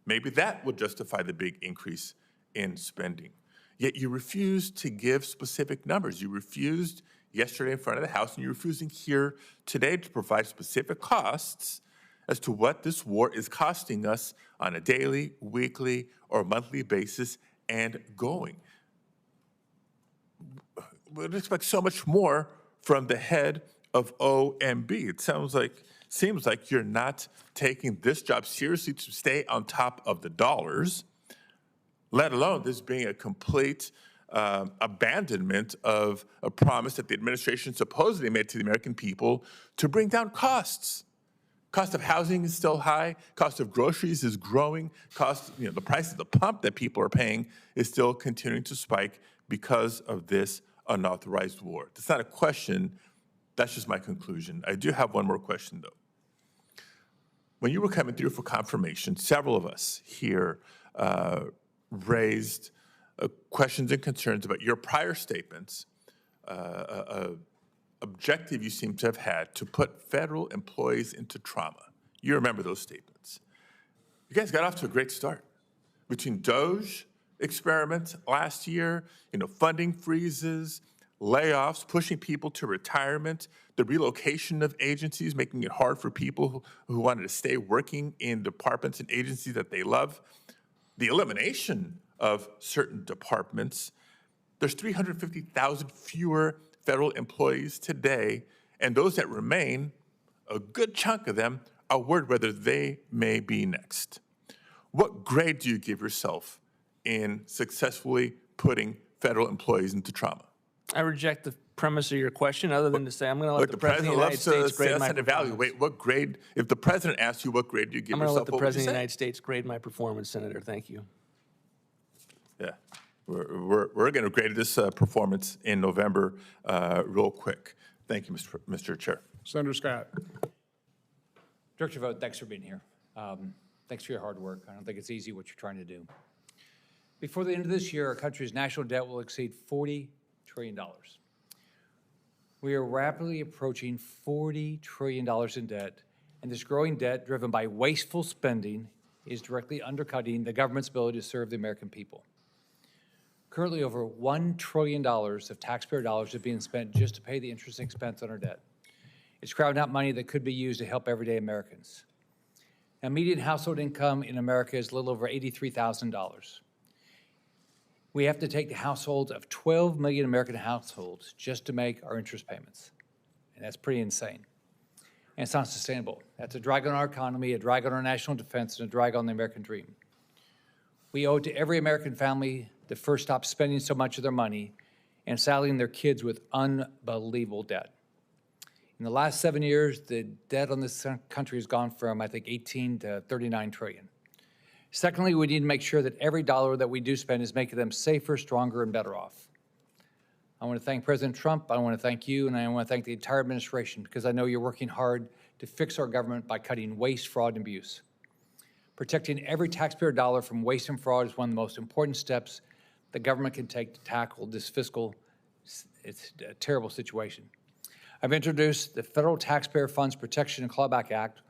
S13: Maybe that would justify the big increase in spending. Yet you refused to give specific numbers. You refused yesterday in front of the House, and you're refusing here today to provide specific costs as to what this war is costing us on a daily, weekly, or monthly basis and going. We'd expect so much more from the head of OMB. It seems like you're not taking this job seriously to stay on top of the dollars, let alone this being a complete abandonment of a promise that the administration supposedly made to the American people to bring down costs. Cost of housing is still high. Cost of groceries is growing. The price of the pump that people are paying is still continuing to spike because of this unauthorized war. That's not a question. That's just my conclusion. I do have one more question, though. When you were coming through for confirmation, several of us here raised questions and concerns about your prior statements, objective you seem to have had to put federal employees into trauma. You remember those statements. You guys got off to a great start. Between DOGE experiments last year, funding freezes, layoffs, pushing people to retirement, the relocation of agencies, making it hard for people who wanted to stay working in departments and agencies that they love, the elimination of certain departments. There's 350,000 fewer federal employees today, and those that remain, a good chunk of them, are worried whether they may be next. What grade do you give yourself in successfully putting federal employees into trauma?
S3: I reject the premise of your question, other than to say I'm going to let the President of the United States grade my performance.
S13: Evaluate what grade. If the President asks you what grade do you give
S3: I'm going to
S13: yourself,
S3: let the President of the United States grade my performance, Senator. Thank you.
S13: Yeah, we're going to grade this performance in November real quick. Thank you, Mr. Chair.
S4: Senator Scott.
S14: Director Vought, thanks for being here. Thanks for your hard work. I don't think it's easy what you're trying to do. Before the end of this year, our country's national debt will exceed $40 trillion. We are rapidly approaching $40 trillion in debt, and this growing debt, driven by wasteful spending, is directly undercutting the government's ability to serve the American people. Currently, over $1 trillion of taxpayer dollars are being spent just to pay the interest expense on our debt. It's crowding out money that could be used to help everyday Americans. Now, median household income in America is a little over $83,000. We have to take the households of 12 million American households just to make our interest payments. And that's pretty insane. And it's not sustainable. That's a drag on our economy, a drag on our national defense, and a drag on the American dream. We owe it to every American family to first stop spending so much of their money and saddling their kids with unbelievable debt. In the last 7 years, the debt on this country has gone from, I think, 18 to 39 trillion. Secondly, we need to make sure that every dollar that we do spend is making them safer, stronger, and better off. I want to thank President Trump, I want to thank you, and I want to thank the entire administration because I know you're working hard to fix our government by cutting waste, fraud, and abuse. Protecting every taxpayer dollar from waste and fraud is one of the most important steps the government can take to tackle this fiscal, it's a terrible situation. I've introduced the Federal Taxpayer Funds Protection and Clawback Act,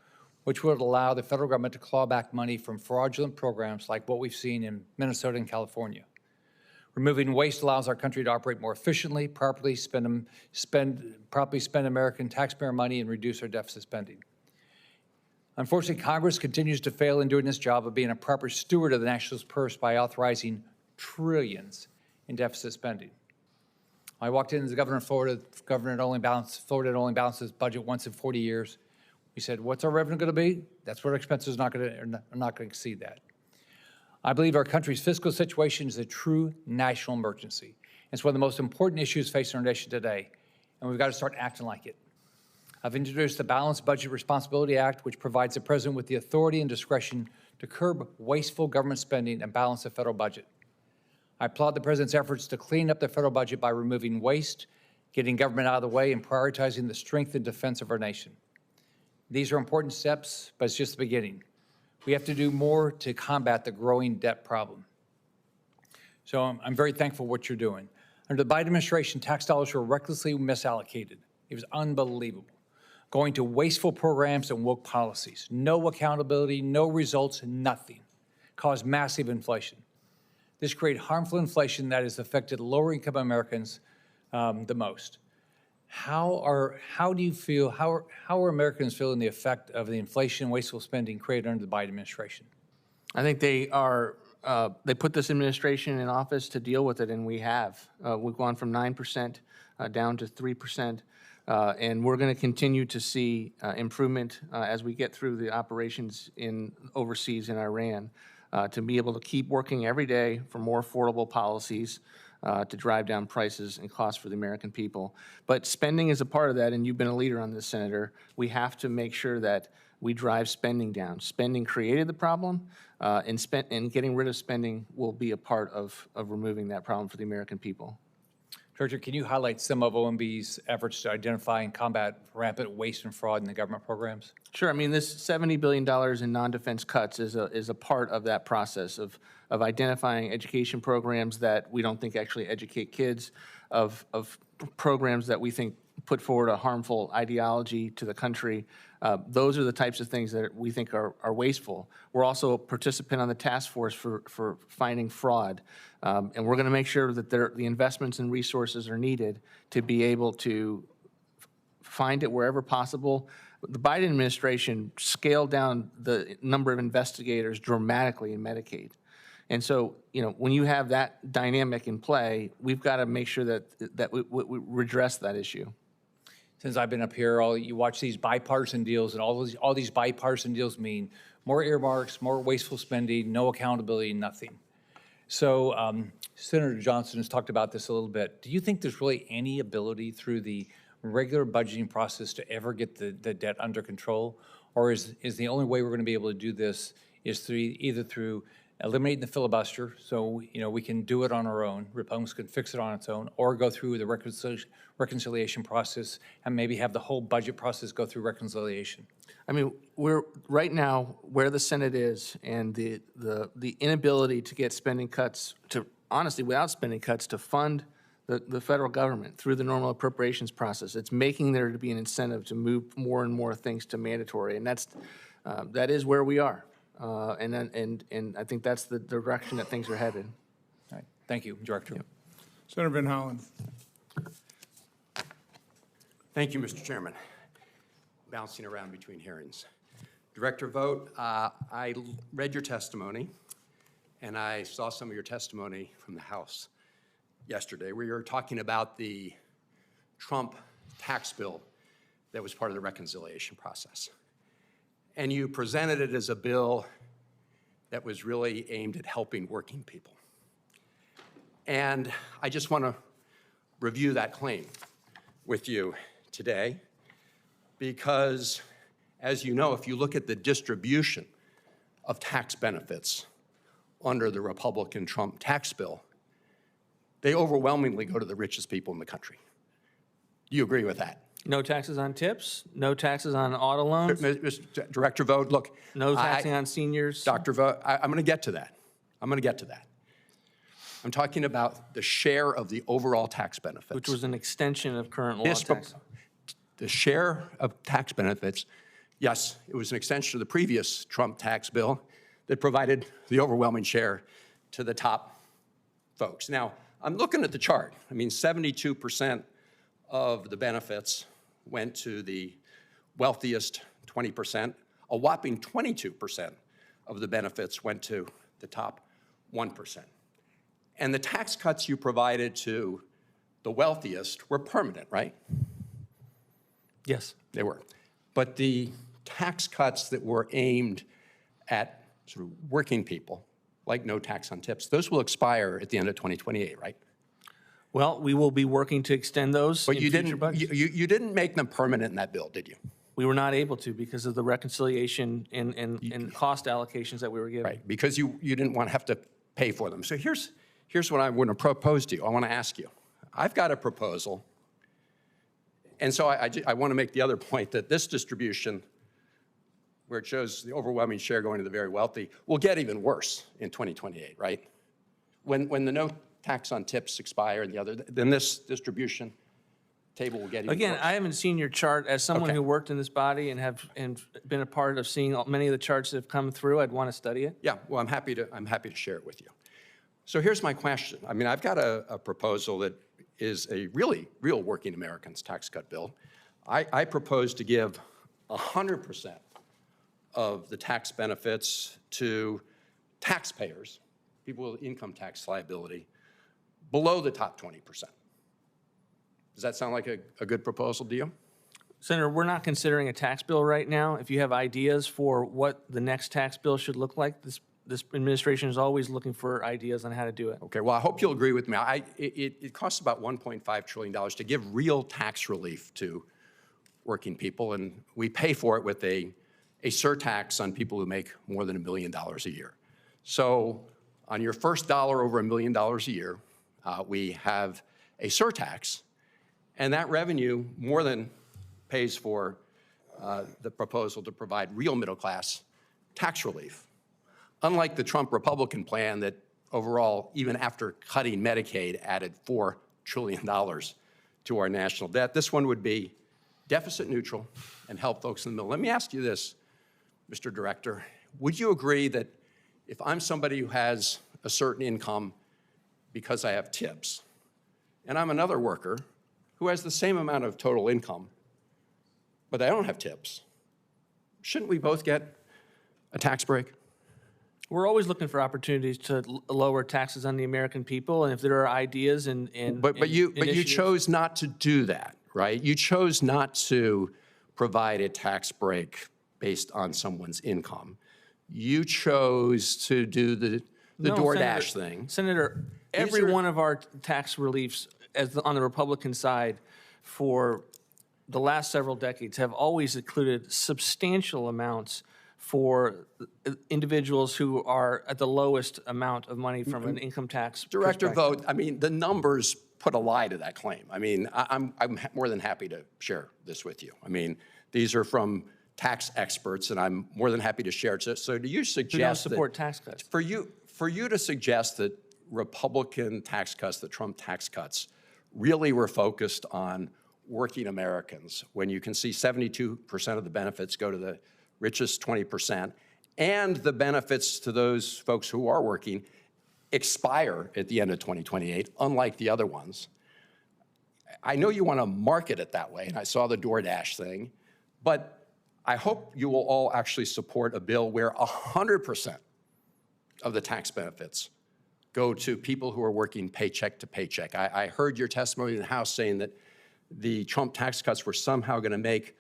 S14: which would allow the federal government to claw back money from fraudulent programs like what we've seen in Minnesota and California. Removing waste allows our country to operate more efficiently, properly spend American taxpayer money, and reduce our deficit spending. Unfortunately, Congress continues to fail in doing its job of being a proper steward of the nation's purse by authorizing trillions in deficit spending. I walked in as the governor of Florida. Florida only balances budget once in 40 years. We said, what's our revenue going to be? That's what our expenses are not going to exceed that. I believe our country's fiscal situation is a true national emergency. It's one of the most important issues facing our nation today, and we've got to start acting like it. I've introduced the Balanced Budget Responsibility Act, which provides the president with the authority and discretion to curb wasteful government spending and balance the federal budget. I applaud the president's efforts to clean up the federal budget by removing waste, getting government out of the way, and prioritizing the strength and defense of our nation. These are important steps, but it's just the beginning. We have to do more to combat the growing debt problem. So I'm very thankful for what you're doing. Under the Biden administration, tax dollars were recklessly misallocated. It was unbelievable. Going to wasteful programs and woke policies. No accountability, no results, nothing. Caused massive inflation. This created harmful inflation that has affected lower-income Americans the most. How do you feel, how are Americans feeling the effect of the inflation and wasteful spending created under the Biden administration?
S3: I think they put this administration in office to deal with it, and we have. We've gone from 9% down to 3%, and we're going to continue to see improvement as we get through the operations overseas in Iran, to be able to keep working every day for more affordable policies, to drive down prices and costs for the American people. But spending is a part of that, and you've been a leader on this, Senator. We have to make sure that we drive spending down. Spending created the problem, and getting rid of spending will be a part of removing that problem for the American people.
S14: Director, can you highlight some of OMB's efforts to identify and combat rampant waste and fraud in the government programs?
S3: Sure. I mean, this $70 billion in non-defense cuts is a part of that process of identifying education programs that we don't think actually educate kids, of programs that we think put forward a harmful ideology to the country. Those are the types of things that we think are wasteful. We're also a participant on the task force for finding fraud. And we're going to make sure that the investments and resources are needed to be able to find it wherever possible. The Biden administration scaled down the number of investigators dramatically in Medicaid. And so, when you have that dynamic in play, we've got to make sure that we redress that issue.
S14: Since I've been up here, you watch these bipartisan deals, and all these bipartisan deals mean more earmarks, more wasteful spending, no accountability, nothing. So Senator Johnson has talked about this a little bit. Do you think there's really any ability through the regular budgeting process to ever get the debt under control? Or is the only way we're going to be able to do this is either through eliminating the filibuster, so we can do it on our own, Republicans can fix it on its own, or go through the reconciliation process and maybe have the whole budget process go through reconciliation?
S3: I mean, we're right now where the Senate is, and the inability to get spending cuts, to honestly, without spending cuts, to fund the federal government through the normal appropriations process. It's making there to be an incentive to move more and more things to mandatory, and that is where we are. And I think that's the direction that things are headed.
S14: All right. Thank you, Director.
S3: Yep.
S4: Senator Van Hollen.
S15: Thank you, Mr. Chairman. Bouncing around between hearings. Director Vought, I read your testimony, and I saw some of your testimony from the House yesterday, where you were talking about the Trump tax bill that was part of the reconciliation process. And you presented it as a bill that was really aimed at helping working people. And I just want to review that claim with you today, because, as you know, if you look at the distribution of tax benefits under the Republican Trump tax bill, they overwhelmingly go to the richest people in the country. Do you agree with that?
S3: No taxes on tips, no taxes on auto loans,
S15: Mr. Director Vought, look.
S3: no taxing on seniors.
S15: Dr. Vought, I'm going to get to that. I'm going to get to that. I'm talking about the share of the overall tax benefits.
S3: Which was an extension of current law
S15: This
S3: tax.
S15: The share of tax benefits, yes, it was an extension of the previous Trump tax bill that provided the overwhelming share to the top folks. Now, I'm looking at the chart. I mean, 72% of the benefits went to the wealthiest 20%. A whopping 22% of the benefits went to the top 1%. And the tax cuts you provided to the wealthiest were permanent, right?
S3: Yes.
S15: They were. But the tax cuts that were aimed at sort of working people, like no tax on tips, those will expire at the end of 2028, right?
S3: Well, we will be working to extend those
S15: But
S3: in
S15: you
S3: future
S15: didn't,
S3: budgets.
S15: you didn't make them permanent in that bill, did you?
S3: We were not able to because of the reconciliation and cost allocations that we were given.
S15: Right, because you didn't want to have to pay for them. So here's what I want to propose to you. I want to ask you. I've got a proposal. And so I want to make the other point that this distribution, where it shows the overwhelming share going to the very wealthy, will get even worse in 2028, right? When the no tax on tips expire and the other, then this distribution table will get even
S3: Again,
S15: worse.
S3: I haven't seen your chart. As someone
S15: Okay.
S3: who worked in this body and been a part of seeing many of the charts that have come through, I'd want to study it.
S15: Yeah, well, I'm happy to share it with you. So here's my question. I mean, I've got a proposal that is a real working Americans tax cut bill. I propose to give 100% of the tax benefits to taxpayers, people with income tax liability, below the top 20%. Does that sound like a good proposal to you?
S3: Senator, we're not considering a tax bill right now. If you have ideas for what the next tax bill should look like, this administration is always looking for ideas on how to do it.
S15: Okay, well, I hope you'll agree with me. It costs about $1.5 trillion to give real tax relief to working people, and we pay for it with a surtax on people who make more than $1 million a year. So on your first dollar over $1 million a year, we have a surtax, and that revenue more than pays for the proposal to provide real middle-class tax relief. Unlike the Trump Republican plan that overall, even after cutting Medicaid, added $4 trillion to our national debt, this one would be deficit neutral and help folks in the middle. Let me ask you this, Mr. Director. Would you agree that if I'm somebody who has a certain income because I have tips, and I'm another worker who has the same amount of total income, but I don't have tips, shouldn't we both get a tax break?
S3: We're always looking for opportunities to lower taxes on the American people, and if there are ideas
S15: But you chose not to do that, right? You chose not to provide a tax break based on someone's income. You chose to do the
S3: No,
S15: DoorDash
S3: Senator,
S15: thing.
S3: Senator, every one of our tax reliefs on the Republican side for the last several decades have always included substantial amounts for individuals who are at the lowest amount of money from an income tax
S15: Director
S3: perspective.
S15: Vought, I mean, the numbers put a lie to that claim. I mean, I'm more than happy to share this with you. I mean, these are from tax experts, and I'm more than happy to share it. So do you suggest
S3: Who don't support tax cuts?
S15: For you to suggest that Republican tax cuts, the Trump tax cuts, really were focused on working Americans, when you can see 72% of the benefits go to the richest 20%, and the benefits to those folks who are working expire at the end of 2028, unlike the other ones. I know you want to market it that way, and I saw the DoorDash thing, but I hope you will all actually support a bill where 100% of the tax benefits go to people who are working paycheck to paycheck. I heard your testimony in the House saying that the Trump tax cuts were somehow going to make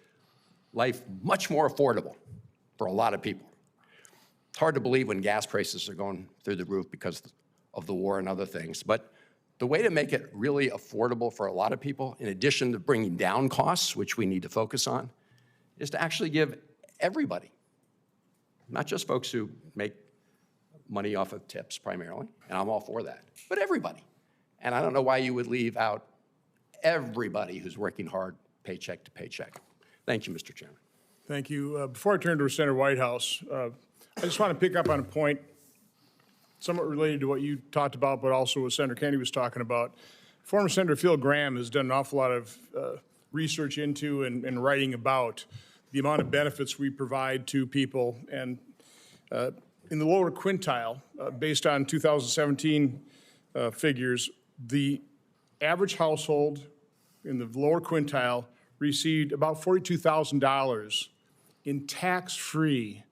S15: life much more affordable for a lot of people. It's hard to believe when gas prices are going through the roof because of the war and other things. But the way to make it really affordable for a lot of people, in addition to bringing down costs, which we need to focus on, is to actually give everybody, not just folks who make money off of tips primarily, and I'm all for that, but everybody. And I don't know why you would leave out everybody who's working hard paycheck to paycheck. Thank you, Mr. Chairman.
S4: Thank you. Before I turn to Senator Whitehouse, I just want to pick up on a point somewhat related to what you talked about, but also what Senator Kennedy was talking about. Former Senator Phil Gramm has done an awful lot of research into and writing about the amount of benefits we provide to people. And in the lower quintile, based on 2017 figures, the average household in the lower quintile received about $42,000 in tax-free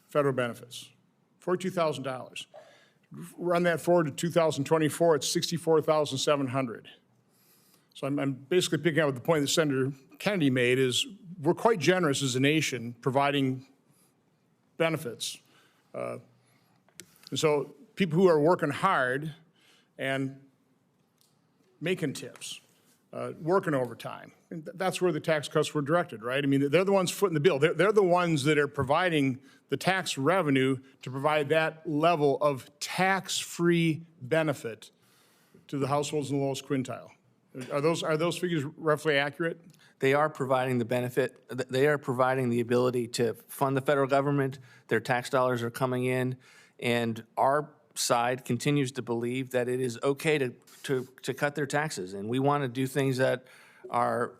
S4: federal benefits. $42,000. Run that forward to 2024, it's $64,700. So I'm basically picking up with the point that Senator Kennedy made is we're quite generous as a nation providing benefits. And so people who are working hard and making tips, working overtime, and that's where the tax cuts were directed, right? I mean, they're the ones footing the bill. They're the ones that are providing the tax revenue to provide that level of tax-free benefit to the households in the lowest quintile. Are those figures roughly accurate?
S3: They are providing the benefit. They are providing the ability to fund the federal government. Their tax dollars are coming in, and our side continues to believe that it is okay to cut their taxes, and we want to do things that are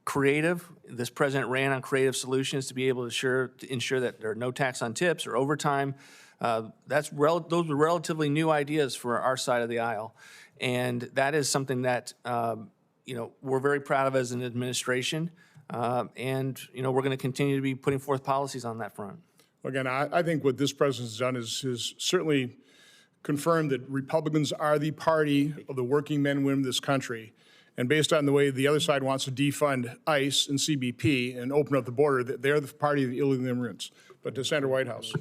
S3: creative. This president ran on creative solutions to be able to ensure that there are no tax on tips or overtime. Those were relatively new ideas for our side of the aisle, and that is something that we're very proud of as an administration, and we're going to continue to be putting forth policies on that front.
S4: Again, I think what this president's done is certainly confirmed that Republicans are the party of the working men and women of this country. And based on the way the other side wants to defund ICE and CBP and open up the border, they're the party of the illegal immigrants. But to Senator Whitehouse.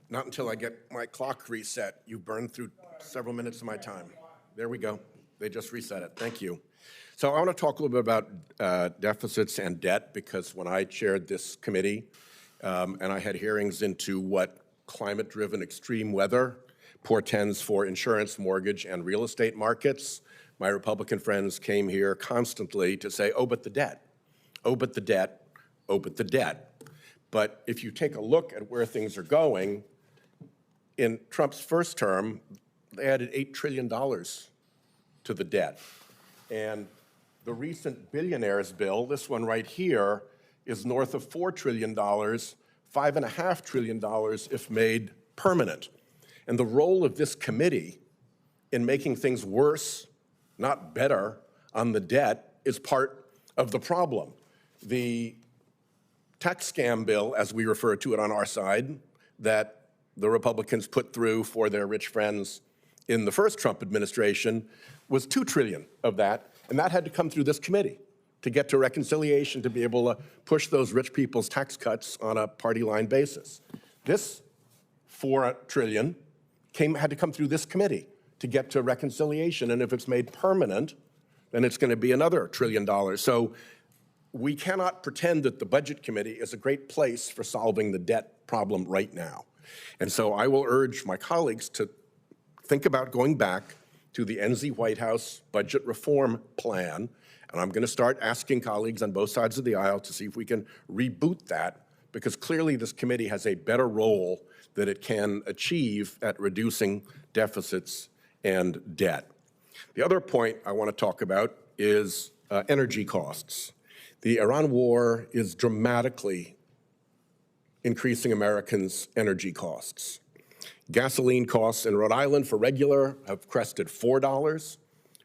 S16: Not until I get my clock reset. You burned through several minutes of my time. There we go. They just reset it. Thank you. So I want to talk a little bit about deficits and debt, because when I chaired this committee and I had hearings into what climate-driven extreme weather portends for insurance, mortgage, and real estate markets, my Republican friends came here constantly to say, oh, but the debt, oh, but the debt, oh, but the debt. But if you take a look at where things are going, in Trump's first term, they added $8 trillion to the debt. And the recent billionaires bill, this one right here, is north of $4 trillion, $5.5 trillion if made permanent. And the role of this committee in making things worse, not better, on the debt is part of the problem. The tax scam bill, as we refer to it on our side, that the Republicans put through for their rich friends in the first Trump administration was $2 trillion of that, and that had to come through this committee to get to reconciliation, to be able to push those rich people's tax cuts on a party line basis. This $4 trillion had to come through this committee to get to reconciliation, and if it's made permanent, then it's going to be another $1 trillion. So we cannot pretend that the Budget Committee is a great place for solving the debt problem right now. And so I will urge my colleagues to think about going back to the NZ White House budget reform plan, and I'm going to start asking colleagues on both sides of the aisle to see if we can reboot that, because clearly this committee has a better role that it can achieve at reducing deficits and debt. The other point I want to talk about is energy costs. The Iran war is dramatically increasing Americans' energy costs. Gasoline costs in Rhode Island for regular have crested $4.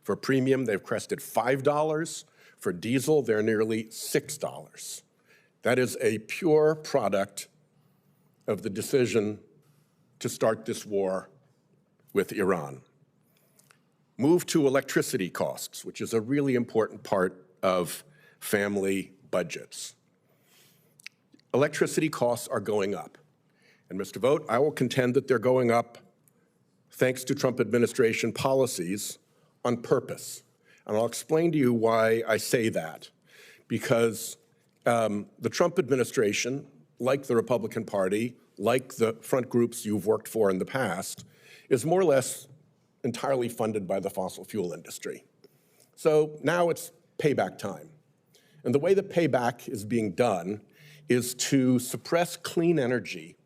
S16: For premium, they've crested $5. For diesel, they're nearly $6. That is a pure product of the decision to start this war with Iran. Move to electricity costs, which is a really important part of family budgets. Electricity costs are going up. And Mr. Vought, I will contend that they're going up thanks to Trump administration policies on purpose. And I'll explain to you why I say that. Because the Trump administration, like the Republican Party, like the front groups you've worked for in the past, is more or less entirely funded by the fossil fuel industry. So now it's payback time. And the way the payback is being done is to suppress clean energy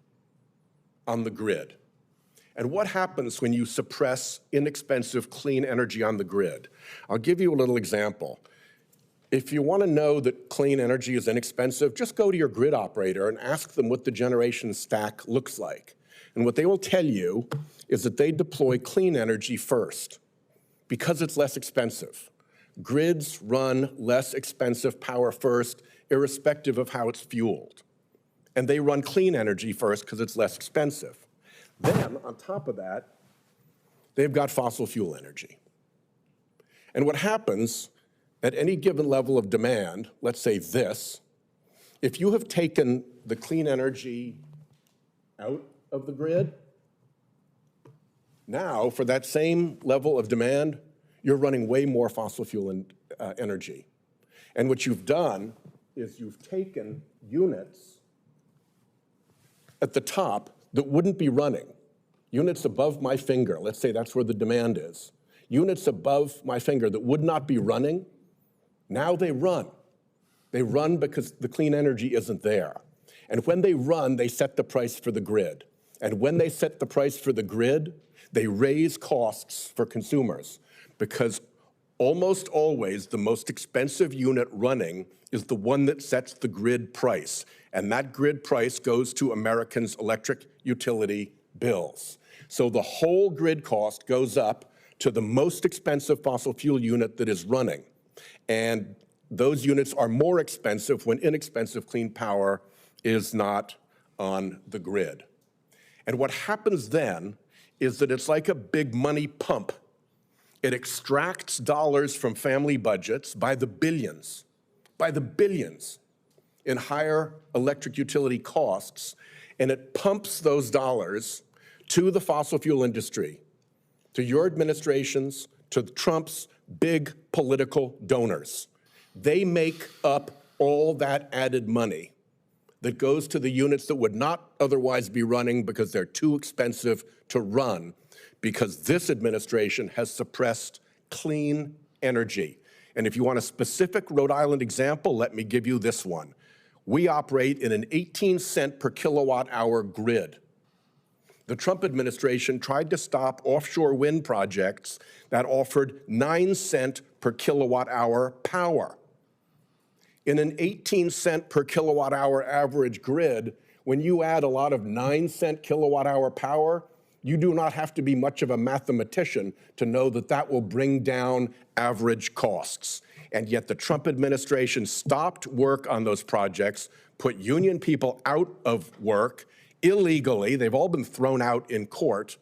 S16: on the grid. And what happens when you suppress inexpensive clean energy on the grid? I'll give you a little example. If you want to know that clean energy is inexpensive, just go to your grid operator and ask them what the generation stack looks like. And what they will tell you is that they deploy clean energy first because it's less expensive. Grids run less expensive power first, irrespective of how it's fueled. And they run clean energy first because it's less expensive. Then, on top of that, they've got fossil fuel energy. And what happens at any given level of demand, let's say this, if you have taken the clean energy out of the grid, now for that same level of demand, you're running way more fossil fuel energy. And what you've done is you've taken units at the top that wouldn't be running, units above my finger, let's say that's where the demand is, units above my finger that would not be running, now they run. They run because the clean energy isn't there. And when they run, they set the price for the grid. And when they set the price for the grid, they raise costs for consumers because almost always the most expensive unit running is the one that sets the grid price. And that grid price goes to Americans' electric utility bills. So the whole grid cost goes up to the most expensive fossil fuel unit that is running. And those units are more expensive when inexpensive clean power is not on the grid. And what happens then is that it's like a big money pump. It extracts dollars from family budgets by the billions in higher electric utility costs, and it pumps those dollars to the fossil fuel industry, to your administrations, to Trump's big political donors. They make up all that added money that goes to the units that would not otherwise be running because they're too expensive to run, because this administration has suppressed clean energy. And if you want a specific Rhode Island example, let me give you this one. We operate in an 18-cent per kilowatt hour grid. The Trump administration tried to stop offshore wind projects that offered 9-cent per kilowatt hour power. In an 18-cent per kilowatt hour average grid, when you add a lot of 9-cent kilowatt hour power, you do not have to be much of a mathematician to know that that will bring down average costs. And yet the Trump administration stopped work on those projects, put union people out of work illegally. They've all been thrown out in court,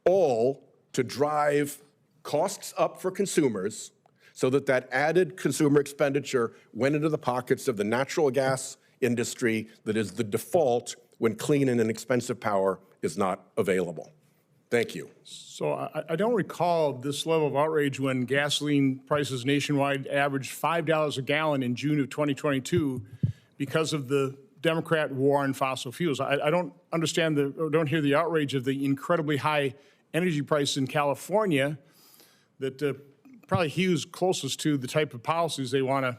S16: all to drive costs up for consumers so that that added consumer expenditure went into the pockets of the natural gas industry that is the default when clean and inexpensive power is not available. Thank you.
S4: So I don't recall this level of outrage when gasoline prices nationwide averaged $5 a gallon in June of 2022 because of the Democrat war on fossil fuels. I don't understand or don't hear the outrage of the incredibly high energy prices in California that probably hews closest to the type of policies they want to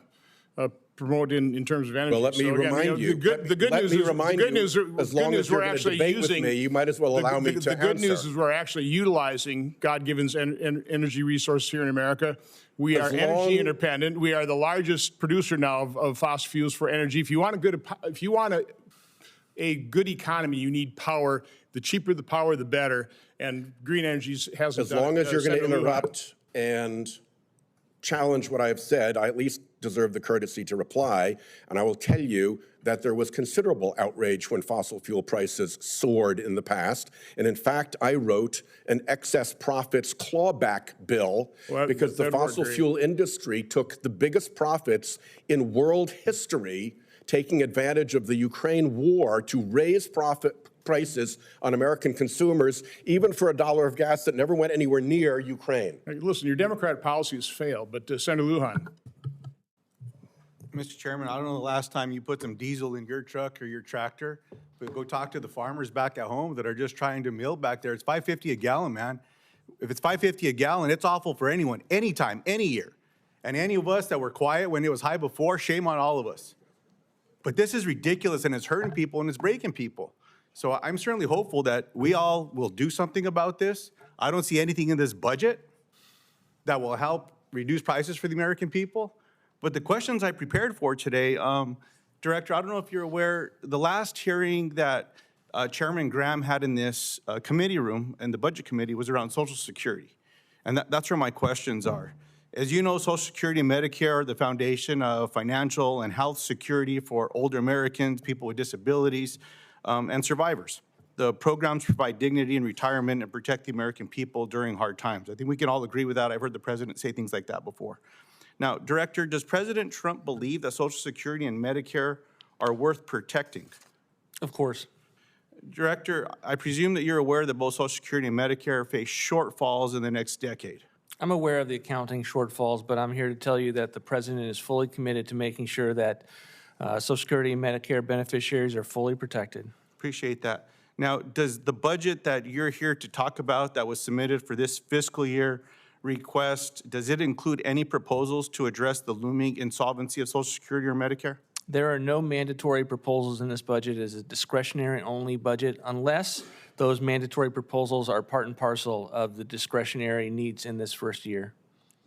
S4: promote in terms of energy.
S16: Well, let me remind you.
S4: The good news is
S16: as long as you're going to debate with me, you might as well allow me to answer.
S4: The good news is we're actually utilizing God-given energy resources here in America. We are energy independent. We are the largest producer now of fossil fuels for energy. If you want a good economy, you need power. The cheaper the power, the better. And green energy hasn't done it.
S16: As long as you're going to interrupt and challenge what I have said, I at least deserve the courtesy to reply. And I will tell you that there was considerable outrage when fossil fuel prices soared in the past. And in fact, I wrote an excess profits clawback bill because the fossil fuel industry took the biggest profits in world history, taking advantage of the Ukraine war to raise prices on American consumers, even for $1 of gas that never went anywhere near Ukraine.
S4: Hey, listen, your Democrat policy has failed, but Senator Lujan.
S17: Mr. Chairman, I don't know the last time you put some diesel in your truck or your tractor, but go talk to the farmers back at home that are just trying to mill back there. It's $5.50 a gallon, man. If it's $5.50 a gallon, it's awful for anyone, anytime, any year. And any of us that were quiet when it was high before, shame on all of us. But this is ridiculous, and it's hurting people, and it's breaking people. So I'm certainly hopeful that we all will do something about this. I don't see anything in this budget that will help reduce prices for the American people. But the questions I prepared for today, Director, I don't know if you're aware, the last hearing that Chairman Graham had in this committee room, in the Budget Committee, was around Social Security. And that's where my questions are. As you know, Social Security and Medicare are the foundation of financial and health security for older Americans, people with disabilities, and survivors. The programs provide dignity in retirement and protect the American people during hard times. I think we can all agree with that. I've heard the President say things like that before. Now, Director, does President Trump believe that Social Security and Medicare are worth protecting?
S3: Of course.
S17: Director, I presume that you're aware that both Social Security and Medicare face shortfalls in the next decade.
S3: I'm aware of the accounting shortfalls, but I'm here to tell you that the President is fully committed to making sure that Social Security and Medicare beneficiaries are fully protected.
S17: Appreciate that. Now, does the budget that you're here to talk about that was submitted for this fiscal year request, does it include any proposals to address the looming insolvency of Social Security or Medicare?
S3: There are no mandatory proposals in this budget. It is a discretionary-only budget unless those mandatory proposals are part and parcel of the discretionary needs in this first year.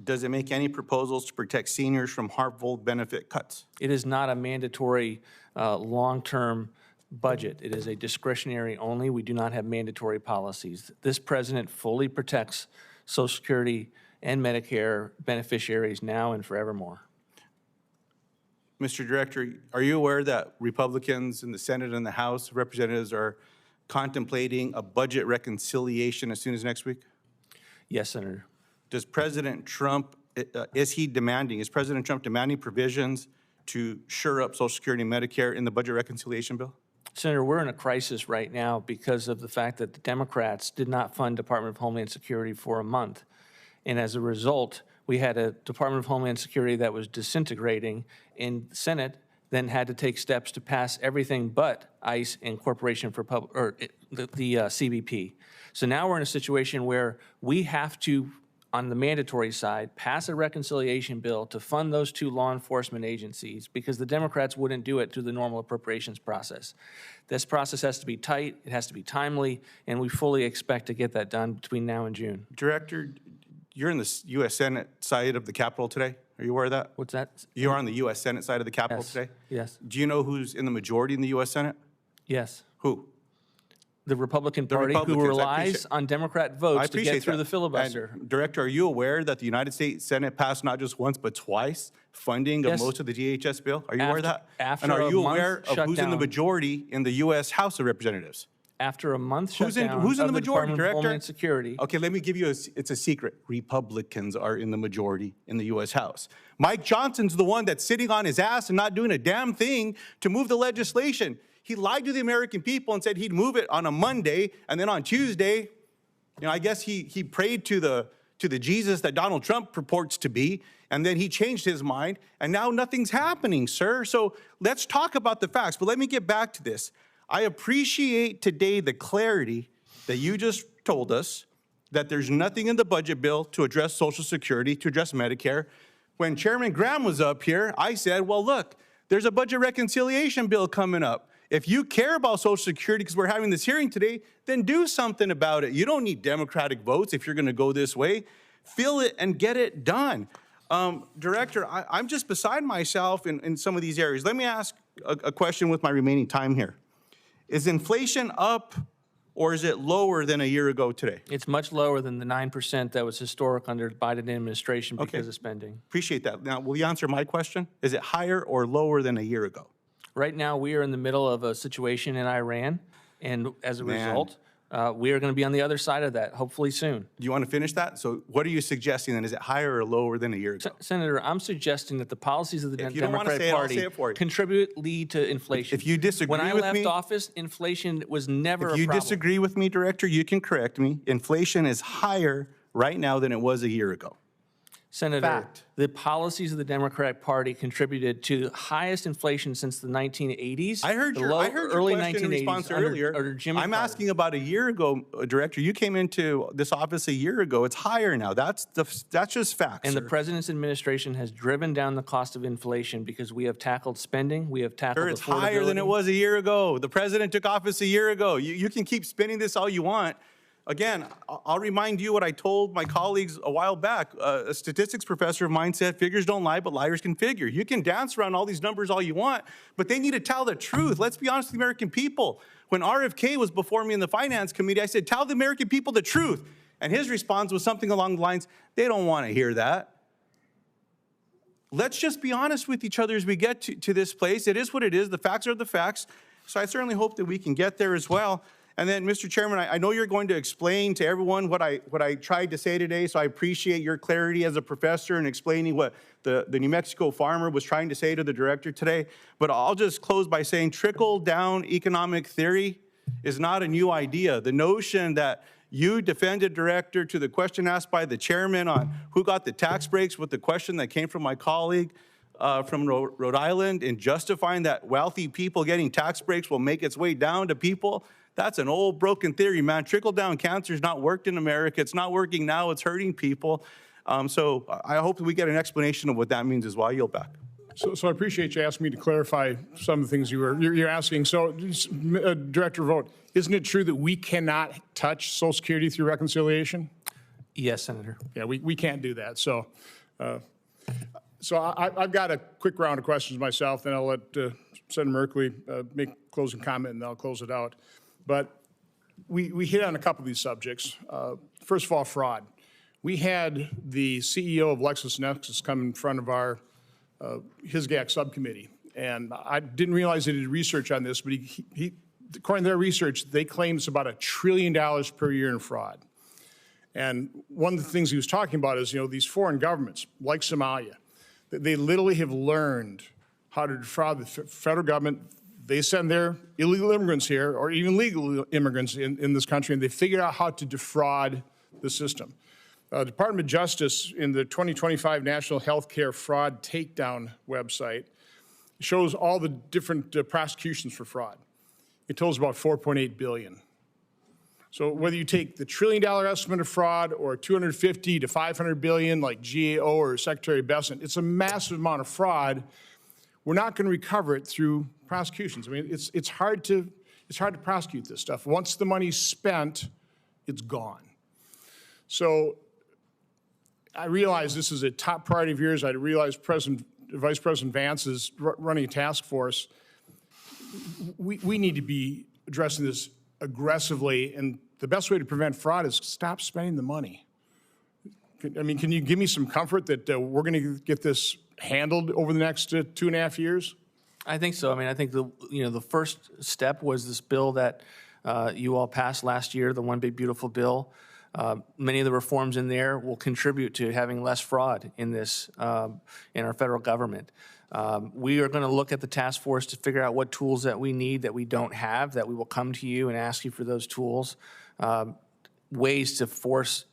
S17: Does it make any proposals to protect seniors from harmful benefit cuts?
S3: It is not a mandatory long-term budget. It is a discretionary only. We do not have mandatory policies. This President fully protects Social Security and Medicare beneficiaries now and forevermore.
S17: Mr. Director, are you aware that Republicans in the Senate and the House of Representatives are contemplating a budget reconciliation as soon as next week?
S3: Yes, Senator.
S17: Does President Trump, is President Trump demanding provisions to shore up Social Security and Medicare in the budget reconciliation bill?
S3: Senator, we're in a crisis right now because of the fact that the Democrats did not fund Department of Homeland Security for a month. And as a result, we had a Department of Homeland Security that was disintegrating, and the Senate then had to take steps to pass everything but ICE and Corporation for Public, or the CBP. So now we're in a situation where we have to, on the mandatory side, pass a reconciliation bill to fund those two law enforcement agencies because the Democrats wouldn't do it through the normal appropriations process. This process has to be tight, it has to be timely, and we fully expect to get that done between now and June.
S17: Director, you're in the U.S. Senate side of the Capitol today. Are you aware of that?
S3: What's that?
S17: You're on the U.S. Senate side of the Capitol
S3: Yes.
S17: today?
S3: Yes.
S17: Do you know who's in the majority in the U.S. Senate?
S3: Yes.
S17: Who?
S3: The Republican Party,
S17: Republicans,
S3: who
S17: I
S3: relies
S17: appreciate-
S3: on Democrat
S17: I
S3: votes to
S17: appreciate
S3: get through
S17: that.
S3: the filibuster.
S17: And, Director, are you aware that the United States Senate passed not just once but twice funding of
S3: Yes.
S17: most of the DHS bill? Are you aware of that?
S3: After
S17: and are
S3: a
S17: you
S3: month
S17: aware of who's in the
S3: shutdown.
S17: majority in the U.S. House of Representatives?
S3: After a month
S17: Who's in
S3: shutdown
S17: the
S3: of
S17: majority,
S3: Department of
S17: Director?
S3: Homeland Security.
S17: Okay, let me give you it's a secret. Republicans are in the majority in the U.S. House. Mike Johnson's the one that's sitting on his ass and not doing a damn thing to move the legislation. He lied to the American people and said he'd move it on a Monday, and then on Tuesday, I guess he prayed to the Jesus that Donald Trump purports to be, and then he changed his mind, and now nothing's happening, sir. So let's talk about the facts, but let me get back to this. I appreciate today the clarity that you just told us that there's nothing in the budget bill to address Social Security, to address Medicare. When Chairman Graham was up here, I said, well, look, there's a budget reconciliation bill coming up. If you care about Social Security, because we're having this hearing today, then do something about it. You don't need Democratic votes if you're going to go this way. Fill it and get it done. Director, I'm just beside myself in some of these areas. Let me ask a question with my remaining time here. Is inflation up or is it lower than a year ago today?
S3: It's much lower than the 9% that was historic under the Biden administration because of spending.
S17: Appreciate that. Now, will you answer my question? Is it higher or lower than a year ago?
S3: Right now, we are in the middle of a situation in Iran, and as a result, we are going to be on the other side of that, hopefully soon.
S17: Do you want to finish that? So what are you suggesting then? Is it higher or lower than a year ago?
S3: Senator, I'm suggesting that the policies of the
S17: If you don't want to
S3: Democratic
S17: say it, I'll
S3: Party
S17: say it for you.
S3: contribute, lead to inflation.
S17: If you disagree
S3: when I
S17: with
S3: left
S17: me,
S3: office, inflation was never a
S17: if you
S3: problem.
S17: disagree with me, Director, you can correct me. Inflation is higher right now than it was a year ago.
S3: Senator,
S12: Fact.
S3: the policies of the Democratic Party contributed to the highest inflation since the 1980s.
S12: I heard
S3: the
S12: your,
S3: low-
S12: I heard your
S3: early
S12: question in
S3: 1980s
S12: response
S3: under-
S12: earlier.
S3: under Jimmy
S12: I'm
S3: Carter.
S12: asking about a year ago, Director. You came into this office a year ago. It's higher now. That's just facts.
S3: And the
S12: sir.
S3: president's administration has driven down the cost of inflation because we have tackled spending, we have tackled
S12: Sir, it's higher than it
S3: affordability.
S12: was a year ago. The president took office a year ago. You can keep spinning this all you want. Again, I'll remind you what I told my colleagues a while back. A statistics professor of mine said, figures don't lie, but liars can figure. You can dance around all these numbers all you want, but they need to tell the truth. Let's be honest with the American people. When RFK was before me in the Finance Committee, I said, tell the American people the truth. And his response was something along the lines, they don't want to hear that. Let's just be honest with each other as we get to this place. It is what it is. The facts are the facts. So I certainly hope that we can get there as well. And then, Mr. Chairman, I know you're going to explain to everyone what I tried to say today, so I appreciate your clarity as a professor in explaining what the New Mexico farmer was trying to say to the director today. But I'll just close by saying trickle-down economic theory is not a new idea. The notion that you defended, Director, to the question asked by the chairman on who got the tax breaks with the question that came from my colleague from Rhode Island in justifying that wealthy people getting tax breaks will make its way down to people. That's an old broken theory, man. Trickle-down cancer has not worked in America. It's not working now. It's hurting people. So I hope that we get an explanation of what that means as well. I yield back.
S4: So I appreciate you asking me to clarify some of the things you're asking. So, Director Vought, isn't it true that we cannot touch Social Security through reconciliation?
S3: Yes, Senator.
S4: Yeah, we can't do that. So, I've got a quick round of questions myself, then I'll let Senator Merkley make a closing comment, and then I'll close it out. But we hit on a couple of these subjects. First of all, fraud. We had the CEO of LexisNexis come in front of our his GAC subcommittee, and I didn't realize they did research on this, but he according to their research, they claim it's about $1 trillion per year in fraud. And one of the things he was talking about is, these foreign governments, like Somalia, they literally have learned how to defraud the federal government. They send their illegal immigrants here, or even legal immigrants in this country, and they figure out how to defraud the system. Department of Justice, in the 2025 National Healthcare Fraud Takedown website, shows all the different prosecutions for fraud. It totals about $4.8 billion. So whether you take the $1 trillion estimate of fraud or 250 to 500 billion like GAO or Secretary Bessent, it's a massive amount of fraud. We're not going to recover it through prosecutions. I mean, it's hard to prosecute this stuff. Once the money's spent, it's gone. So I realize this is a top priority of yours. I realize Vice President Vance is running a task force. We need to be addressing this aggressively, and the best way to prevent fraud is stop spending the money. I mean, can you give me some comfort that we're going to get this handled over the next 2.5 years?
S3: I think so. I mean, I think the first step was this bill that you all passed last year, the One Big Beautiful Bill. Many of the reforms in there will contribute to having less fraud in this in our federal government. We are going to look at the task force to figure out what tools that we need that we don't have, that we will come to you and ask you for those tools, ways to force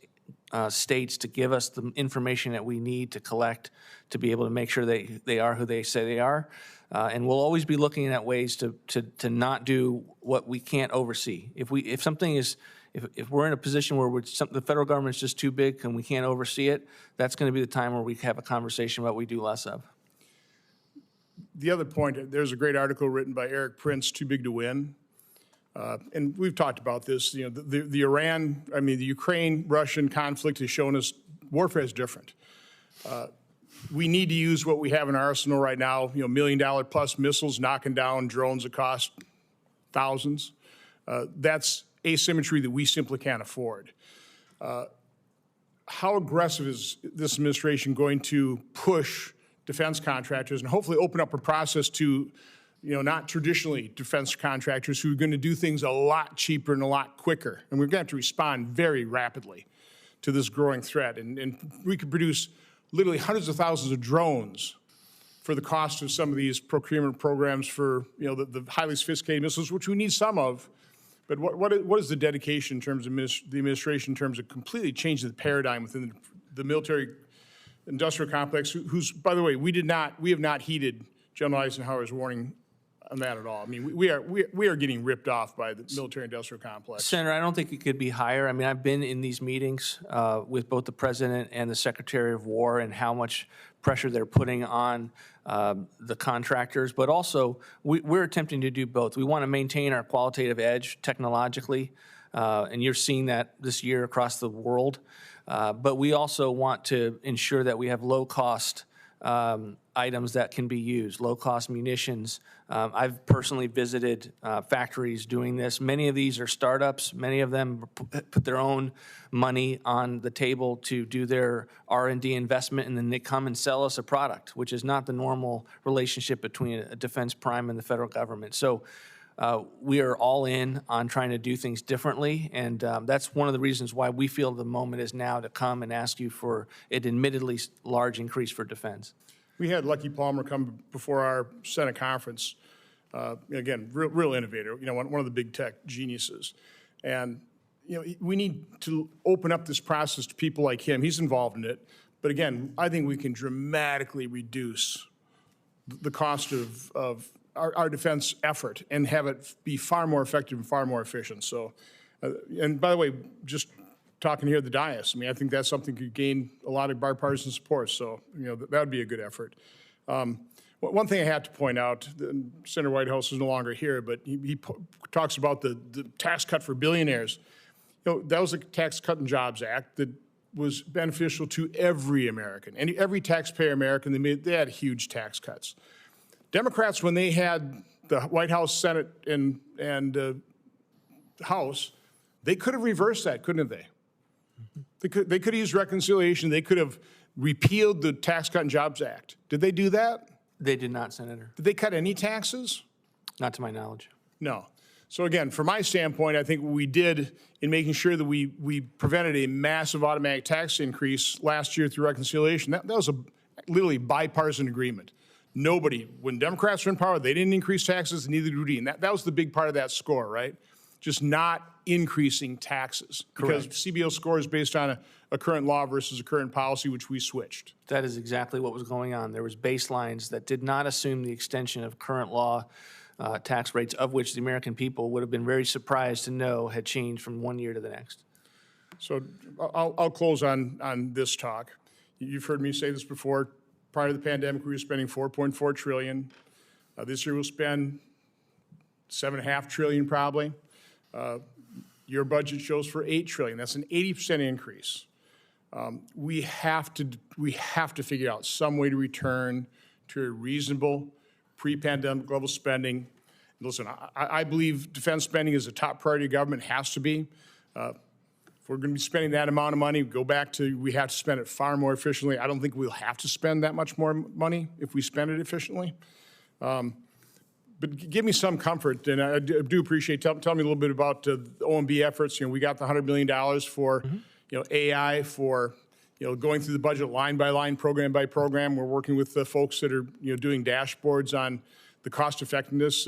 S3: states to give us the information that we need to collect to be able to make sure they are who they say they are. And we'll always be looking at ways to not do what we can't oversee. If we're in a position where the federal government's just too big and we can't oversee it, that's going to be the time where we have a conversation about what we do less of.
S4: The other point, there's a great article written by Eric Prince, Too Big to Win. And we've talked about this. The Ukraine-Russian conflict has shown us warfare is different. We need to use what we have in our arsenal right now, $1 million plus missiles knocking down drones that cost thousands. That's asymmetry that we simply can't afford. How aggressive is this administration going to push defense contractors and hopefully open up a process to, not traditionally defense contractors who are going to do things a lot cheaper and a lot quicker? And we're going to have to respond very rapidly to this growing threat. And we could produce literally hundreds of thousands of drones for the cost of some of these procurement programs for, the highly sophisticated missiles, which we need some of. But what is the dedication in terms of the administration in terms of completely changing the paradigm within the military industrial complex, who's, by the way, we have not heeded General Eisenhower's warning on that at all. I mean, we are getting ripped off by the military-industrial complex.
S3: Senator, I don't think it could be higher. I mean, I've been in these meetings with both the President and the Secretary of War and how much pressure they're putting on the contractors, but also we're attempting to do both. We want to maintain our qualitative edge technologically, and you're seeing that this year across the world, but we also want to ensure that we have low-cost items that can be used, low-cost munitions. I've personally visited factories doing this. Many of these are startups. Many of them put their own money on the table to do their R&D investment, and then they come and sell us a product, which is not the normal relationship between a defense prime and the federal government. So we are all in on trying to do things differently, and that's one of the reasons why we feel the moment is now to come and ask you for an admittedly large increase for defense.
S4: We had Lucky Palmer come before our Senate conference. Again, real innovator, one of the big tech geniuses. And, we need to open up this process to people like him. He's involved in it. But again, I think we can dramatically reduce the cost of our defense effort and have it be far more effective and far more efficient. So, and by the way, just talking here at the dais, I mean, I think that's something that could gain a lot of bipartisan support. So, that would be a good effort. One thing I have to point out, Senator Whitehouse is no longer here, but he talks about the tax cut for billionaires. That was a Tax Cut and Jobs Act that was beneficial to every American. And every taxpayer American, they had huge tax cuts. Democrats, when they had the White House, Senate, and House, they could have reversed that, couldn't they? They could have used reconciliation. They could have repealed the Tax Cut and Jobs Act. Did they do that?
S3: They did not, Senator.
S4: Did they cut any taxes?
S3: Not to my knowledge.
S4: No. So again, from my standpoint, I think what we did in making sure that we prevented a massive automatic tax increase last year through reconciliation, that was a literally bipartisan agreement. Nobody, when Democrats were in power, they didn't increase taxes, neither did we. And that was the big part of that score, right? Just not increasing taxes.
S3: Correct.
S4: Because CBO score is based on a current law versus a current policy, which we switched.
S3: That is exactly what was going on. There was baselines that did not assume the extension of current law tax rates, of which the American people would have been very surprised to know had changed from one year to the next.
S4: So I'll close on this talk. You've heard me say this before. Prior to the pandemic, we were spending $4.4 trillion. This year we'll spend $7.5 trillion probably. Your budget shows for $8 trillion. That's an 80% increase. We have to figure out some way to return to a reasonable pre-pandemic level spending. Listen, I believe defense spending is a top priority of government, has to be. If we're going to be spending that amount of money, go back to we have to spend it far more efficiently. I don't think we'll have to spend that much more money if we spend it efficiently. But give me some comfort, and I do appreciate. Tell me a little bit about the OMB efforts. We got the $100 million for AI, for going through the budget line by line, program by program. We're working with the folks that are doing dashboards on the cost effectiveness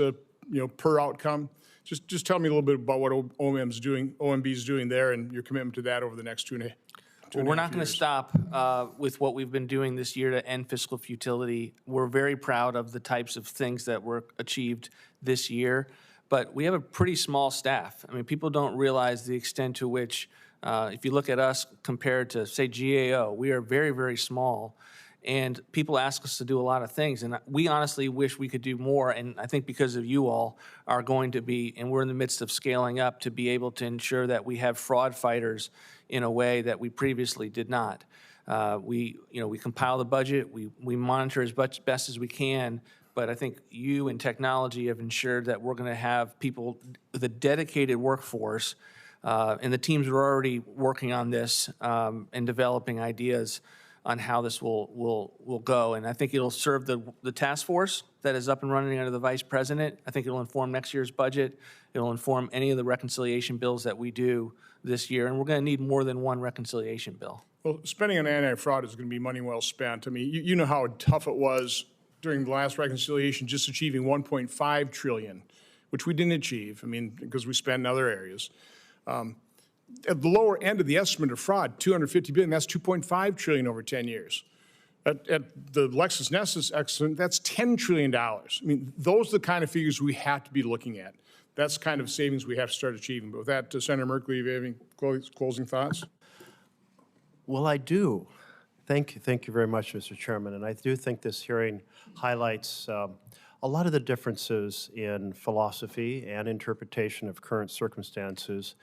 S4: per outcome. Just tell me a little bit about what OMB is doing there, and your commitment to that over the next two and a half years.
S3: Well, we're not going to stop with what we've been doing this year to end fiscal futility. We're very proud of the types of things that were achieved this year, but we have a pretty small staff. I mean, people don't realize the extent to which, if you look at us compared to, say, GAO, we are very, very small. And people ask us to do a lot of things, and we honestly wish we could do more, and I think because of you all are going to be, and we're in the midst of scaling up to be able to ensure that we have fraud fighters in a way that we previously did not. We compile the budget, we monitor as best as we can, but I think you and technology have ensured that we're going to have people with a dedicated workforce, and the teams are already working on this and developing ideas on how this will go. And I think it'll serve the task force that is up and running under the Vice President. I think it'll inform next year's budget. It'll inform any of the reconciliation bills that we do this year. And we're going to need more than one reconciliation bill.
S4: Well, spending on anti-fraud is going to be money well spent. I mean, you know how tough it was during the last reconciliation, just achieving $1.5 trillion, which we didn't achieve, I mean, because we spent in other areas. At the lower end of the estimate of fraud, $250 billion, that's $2.5 trillion over 10 years. At the LexisNexis excellent, that's $10 trillion. I mean, those are the kind of figures we have to be looking at. That's kind of savings we have to start achieving. But with that, Senator Merkley, do you have any closing thoughts?
S2: Well, I do. Thank you very much, Mr. Chairman. And I do think this hearing highlights a lot of the differences in philosophy and interpretation of current circumstances.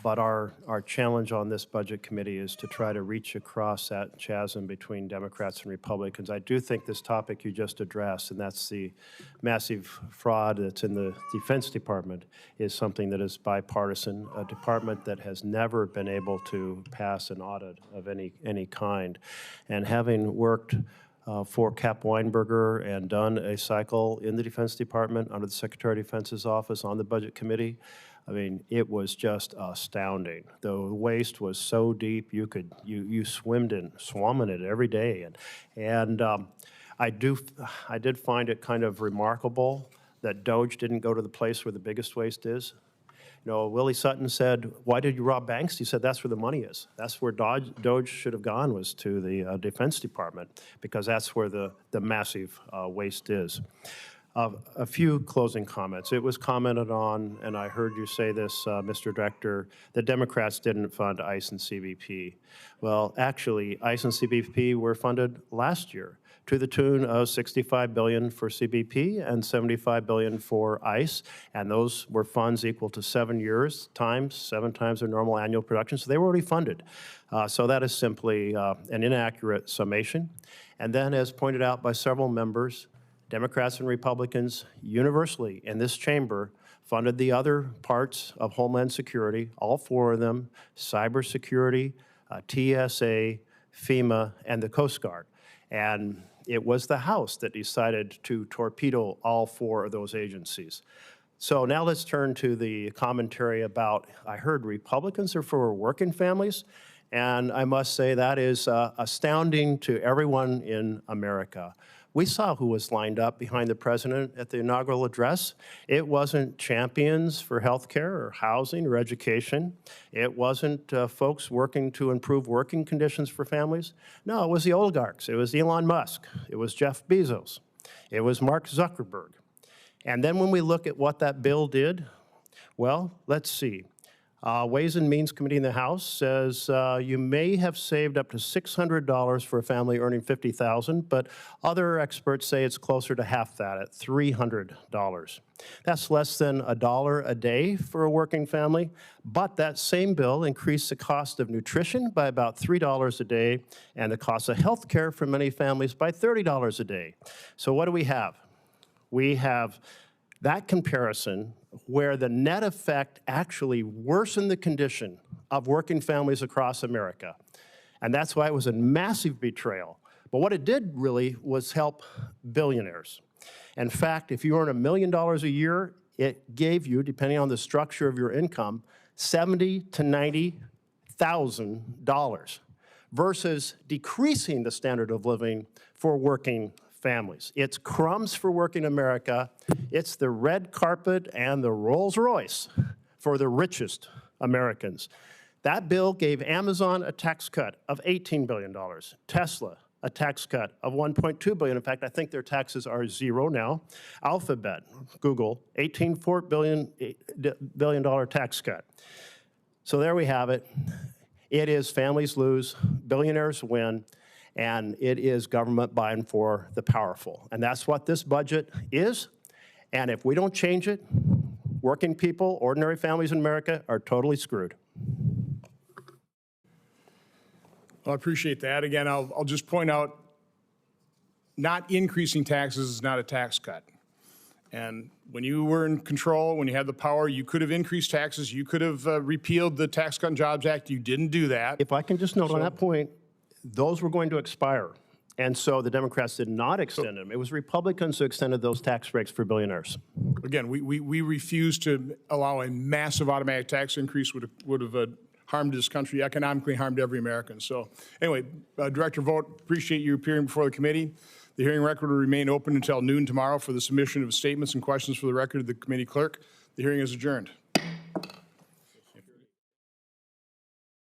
S2: But our challenge on this budget committee is to try to reach across that chasm between Democrats and Republicans. I do think this topic you just addressed, and that's the massive fraud that's in the Defense Department, is something that is bipartisan, a department that has never been able to pass an audit of any kind. And having worked for Cap Weinberger and done a cycle in the Defense Department under the Secretary of Defense's office on the Budget Committee, I mean, it was just astounding. The waste was so deep you swam in it every day, and I did find it kind of remarkable that Doge didn't go to the place where the biggest waste is. You know, Willie Sutton said, "Why did you rob banks?" He said, "That's where the money is. That's where Doge should have gone, was to the Defense Department, because that's where the massive waste is." A few closing comments. It was commented on, and I heard you say this, Mr. Director, the Democrats didn't fund ICE and CBP. Well, actually, ICE and CBP were funded last year to the tune of $65 billion for CBP and $75 billion for ICE, and those were funds equal to 7 years times, 7 times their normal annual production, so they were already funded. So that is simply an inaccurate summation. And then, as pointed out by several members, Democrats and Republicans universally in this chamber funded the other parts of Homeland Security, all 4 of them: cybersecurity, TSA, FEMA, and the Coast Guard. And it was the House that decided to torpedo all 4 of those agencies. So now let's turn to the commentary about, I heard Republicans are for working families, and I must say that is astounding to everyone in America. We saw who was lined up behind the president at the inaugural address. It wasn't champions for health care or housing or education. It wasn't folks working to improve working conditions for families. No, it was the oligarchs. It was Elon Musk. It was Jeff Bezos. It was Mark Zuckerberg. And then when we look at what that bill did, well, let's see. Ways and Means Committee in the House says you may have saved up to $600 for a family earning $50,000, but other experts say it's closer to half that, at $300. That's less than $1 a day for a working family, but that same bill increased the cost of nutrition by about $3 a day and the cost of health care for many families by $30 a day. So what do we have? We have that comparison where the net effect actually worsened the condition of working families across America. And that's why it was a massive betrayal. But what it did really was help billionaires. In fact, if you earn $1 million a year, it gave you, depending on the structure of your income, $70,000 to $90,000 versus decreasing the standard of living for working families. It's crumbs for working America. It's the red carpet and the Rolls Royce for the richest Americans. That bill gave Amazon a tax cut of $18 billion, Tesla a tax cut of $1.2 billion. In fact, I think their taxes are zero now. Alphabet, Google, $18 billion tax cut. So there we have it. It is families lose, billionaires win, and it is government buying for the powerful. And that's what this budget is. And if we don't change it, working people, ordinary families in America are totally screwed.
S4: Well, I appreciate that. Again, I'll just point out, not increasing taxes is not a tax cut. And when you were in control, when you had the power, you could have increased taxes. You could have repealed the Tax Cut and Jobs Act. You didn't do that.
S2: If I can just note on that point, those were going to expire. And so the Democrats did not extend them. It was Republicans who extended those tax breaks for billionaires.
S4: Again, we refused to allow a massive automatic tax increase would have harmed this country, economically harmed every American. So anyway, Director Vought, appreciate you appearing before the committee. The hearing record will remain open until noon tomorrow for the submission of statements and questions for the record of the committee clerk. The hearing is adjourned.